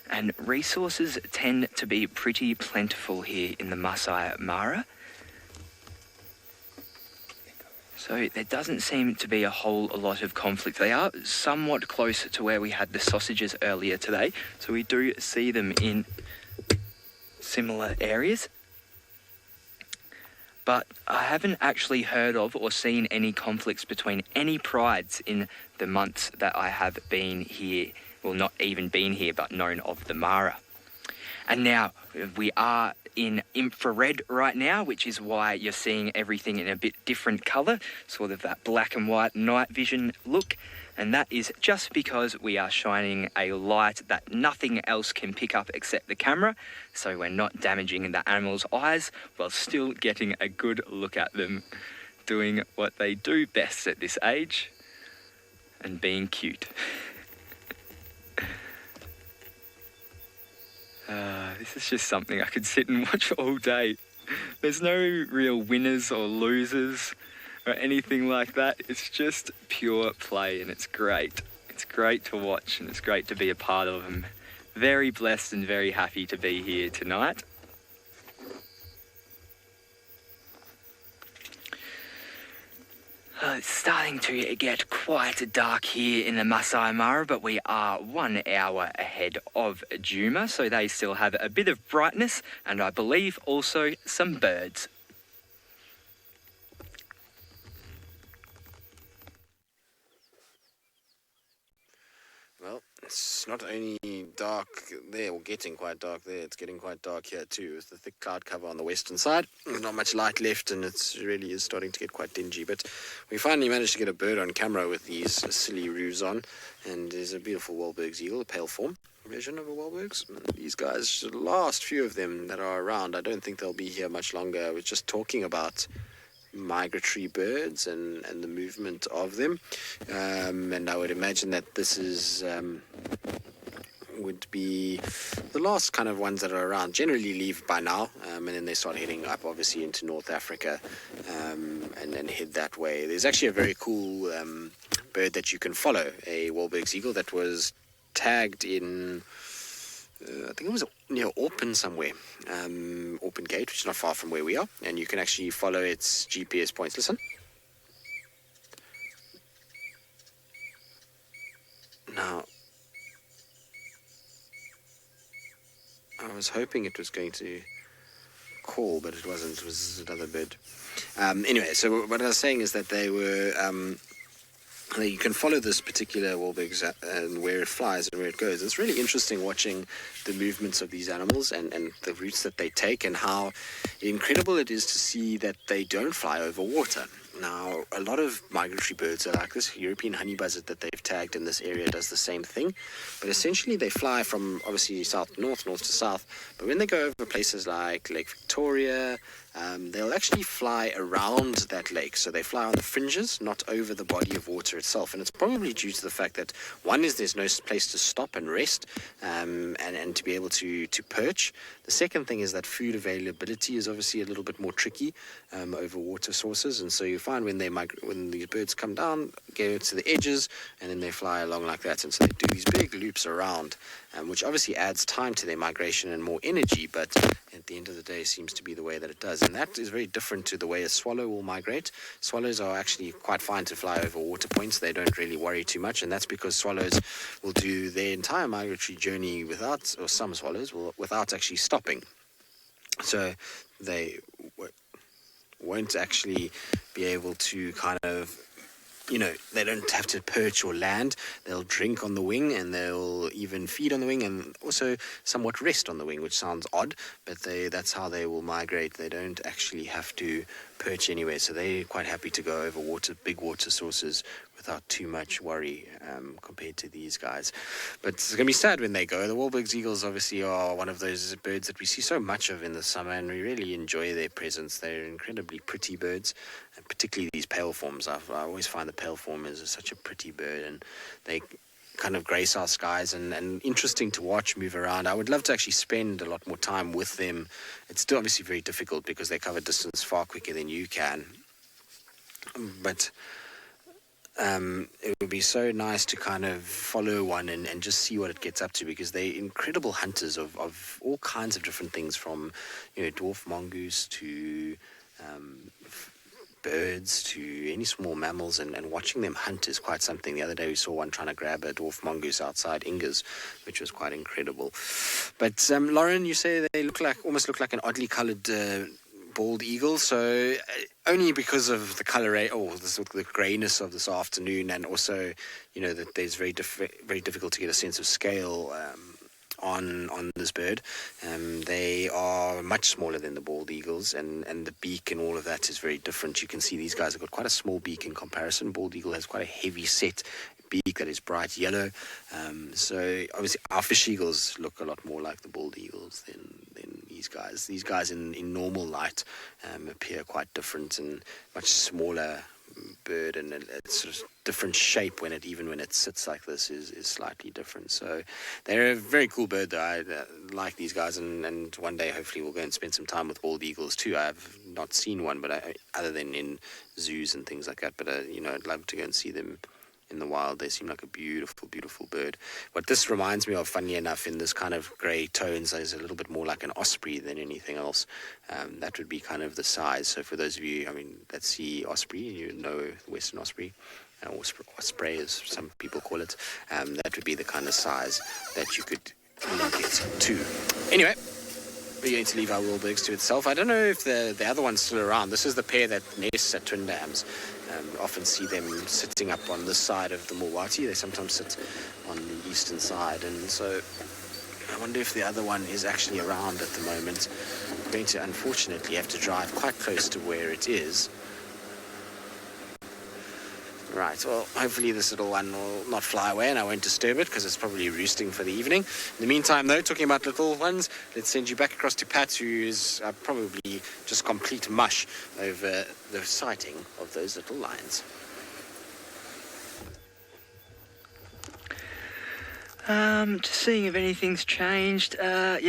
and resources tend to be pretty plentiful here in the Masai Mara. So there doesn't seem to be a whole lot of conflict. They are somewhat close to where we had the sausages earlier today, so we do see them in similar areas. But I haven't actually heard of or seen any conflicts between any prides in the months that I have been here. Well, not even been here, but known of the Mara. And now we are in infrared right now, which is why you're seeing everything in a bit different colour, sort of that black and white night vision look. And that is just because we are shining a light that nothing else can pick up except the camera, so we're not damaging the animal's eyes while still getting a good look at them doing what they do best at this age, and being cute. This is just something I could sit and watch all day. There's no real winners or losers or anything like that. It's just pure play, and it's great. It's great to watch, and it's great to be a part of. I'm very blessed and very happy to be here tonight. It's starting to get quite dark here in the Masai Mara, but we are 1 hour ahead of Djuma, so they still have a bit of brightness, and I believe also some birds. Well, it's not only dark there, or getting quite dark there, it's getting quite dark here too. With the thick cloud cover on the western side, there's not much light left, and it really is starting to get quite dingy. But we finally managed to get a bird on camera with these silly roofs on, and there's a beautiful Wahlberg's eagle, a pale form version of a Wahlberg's. These guys, the last few of them that are around, I don't think they'll be here much longer. I was just talking about migratory birds and the movement of them, and I would imagine that this is would be the last kind of ones that are around. Generally leave by now, and then they start heading up obviously into North Africa, and then head that way. There's actually a very cool bird that you can follow, a Wahlberg's eagle that was tagged in I think it was near Auckland somewhere, Auckland Gate, which is not far from where we are, and you can actually follow its GPS points. Listen. Now, I was hoping it was going to call, but it wasn't. It was another bird. Anyway, so what I was saying is that they were... you can follow this particular Wahlberg's and where it flies and where it goes. It's really interesting watching the movements of these animals and the routes that they take, and how incredible it is to see that they don't fly over water. Now, a lot of migratory birds are like this. European honey buzzard that they've tagged in this area does the same thing. But essentially they fly from obviously south to north, north to south. But when they go over places like Lake Victoria, they'll actually fly around that lake. So they fly on the fringes, not over the body of water itself. And it's probably due to the fact that, one is there's no place to stop and rest, and to be able to perch. The second thing is that food availability is obviously a little bit more tricky over water sources. And so you find when these birds come down, go to the edges, and then they fly along like that. And so they do these big loops around, which obviously adds time to their migration and more energy, but at the end of the day seems to be the way that it does. And that is very different to the way a swallow will migrate. Swallows are actually quite fine to fly over water points. They don't really worry too much, and that's because swallows will do their entire migratory journey without, or some swallows will, without actually stopping. So they won't actually be able to kind of, they don't have to perch or land. They'll drink on the wing, and they'll even feed on the wing, and also somewhat rest on the wing, which sounds odd, but that's how they will migrate. They don't actually have to perch anywhere, so they're quite happy to go over big water sources without too much worry compared to these guys. But it's going to be sad when they go. The Wahlberg's eagles obviously are one of those birds that we see so much of in the summer, and we really enjoy their presence. They're incredibly pretty birds, and particularly these pale forms. I always find the pale form is such a pretty bird, and they kind of grey south skies and interesting to watch move around. I would love to actually spend a lot more time with them. It's still obviously very difficult because they cover distance far quicker than you can. But it would be so nice to kind of follow one and just see what it gets up to, because they're incredible hunters of all kinds of different things, from dwarf mongoose to birds to any small mammals, and watching them hunt is quite something. The other day we saw one trying to grab a dwarf mongoose outside Inga's, which was quite incredible. But Lauren, you say they almost look like an oddly coloured bald eagle, so only because of the colour, the greyness of this afternoon, and also that there's very difficult to get a sense of scale on this bird. They are much smaller than the bald eagles, and the beak and all of that is very different. You can see these guys have got quite a small beak in comparison. Bald eagle has quite a heavy set beak that is bright yellow. So obviously our fish eagles look a lot more like the bald eagles than these guys. These guys in normal light appear quite different, and much smaller bird, and it's sort of different shape when it sits like this is slightly different. So they're a very cool bird though. I like these guys, and one day hopefully we'll go and spend some time with bald eagles too. I've not seen one, but other than in zoos and things like that, but I'd love to go and see them in the wild. They seem like a beautiful, beautiful bird. What this reminds me of, funnily enough, in this kind of grey tones, is a little bit more like an osprey than anything else. That would be kind of the size. So for those of you, that see osprey, you know western osprey, or osprey as some people call it, that would be the kind of size that you could link it to. Anyway, we're going to leave our Wilbergs to itself. I don't know if the other one's still around. This is the pair that nests at Twin Dams. Often see them sitting up on this side of the Mulwati. They sometimes sit on the eastern side, and so I wonder if the other one is actually around at the moment. I'm going to unfortunately have to drive quite close to where it is. Right, well, hopefully this little one will not fly away and I won't disturb it, because it's probably roosting for the evening. In the meantime, though, talking about little ones, let's send you back across to Pat, who is probably just complete mush over the sighting of those little lions. Just seeing if anything's changed. No,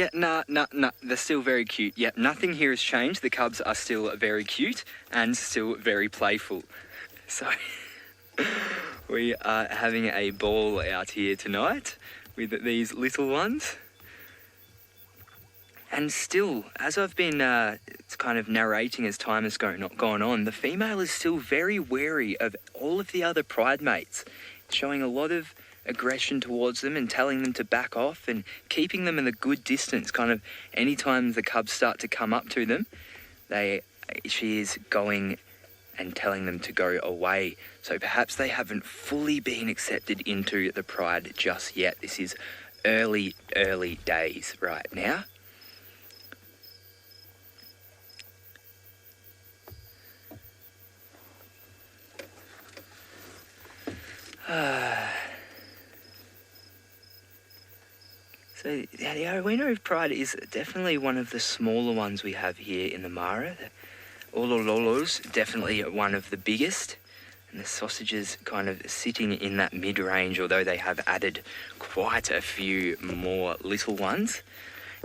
they're still very cute. Yeah, nothing here has changed. The cubs are still very cute and still very playful. So we are having a ball out here tonight with these little ones. And still, as I've been kind of narrating as time has gone on, the female is still very wary of all of the other pride mates, showing a lot of aggression towards them and telling them to back off and keeping them in a good distance. Kind of anytime the cubs start to come up to them, she is going and telling them to go away. So perhaps they haven't fully been accepted into the pride just yet. This is early days right now. So the Arowino Pride is definitely one of the smaller ones we have here in the Mara. The Olololo's definitely one of the biggest, and the sausages kind of sitting in that mid-range, although they have added quite a few more little ones.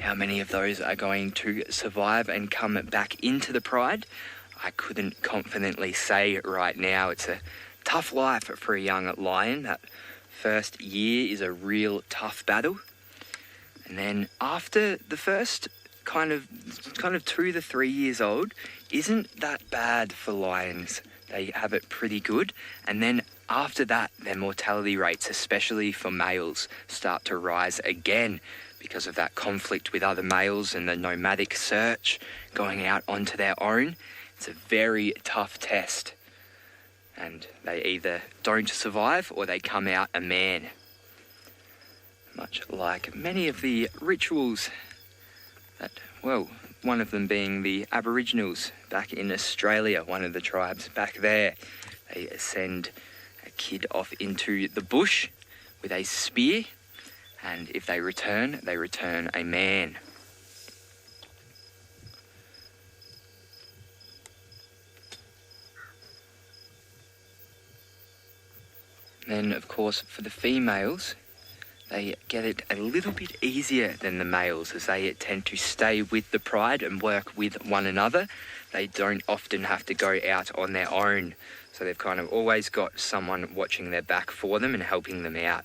How many of those are going to survive and come back into the Pride? I couldn't confidently say right now. It's a tough life for a young lion. That first year is a real tough battle. And then after the first kind of 2 to 3 years old isn't that bad for lions. They have it pretty good. And then after that, their mortality rates, especially for males, start to rise again because of that conflict with other males and the nomadic search, going out onto their own. It's a very tough test. And they either don't survive or they come out a man. Much like many of the rituals that, well, one of them being the Aboriginals back in Australia, one of the tribes back there. They send a kid off into the bush with a spear, and if they return a man. Then, of course, for the females, they get it a little bit easier than the males, as they tend to stay with the pride and work with one another. They don't often have to go out on their own, so they've kind of always got someone watching their back for them and helping them out.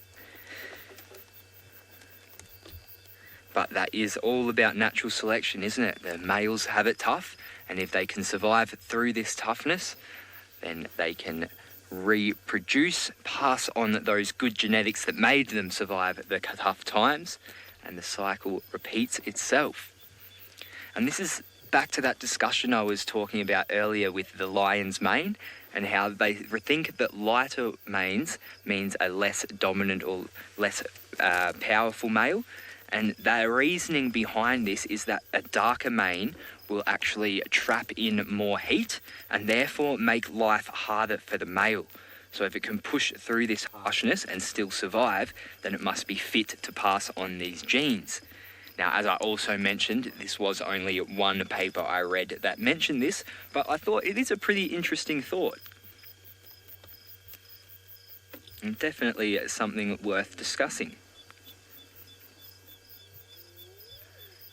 But that is all about natural selection, isn't it? The males have it tough, and if they can survive through this toughness, then they can reproduce, pass on those good genetics that made them survive the tough times, and the cycle repeats itself. And this is back to that discussion I was talking about earlier with the lion's mane, and how they think that lighter manes means a less dominant or less powerful male. And their reasoning behind this is that a darker mane will actually trap in more heat and therefore make life harder for the male. So if it can push through this harshness and still survive, then it must be fit to pass on these genes. Now, as I also mentioned, this was only one paper I read that mentioned this, but I thought it is a pretty interesting thought. And definitely something worth discussing.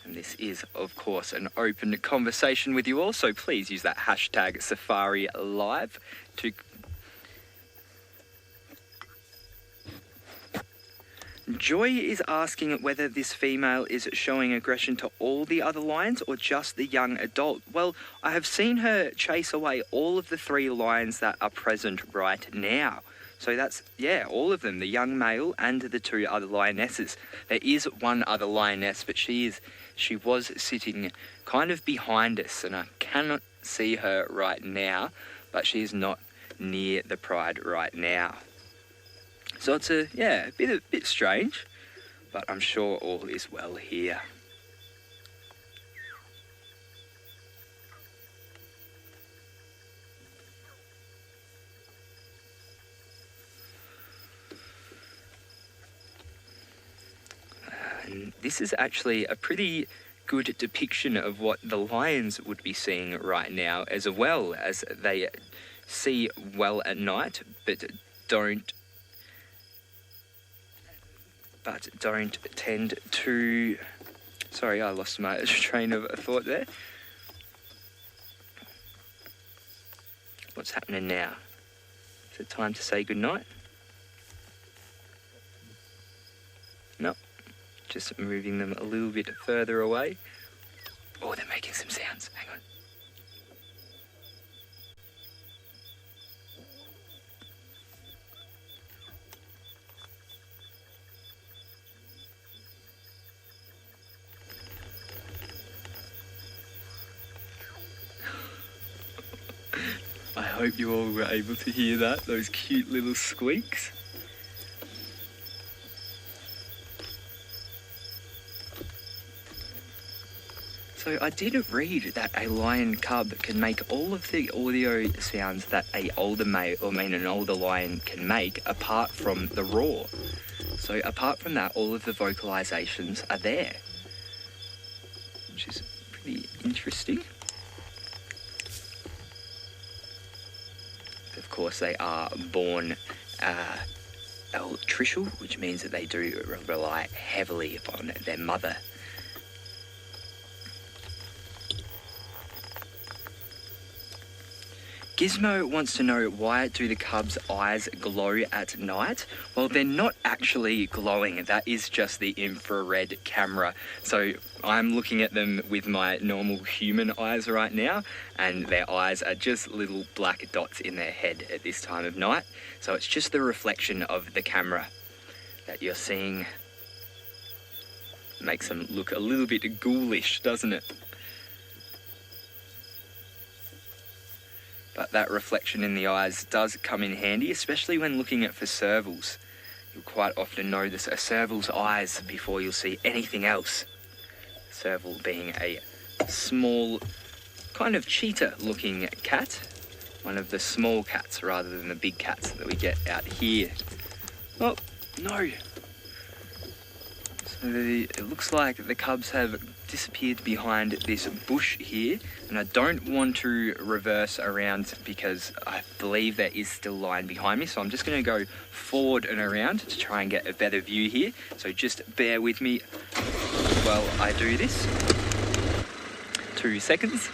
And this is, of course, an open conversation with you all, so please use that hashtag safariLIVE to... Joy is asking whether this female is showing aggression to all the other lions or just the young adult. Well, I have seen her chase away all of the 3 lions that are present right now. So that's, yeah, all of them, the young male and the 2 other lionesses. There is one other lioness, but she was sitting kind of behind us, and I cannot see her right now, but she is not near the pride right now. So it's a bit strange, but I'm sure all is well here. And this is actually a pretty good depiction of what the lions would be seeing right now, as well, as they see well at night, but don't tend to... Sorry, I lost my train of thought there. What's happening now? Is it time to say goodnight? No. Just moving them a little bit further away. Oh, they're making some sounds. Hang on. I hope you all were able to hear that, those cute little squeaks. So I did read that a lion cub can make all of the audio sounds that an older lion can make, apart from the roar. So apart from that, all of the vocalizations are there, which is pretty interesting. Of course, they are born altricial, which means that they do rely heavily upon their mother. Gizmo wants to know, why do the cubs' eyes glow at night? Well, they're not actually glowing. That is just the infrared camera. So I'm looking at them with my normal human eyes right now, and their eyes are just little black dots in their head at this time of night. So it's just the reflection of the camera that you're seeing. Makes them look a little bit ghoulish, doesn't it? But that reflection in the eyes does come in handy, especially when looking at for servals. You'll quite often notice a serval's eyes before you'll see anything else. Serval being a small, kind of cheetah-looking cat. One of the small cats rather than the big cats that we get out here. Oh, no. So it looks like the cubs have disappeared behind this bush here, and I don't want to reverse around because I believe there is still lion behind me, so I'm just going to go forward and around to try and get a better view here. So just bear with me while I do this. 2 seconds.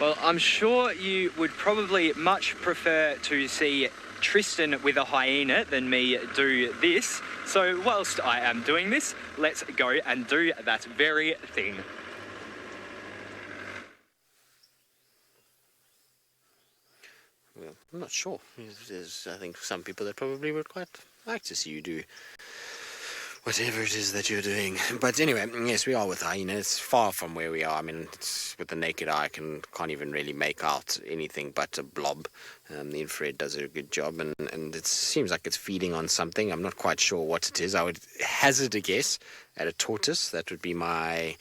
Well, I'm sure you would probably much prefer to see Tristan with a hyena than me do this. So whilst I am doing this, let's go and do that very thing. Well, I'm not sure. There's, I think, some people that probably would quite like to see you do whatever it is that you're doing. But anyway, yes, we are with hyena. It's far from where we are. I mean, it's, with the naked eye, I can't even really make out anything but a blob. The infrared does a good job, and it seems like it's feeding on something. I'm not quite sure what it is. I would hazard a guess at a tortoise. That would be my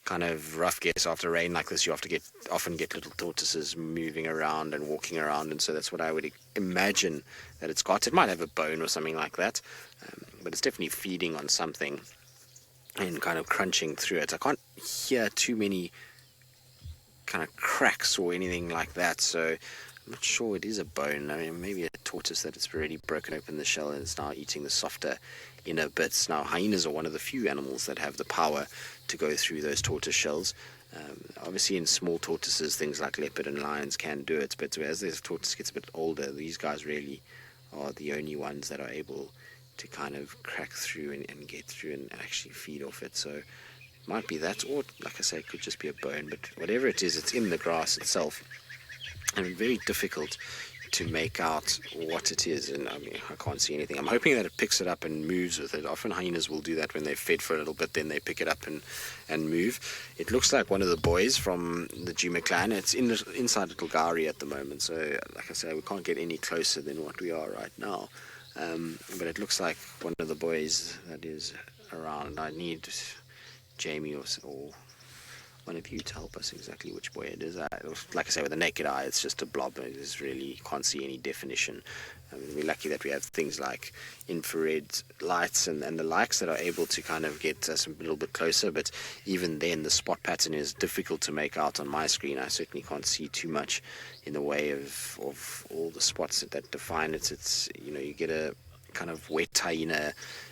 kind of rough guess. After rain like this, you often get little tortoises moving around and walking around, and so that's what I would imagine that it's got. It might have a bone or something like that, but it's definitely feeding on something and kind of crunching through it. I can't hear too many kind of cracks or anything like that, so I'm not sure it is a bone. I mean, maybe a tortoise that it's already broken open the shell and it's now eating the softer inner bits. Now, hyenas are one of the few animals that have the power to go through those tortoise shells. Obviously, in small tortoises, things like leopard and lions can do it, but as the tortoise gets a bit older, these guys really are the only ones that are able to kind of crack through and get through and actually feed off it. So it might be that, or like I say, it could just be a bone, but whatever it is, it's in the grass itself, and very difficult to make out what it is. And I mean, I can't see anything. I'm hoping that it picks it up and moves with it. Often hyenas will do that when they've fed for a little bit, then they pick it up and move. It looks like one of the boys from the Djuma clan. It's inside Little Gowrie at the moment, so like I say, we can't get any closer than what we are right now. But it looks like one of the boys that is around. I need Jamie or one of you to help us exactly which boy it is. Like I say, with the naked eye, it's just a blob. It is really can't see any definition. I mean, we're lucky that we have things like infrared lights and the likes that are able to kind of get us a little bit closer, but even then the spot pattern is difficult to make out on my screen. I certainly can't see too much in the way of all the spots that define it. It's, you know, you get a kind of wet hyena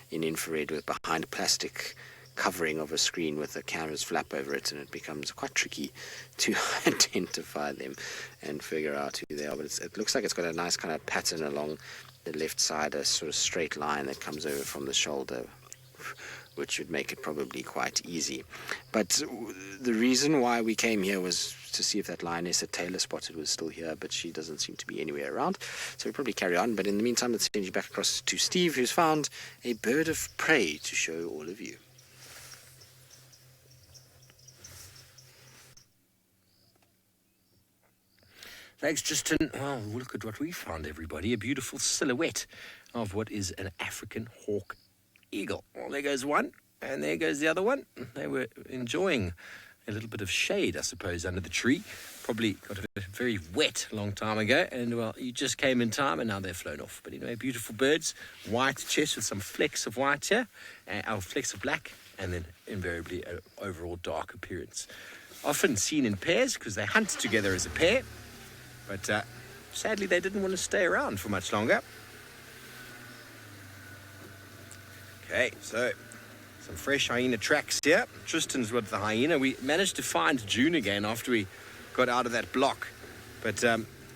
in infrared with behind a plastic covering of a screen with a canvas flap over it, and it becomes quite tricky to identify them and figure out who they are. But it looks like it's got a nice kind of pattern along the left side, a sort of straight line that comes over from the shoulder, which would make it probably quite easy. But the reason why we came here was to see if that lioness that Taylor spotted was still here, but she doesn't seem to be anywhere around, so we'll probably carry on. But in the meantime, let's send you back across to Steve, who's found a bird of prey to show all of you. Thanks, Justin. Well, look at what we found, everybody. A beautiful silhouette of what is an African hawk eagle. Well, there goes one, and there goes the other one. They were enjoying a little bit of shade, I suppose, under the tree. Probably got very wet a long time ago, and, well, you just came in time, and now they've flown off. But anyway, beautiful birds. White chest with some flecks of white here, flecks of black, and then invariably an overall dark appearance. Often seen in pairs because they hunt together as a pair. But sadly, they didn't want to stay around for much longer. Okay, so some fresh hyena tracks here. Tristan's with the hyena. We managed to find June again after we got out of that block. But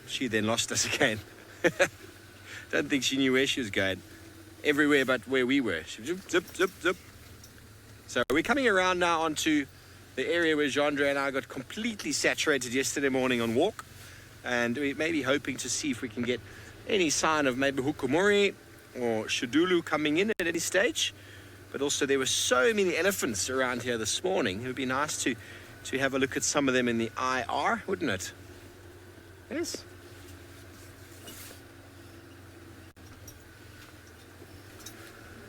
she then lost us again. Don't think she knew where she was going. Everywhere but where we were. She zip, zip, zip, zip. So we're coming around now onto the area where Jandre and I got completely saturated yesterday morning on walk. And we may be hoping to see if we can get any sign of maybe Hukumuri or Shadulu coming in at any stage. But also there were so many elephants around here this morning. It would be nice to have a look at some of them in the IR, wouldn't it? Yes.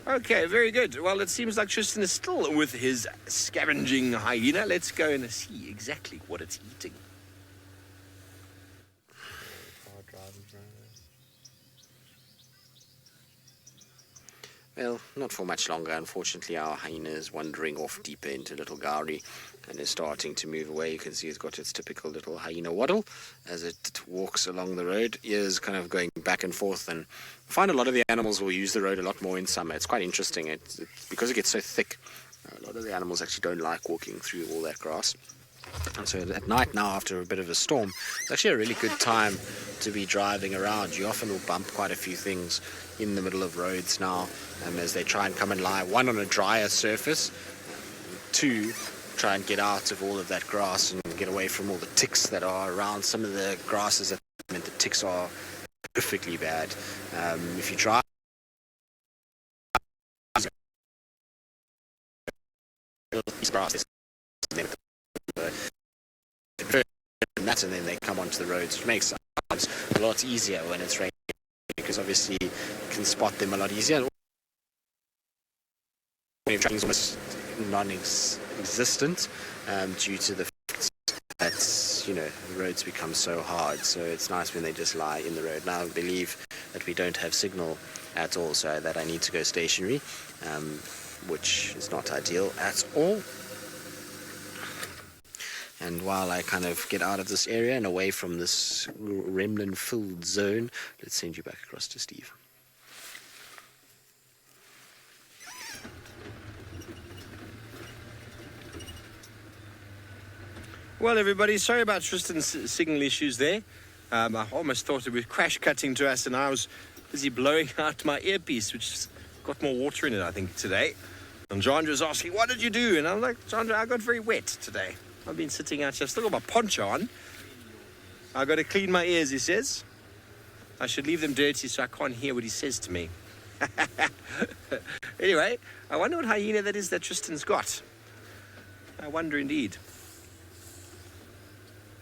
Okay, very good. Well, it seems like Tristan is still with his scavenging hyena. Let's go and see exactly what it's eating. well, not for much longer. Unfortunately, our hyena is wandering off deeper into Little Gowrie and is starting to move away. You can see it's got its typical little hyena waddle as it walks along the road, ears kind of going back and forth. And I find a lot of the animals will use the road a lot more in summer. It's quite interesting. It's because it gets so thick, a lot of the animals actually don't like walking through all that grass. And so at night now, after a bit of a storm, it's actually a really good time to be driving around. You often will bump quite a few things in the middle of roads now, as they try and come and lie, one, on a drier surface, two, try and get out of all of that grass and get away from all the ticks that are around. Some of the grasses at the moment, the ticks are perfectly bad. If you drive grass, and then they come onto the roads, which makes it a lot easier when it's raining, because obviously you can spot them a lot easier. Tracking is almost non-existent due to the fact that the roads become so hard. So it's nice when they just lie in the road. Now I believe that we don't have signal at all, so that I need to go stationary, which is not ideal at all. And while I kind of get out of this area and away from this remnant-filled zone, let's send you back across to Steve. Well, everybody, sorry about Tristan's signal issues there. I almost thought it was crash cutting to us, and I was busy blowing out my earpiece, which got more water in it, I think, today. And John was asking, what did you do? And I'm like, John, I got very wet today. I've been sitting out here. I've still got my poncho on. I've got to clean my ears, he says. I should leave them dirty so I can't hear what he says to me. Anyway, I wonder what hyena that is that Tristan's got. I wonder indeed.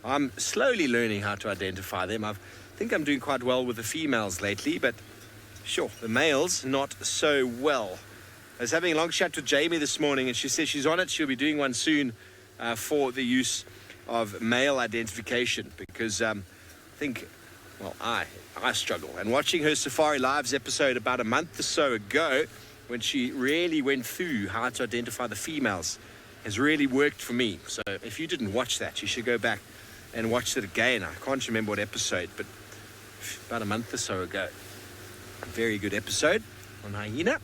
I'm slowly learning how to identify them. I think I'm doing quite well with the females lately, but sure, the males not so well. I was having a long chat with Jamie this morning, and she says she's on it. She'll be doing one soon for the use of male identification, because I think, well, I struggle. And watching her safariLIVE's episode about a month or so ago, when she really went through how to identify the females, has really worked for me. So if you didn't watch that, you should go back and watch it again. I can't remember what episode, but about a month or so ago. A very good episode on hyena.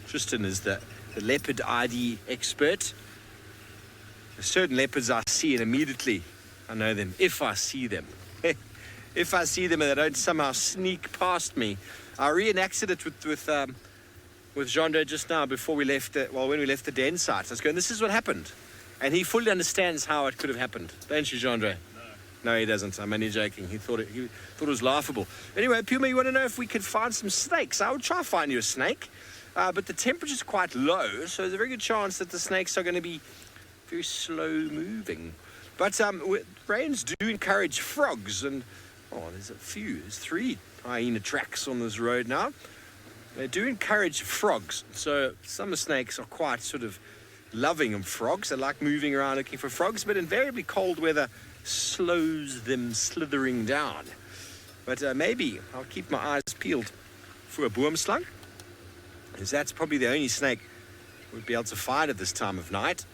Tristan is the leopard ID expert. There's certain leopards I see and immediately I know them, if I see them. If I see them and they don't somehow sneak past me. I reenacted it with Jean-Do just now before we left, when we left the den site. I was going, this is what happened. And he fully understands how it could have happened. Don't you, Jean-Do? No, he doesn't. I'm only joking. He thought it was laughable. Anyway, Puma, you want to know if we could find some snakes? I would try find you a snake. But the temperature's quite low, so there's a very good chance that the snakes are going to be very slow moving. But rains do encourage frogs, and there's a few. There's 3 hyena tracks on this road now. They do encourage frogs, so summer snakes are quite sort of loving of frogs. They like moving around looking for frogs, but invariably cold weather slows them slithering down. But maybe I'll keep my eyes peeled for a boomslang, because that's probably the only snake we'd be able to find at this time of night.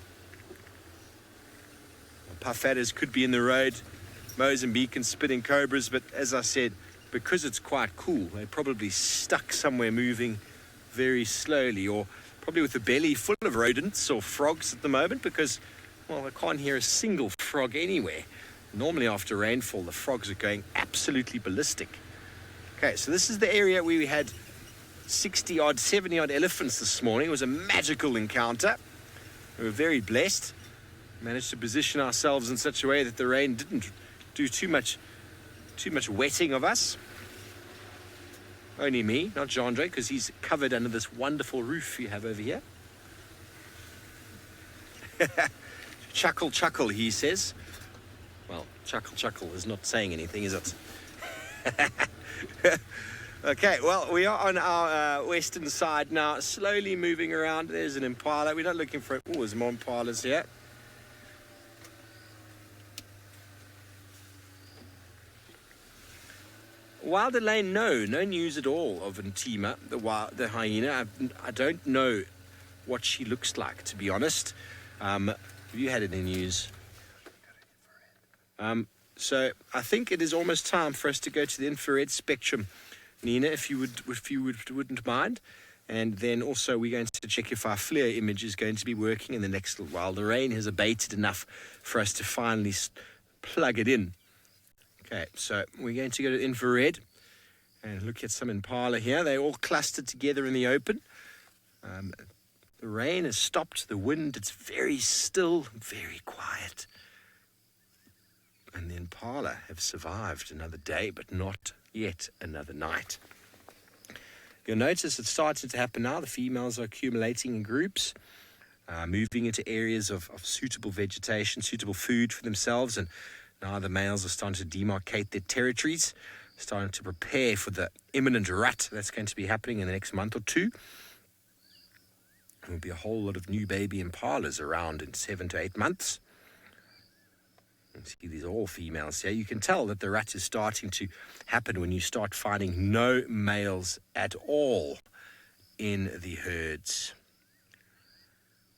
Puff adders could be in the road, Mozambique and spitting cobras, but as I said, because it's quite cool, they're probably stuck somewhere moving very slowly, or probably with a belly full of rodents or frogs at the moment, because, I can't hear a single frog anywhere. Normally after rainfall, the frogs are going absolutely ballistic. Okay, so this is the area where we had 60-odd, 70-odd elephants this morning. It was a magical encounter. We were very blessed. Managed to position ourselves in such a way that the rain didn't do too much wetting of us. Only me, not Jean-Do, because he's covered under this wonderful roof you have over here. Chuckle, chuckle, he says. Well, chuckle, chuckle is not saying anything, is it? Okay, well, we are on our western side now, slowly moving around. There's an Impala. We're not looking for it. Oh, there's more Impalas here. Wilder Lane, no news at all of Djuma, the hyena. I don't know what she looks like, to be honest. Have you had any news? So I think it is almost time for us to go to the infrared spectrum, Nina, if you wouldn't mind. And then also we're going to check if our FLIR image is going to be working in the next little while. The rain has abated enough for us to finally plug it in. Okay, so we're going to go to infrared and look at some Impala here. They're all clustered together in the open. The rain has stopped, the wind, it's very still, very quiet. And the Impala have survived another day, but not yet another night. You'll notice it's starting to happen now. The females are accumulating in groups, moving into areas of suitable vegetation, suitable food for themselves, and now the males are starting to demarcate their territories, starting to prepare for the imminent rut that's going to be happening in the next month or two. There'll be a whole lot of new baby Impalas around in 7 to 8 months. You see, these are all females here. You can tell that the rut is starting to happen when you start finding no males at all in the herds.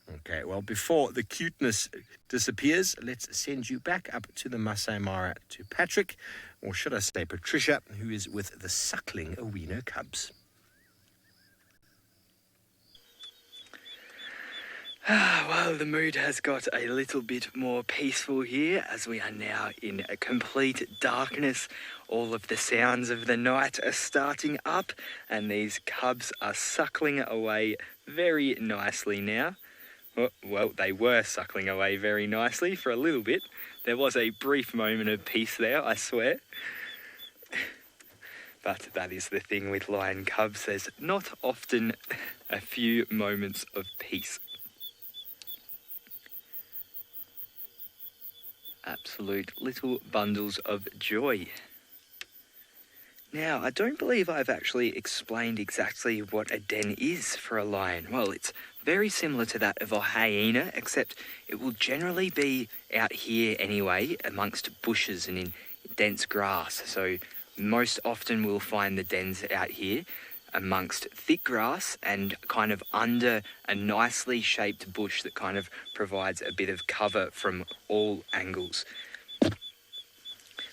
Okay, well, before the cuteness disappears, let's send you back up to the Masai Mara to Patrick, or should I say Patricia, who is with the suckling Owino cubs. Well, the mood has got a little bit more peaceful here as we are now in a complete darkness. All of the sounds of the night are starting up and these cubs are suckling away very nicely now. Well, they were suckling away very nicely for a little bit. There was a brief moment of peace there, I swear. But that is the thing with lion cubs. There's not often a few moments of peace. Absolute little bundles of joy. Now, I don't believe I've actually explained exactly what a den is for a lion. Well, it's very similar to that of a hyena, except it will generally be out here anyway, amongst bushes and in dense grass. So most often we'll find the dens out here amongst thick grass and kind of under a nicely shaped bush that kind of provides a bit of cover from all angles.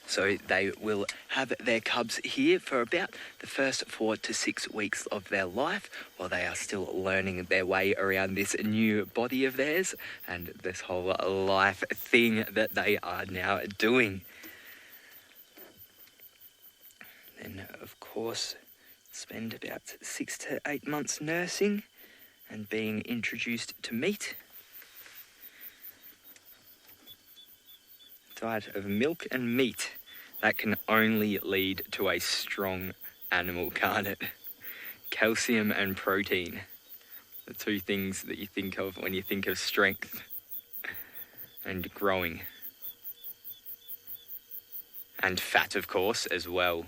So they will have their cubs here for about the first 4 to 6 weeks of their life while they are still learning their way around this new body of theirs and this whole life thing that they are now doing. Then, of course, spend about 6 to 8 months nursing and being introduced to meat. Diet of milk and meat. That can only lead to a strong animal, can't it? Calcium and protein. The two things that you think of when you think of strength and growing. And fat, of course, as well.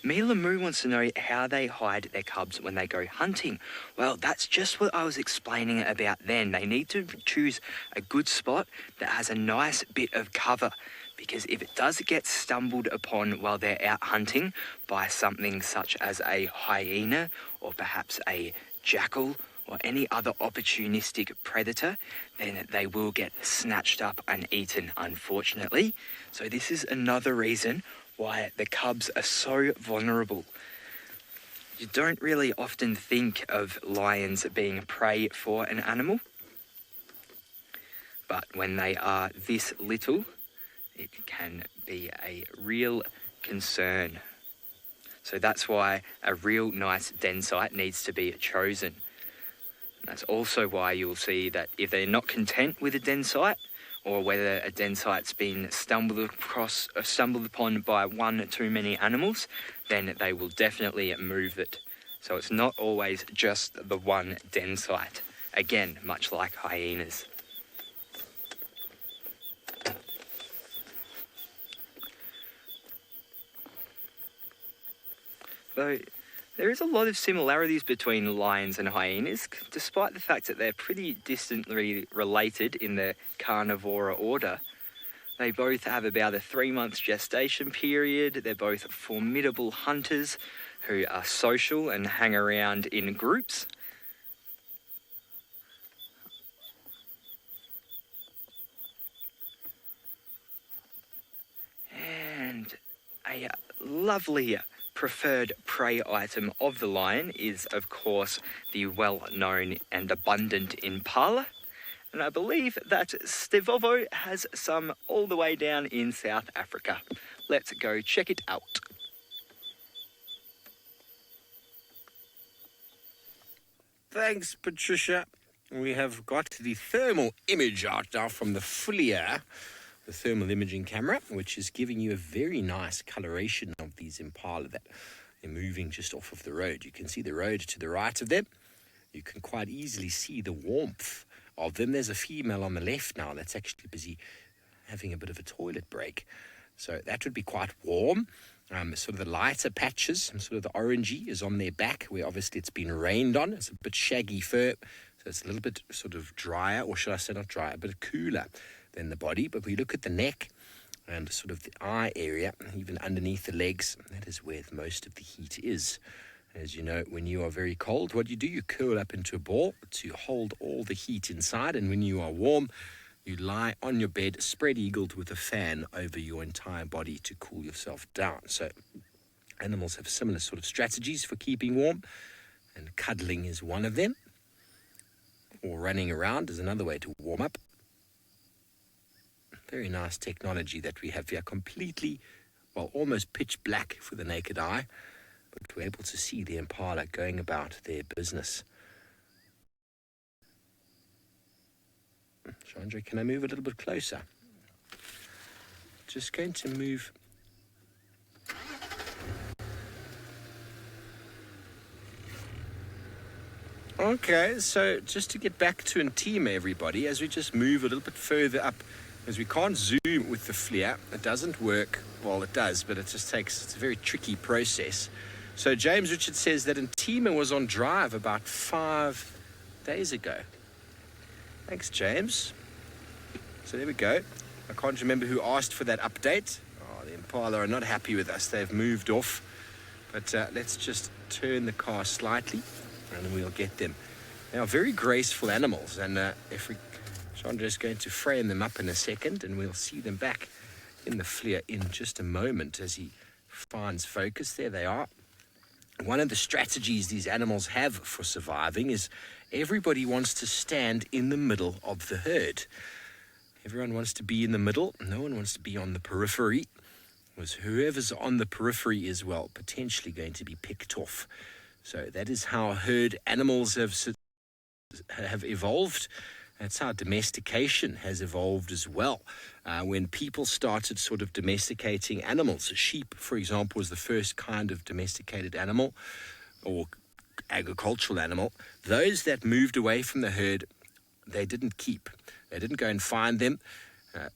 Mila Moo wants to know how they hide their cubs when they go hunting. Well, that's just what I was explaining about then. They need to choose a good spot that has a nice bit of cover, because if it does get stumbled upon while they're out hunting by something such as a hyena or perhaps a jackal or any other opportunistic predator, then they will get snatched up and eaten, unfortunately. So this is another reason why the cubs are so vulnerable. You don't really often think of lions being prey for an animal, but when they are this little, it can be a real concern. So that's why a real nice den site needs to be chosen. That's also why you'll see that if they're not content with a den site, or whether a den site's been stumbled upon by one or too many animals, then they will definitely move it. So it's not always just the one den site. Again, much like hyenas. Though There is a lot of similarities between lions and hyenas, despite the fact that they're pretty distantly related in the carnivora order. They both have about a 3-month gestation period. They're both formidable hunters who are social and hang around in groups. And a lovely preferred prey item of the lion is, of course, the well-known and abundant Impala. And I believe that Stevovo has some all the way down in South Africa. Let's go check it out. Thanks, Patricia. We have got the thermal image out now from the FLIR, the thermal imaging camera, which is giving you a very nice coloration of these Impala that they're moving just off of the road. You can see the road to the right of them. You can quite easily see the warmth of them. There's a female on the left now that's actually busy having a bit of a toilet break. So that would be quite warm. Sort of the lighter patches, sort of the orangey is on their back, where obviously it's been rained on. It's a bit shaggy fur, so it's a little bit sort of drier, or should I say not drier, a bit cooler than the body. But we look at the neck and sort of the eye area, even underneath the legs, that is where most of the heat is. As you know, when you are very cold, what do? You curl up into a ball to hold all the heat inside, and when you are warm, you lie on your bed, spread-eagled with a fan over your entire body to cool yourself down. So animals have similar sort of strategies for keeping warm, and cuddling is one of them, or running around is another way to warm up. Very nice technology that we have here, completely, well, almost pitch black for the naked eye, but we're able to see the Impala going about their business. Chandra, can I move a little bit closer? Just going to move. Okay, so just to get back to Intima, everybody, as we just move a little bit further up, as we can't zoom with the FLIR, it doesn't work. Well, it does, but it just takes, it's a very tricky process. So James Richard says that Intima was on drive about 5 days ago. Thanks, James. So there we go. I can't remember who asked for that update. Oh, the Impala are not happy with us. They've moved off. But let's just turn the car slightly and we'll get them. They are very graceful animals, and Chandra's going to frame them up in a second, and we'll see them back in the FLIR in just a moment as he finds focus. There they are. One of the strategies these animals have for surviving is everybody wants to stand in the middle of the herd. Everyone wants to be in the middle. No one wants to be on the periphery, because whoever's on the periphery is, well, potentially going to be picked off. So that is how herd animals have evolved. That's how domestication has evolved as well. When people started sort of domesticating animals, sheep, for example, was the first kind of domesticated animal or agricultural animal. Those that moved away from the herd, they didn't keep. They didn't go and find them.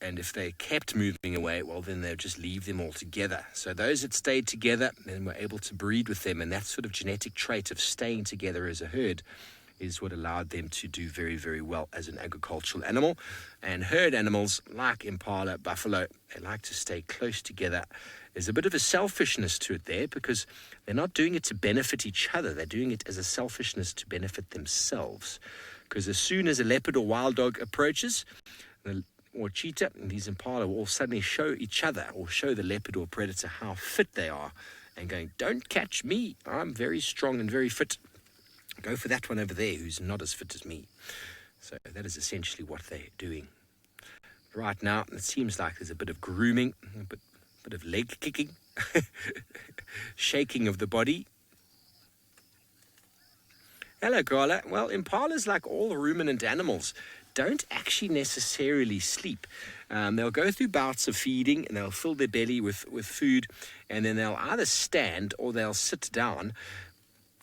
And if they kept moving away, well, then they would just leave them altogether. So those that stayed together and were able to breed with them, and that sort of genetic trait of staying together as a herd is what allowed them to do very, very well as an agricultural animal. And herd animals like Impala, buffalo, they like to stay close together. There's a bit of a selfishness to it there, because they're not doing it to benefit each other. They're doing it as a selfishness to benefit themselves. Because as soon as a leopard or wild dog approaches, or cheetah, these Impala will all suddenly show each other, or show the leopard or predator how fit they are, and going, don't catch me, I'm very strong and very fit. Go for that one over there who's not as fit as me. So that is essentially what they're doing. Right now, it seems like there's a bit of grooming, a bit of leg kicking, shaking of the body. Hello, Carla. Well, Impalas, like all ruminant animals, don't actually necessarily sleep. They'll go through bouts of feeding, and they'll fill their belly with food, and then they'll either stand or they'll sit down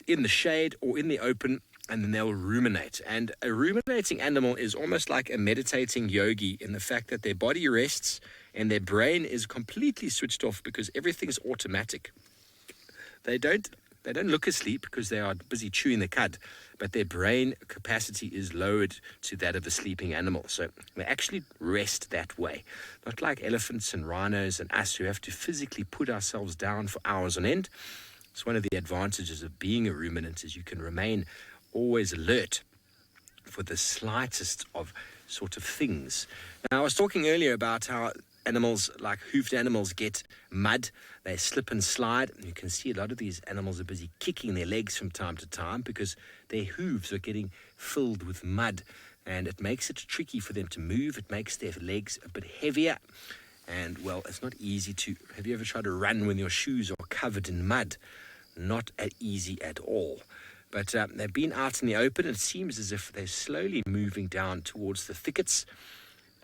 in the shade or in the open, and then they'll ruminate. And a ruminating animal is almost like a meditating yogi in the fact that their body rests and their brain is completely switched off, because everything's automatic. They don't they don't look asleep because they are busy chewing the cud, but their brain capacity is lowered to that of a sleeping animal. So they actually rest that way. Not like elephants and rhinos and us who have to physically put ourselves down for hours on end. It's one of the advantages of being a ruminant is you can remain always alert for the slightest of sort of things. Now, I was talking earlier about how animals like hoofed animals get mud. They slip and slide. And you can see a lot of these animals are busy kicking their legs from time to time because their hooves are getting filled with mud, and it makes it tricky for them to move. It makes their legs a bit heavier, and well, it's not easy to... Have you ever tried to run when your shoes are covered in mud? Not easy at all. But they've been out in the open. It seems as if they're slowly moving down towards the thickets,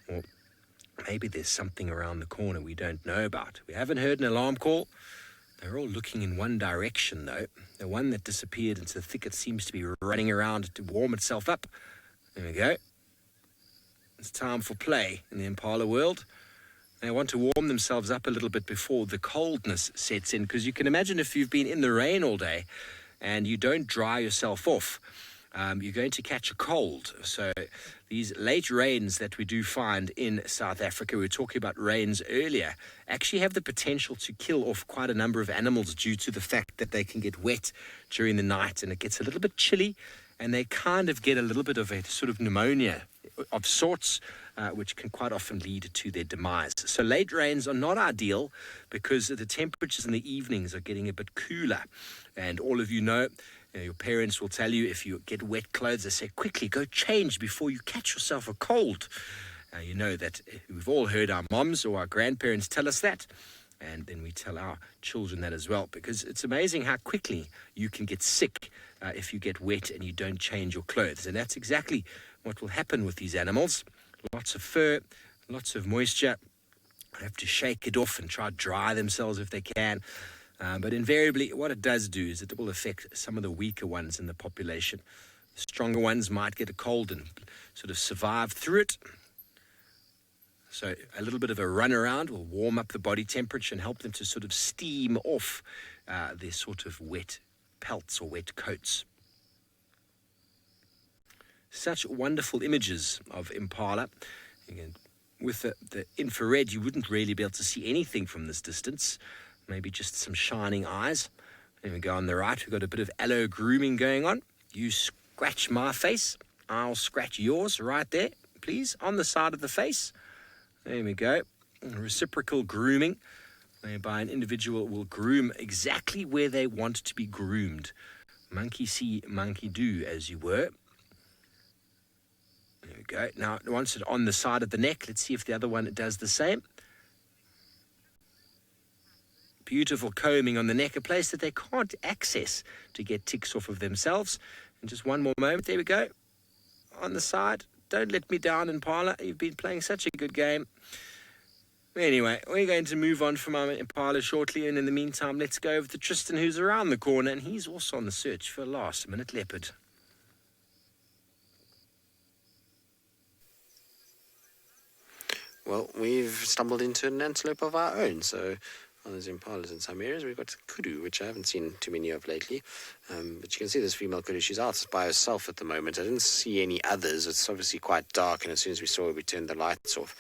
or maybe there's something around the corner we don't know about. We haven't heard an alarm call. They're all looking in one direction, though. The one that disappeared into the thicket seems to be running around to warm itself up. There we go. It's time for play in the Impala world. They want to warm themselves up a little bit before the coldness sets in, because you can imagine if you've been in the rain all day and you don't dry yourself off, you're going to catch a cold. So these late rains that we do find in South Africa, we were talking about rains earlier, actually have the potential to kill off quite a number of animals due to the fact that they can get wet during the night and it gets a little bit chilly and they kind of get a little bit of a sort of pneumonia of sorts, which can quite often lead to their demise. So late rains are not ideal because the temperatures in the evenings are getting a bit cooler. And all of you know, your parents will tell you if you get wet clothes, they say, quickly, go change before you catch yourself a cold. You know that we've all heard our moms or our grandparents tell us that. And then we tell our children that as well, because it's amazing how quickly you can get sick if you get wet and you don't change your clothes. And that's exactly what will happen with these animals. Lots of fur, lots of moisture. They have to shake it off and try to dry themselves if they can. But invariably, what it does do is it will affect some of the weaker ones in the population. The stronger ones might get a cold and sort of survive through it. So a little bit of a run around will warm up the body temperature and help them to sort of steam off their sort of wet pelts or wet coats. Such wonderful images of Impala. Again, with the infrared, you wouldn't really be able to see anything from this distance. Maybe just some shining eyes. Then we go on the right. We've got a bit of aloe grooming going on. You scratch my face. I'll scratch yours right there, please, on the side of the face. There we go. Reciprocal grooming, whereby an individual will groom exactly where they want to be groomed. Monkey see, monkey do, as you were. There we go. Now, once it's on the side of the neck, let's see if the other one does the same. Beautiful combing on the neck, a place that they can't access to get ticks off of themselves. And just one more moment. There we go. On the side. Don't let me down, Impala. You've been playing such a good game. Anyway, we're going to move on from our Impala shortly, and in the meantime, let's go over to Tristan, who's around the corner, and he's also on the search for a last-minute leopard. Well, we've stumbled into an antelope of our own, so well, there's impalas in some areas. We've got Kudu, which I haven't seen too many of lately. But you can see this female Kudu. She's out by herself at the moment. I didn't see any others. It's obviously quite dark, and as soon as we saw her, we turned the lights off.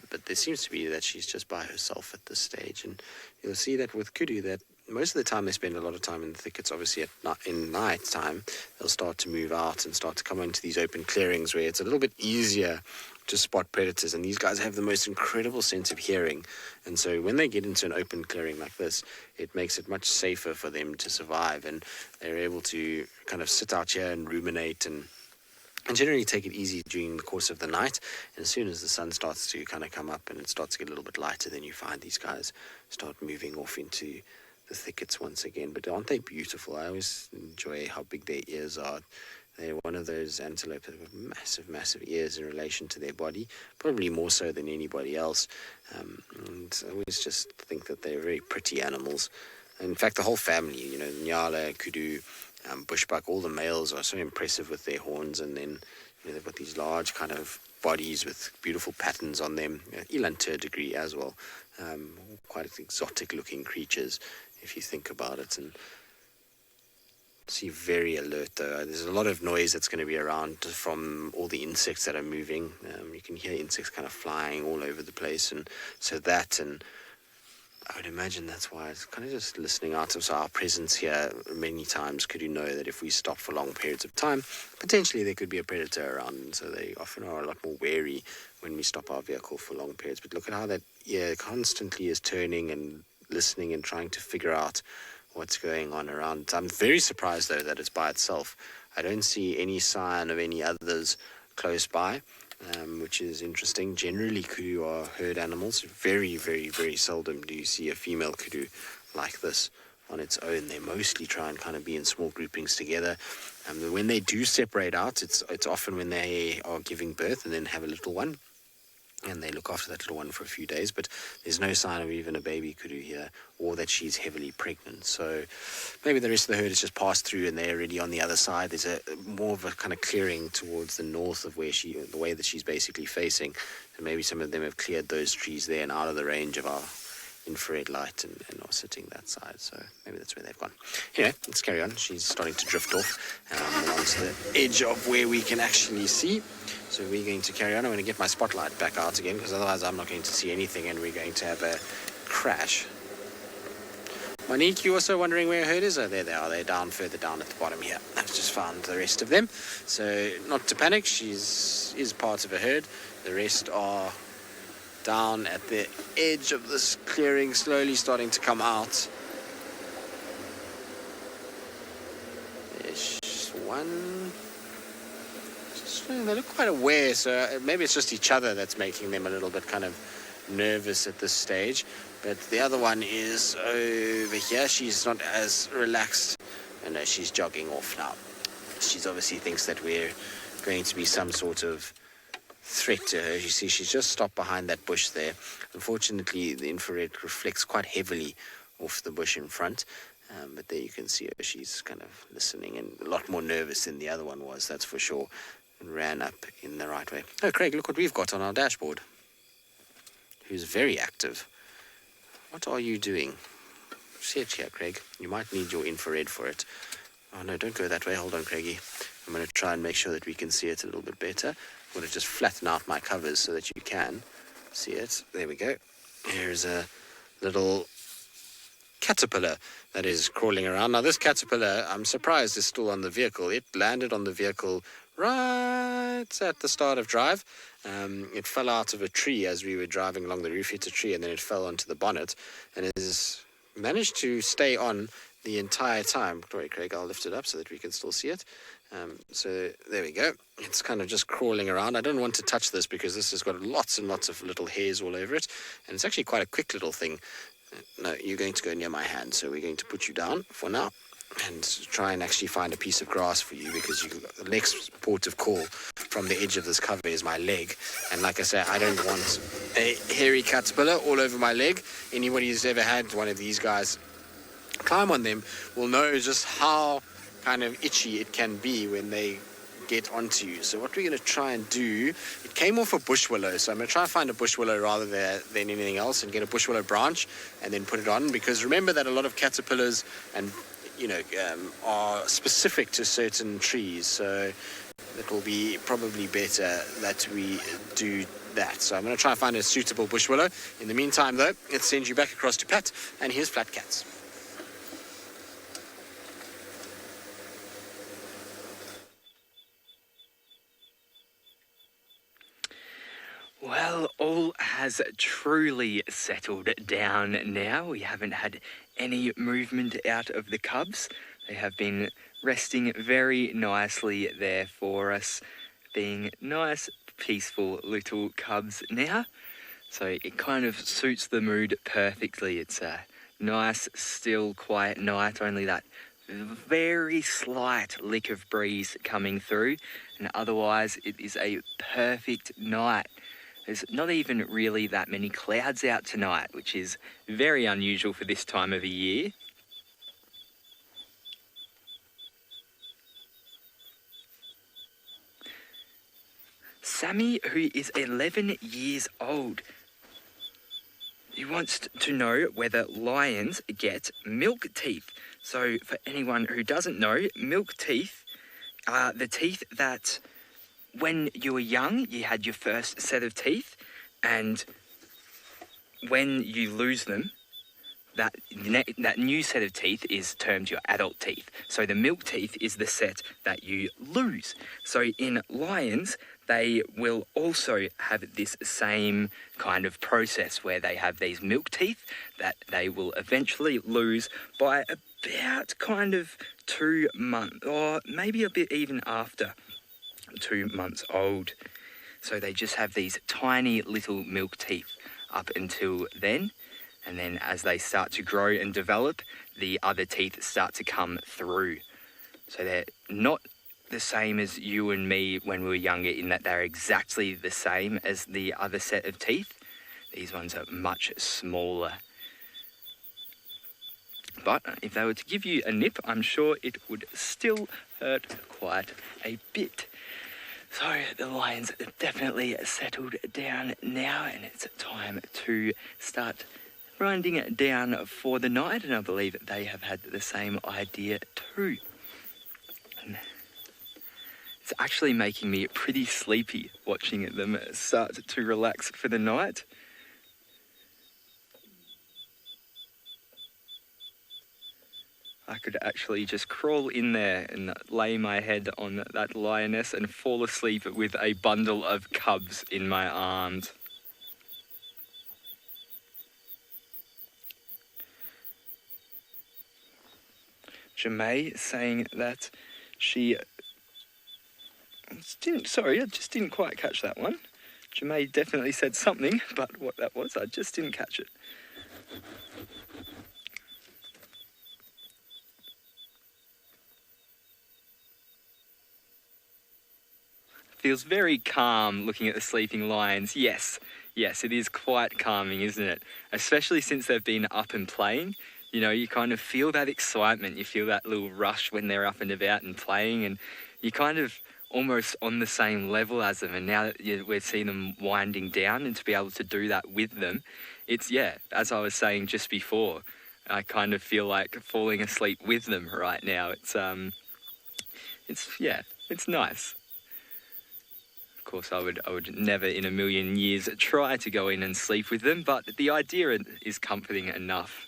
But there seems to be that she's just by herself at this stage. And you'll see that with Kudu, that most of the time they spend a lot of time in the thickets. Obviously, in night time, they'll start to move out and start to come into these open clearings where it's a little bit easier to spot predators, and these guys have the most incredible sense of hearing, and so when they get into an open clearing like this, it makes it much safer for them to survive, and they're able to kind of sit out here and ruminate and generally take it easy during the course of the night. And as soon as the sun starts to kind of come up and it starts to get a little bit lighter, then you find these guys start moving off into the thickets once again. But aren't they beautiful? I always enjoy how big their ears are. They're one of those antelope that have massive, massive ears in relation to their body, probably more so than anybody else. And I always just think that they're very pretty animals. In fact, the whole family, Nyala, Kudu, Bushbuck, all the males are so impressive with their horns, and then they've got these large kind of bodies with beautiful patterns on them, eland to a degree as well. Quite exotic looking creatures if you think about it. And See, very alert though. There's a lot of noise that's going to be around from all the insects that are moving. You can hear insects kind of flying all over the place, and so that, and I would imagine that's why it's kind of just listening out of our presence here. Many times could you know that if we stop for long periods of time, potentially there could be a predator around, and so they often are a lot more wary when we stop our vehicle for long periods. But look at how that constantly is turning and listening and trying to figure out what's going on around. I'm very surprised though that it's by itself. I don't see any sign of any others close by, which is interesting. Generally, kudu are herd animals. Very, very, very seldom do you see a female kudu like this on its own. They mostly try and kind of be in small groupings together. When they do separate out, it's often when they are giving birth and then have a little one, and they look after that little one for a few days, but there's no sign of even a baby kudu here, or that she's heavily pregnant. So maybe the rest of the herd has just passed through and they're already on the other side. There's a more of a kind of clearing towards the north of where the way that she's basically facing, and maybe some of them have cleared those trees there and out of the range of our infrared light and are sitting that side. So maybe that's where they've gone. Anyway, let's carry on. She's starting to drift off onto the edge of where we can actually see. So we're going to carry on. I'm going to get my spotlight back out again, because otherwise I'm not going to see anything and we're going to have a crash. Monique, you also wondering where her herd is? Oh, there they are. They're down further down at the bottom here. I've just found the rest of them. So not to panic. She's part of a herd. The rest are down at the edge of this clearing, slowly starting to come out. There's one. They look quite aware, so maybe it's just each other that's making them a little bit kind of nervous at this stage. But the other one is over here. She's not as relaxed. And no, she's jogging off now. She obviously thinks that we're going to be some sort of threat to her. You see, she's just stopped behind that bush there. Unfortunately, the infrared reflects quite heavily off the bush in front. But there you can see her. She's kind of listening and a lot more nervous than the other one was, that's for sure. And ran up in the right way. Oh, Craig, look what we've got on our dashboard. Who's very active. What are you doing? See it here, Craig. You might need your infrared for it. Oh, no, don't go that way. Hold on, Craigie. I'm going to try and make sure that we can see it a little bit better. I'm going to just flatten out my covers so that you can see it. There we go. Here's a little caterpillar that is crawling around. Now, this caterpillar, I'm surprised, is still on the vehicle. It landed on the vehicle right at the start of drive. It fell out of a tree as we were driving along the roof, hit a tree, and then it fell onto the bonnet, and it has managed to stay on the entire time. Sorry, Craig, I'll lift it up so that we can still see it. So there we go. It's kind of just crawling around. I don't want to touch this because this has got lots and lots of little hairs all over it, and it's actually quite a quick little thing. No, you're going to go near my hand, so we're going to put you down for now and try and actually find a piece of grass for you, because the next port of call from the edge of this cover is my leg. And like I say, I don't want a hairy caterpillar all over my leg. Anybody who's ever had one of these guys climb on them will know just how kind of itchy it can be when they get onto you. So what we're going to try and do, it came off a bush willow, so I'm going to try and find a bush willow rather than anything else, and get a bush willow branch and then put it on, because remember that a lot of caterpillars and are specific to certain trees, so it will be probably better that we do that. So I'm going to try and find a suitable bush willow. In the meantime though, let's send you back across to Pat and his flat cats. Well, all has truly settled down now. We haven't had any movement out of the cubs. They have been resting very nicely there for us, being nice, peaceful little cubs now. So it kind of suits the mood perfectly. It's a nice, still, quiet night, only that very slight lick of breeze coming through, and otherwise it is a perfect night. There's not even really that many clouds out tonight, which is very unusual for this time of the year. Sammy, who is 11 years old, he wants to know whether lions get milk teeth. So for anyone who doesn't know, milk teeth are the teeth that when you were young, you had your first set of teeth, and when you lose them, that new set of teeth is termed your adult teeth. So the milk teeth is the set that you lose. So in lions, they will also have this same kind of process where they have these milk teeth that they will eventually lose by about kind of 2 months, or maybe a bit even after 2 months old. So they just have these tiny little milk teeth up until then. And then as they start to grow and develop, the other teeth start to come through. So they're not the same as you and me when we were younger in that they're exactly the same as the other set of teeth. These ones are much smaller. But if they were to give you a nip, I'm sure it would still hurt quite a bit. So the lions have definitely settled down now, and it's time to start winding down for the night, and I believe they have had the same idea too. And it's actually making me pretty sleepy watching them start to relax for the night. I could actually just crawl in there and lay my head on that lioness and fall asleep with a bundle of cubs in my arms. Djuma saying that she I just didn't quite catch that one. Djuma definitely said something, but what that was, I just didn't catch it. Feels very calm looking at the sleeping lions. Yes, it is quite calming, isn't it? Especially since they've been up and playing. You know, you kind of feel that excitement. You feel that little rush when they're up and about and playing, and you're kind of almost on the same level as them. And now that we're seeing them winding down, and to be able to do that with them, it's, as I was saying just before, I kind of feel like falling asleep with them right now. It's nice. Of course, I would never in a million years try to go in and sleep with them, but the idea is comforting enough.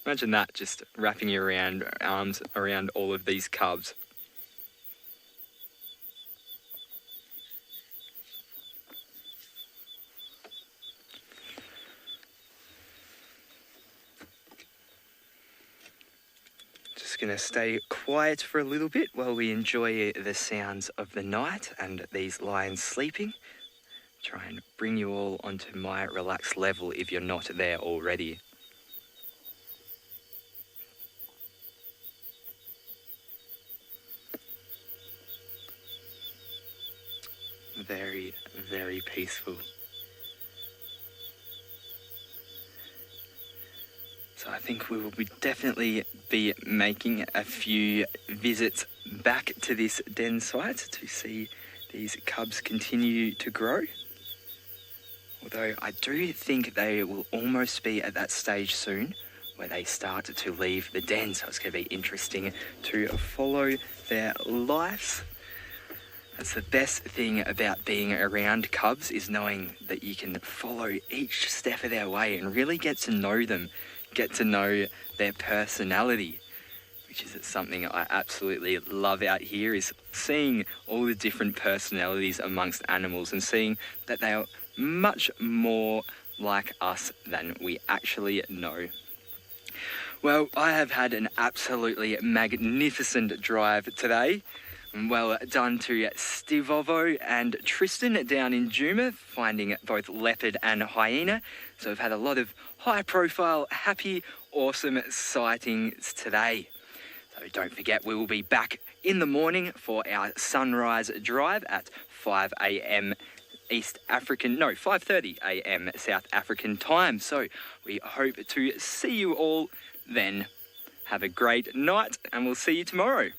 Imagine that, just wrapping your arms around all of these cubs. Just going to stay quiet for a little bit while we enjoy the sounds of the night and these lions sleeping. Try and bring you all onto my relaxed level if you're not there already. Very, very peaceful. So I think we will definitely be making a few visits back to this den site to see these cubs continue to grow. Although I do think they will almost be at that stage soon where they start to leave the den. So it's going to be interesting to follow their lives. That's the best thing about being around cubs, is knowing that you can follow each step of their way and really get to know them, get to know their personality, which is something I absolutely love out here, is seeing all the different personalities amongst animals and seeing that they are much more like us than we actually know. Well, I have had an absolutely magnificent drive today. Well done to Stivovo and Tristan down in Djuma, finding both leopard and hyena. So we've had a lot of high-profile, happy, awesome sightings today. So don't forget, we will be back in the morning for our sunrise drive at 5 a.m. 5:30 a.m. South African time. So we hope to see you all then. Have a great night, and we'll see you tomorrow.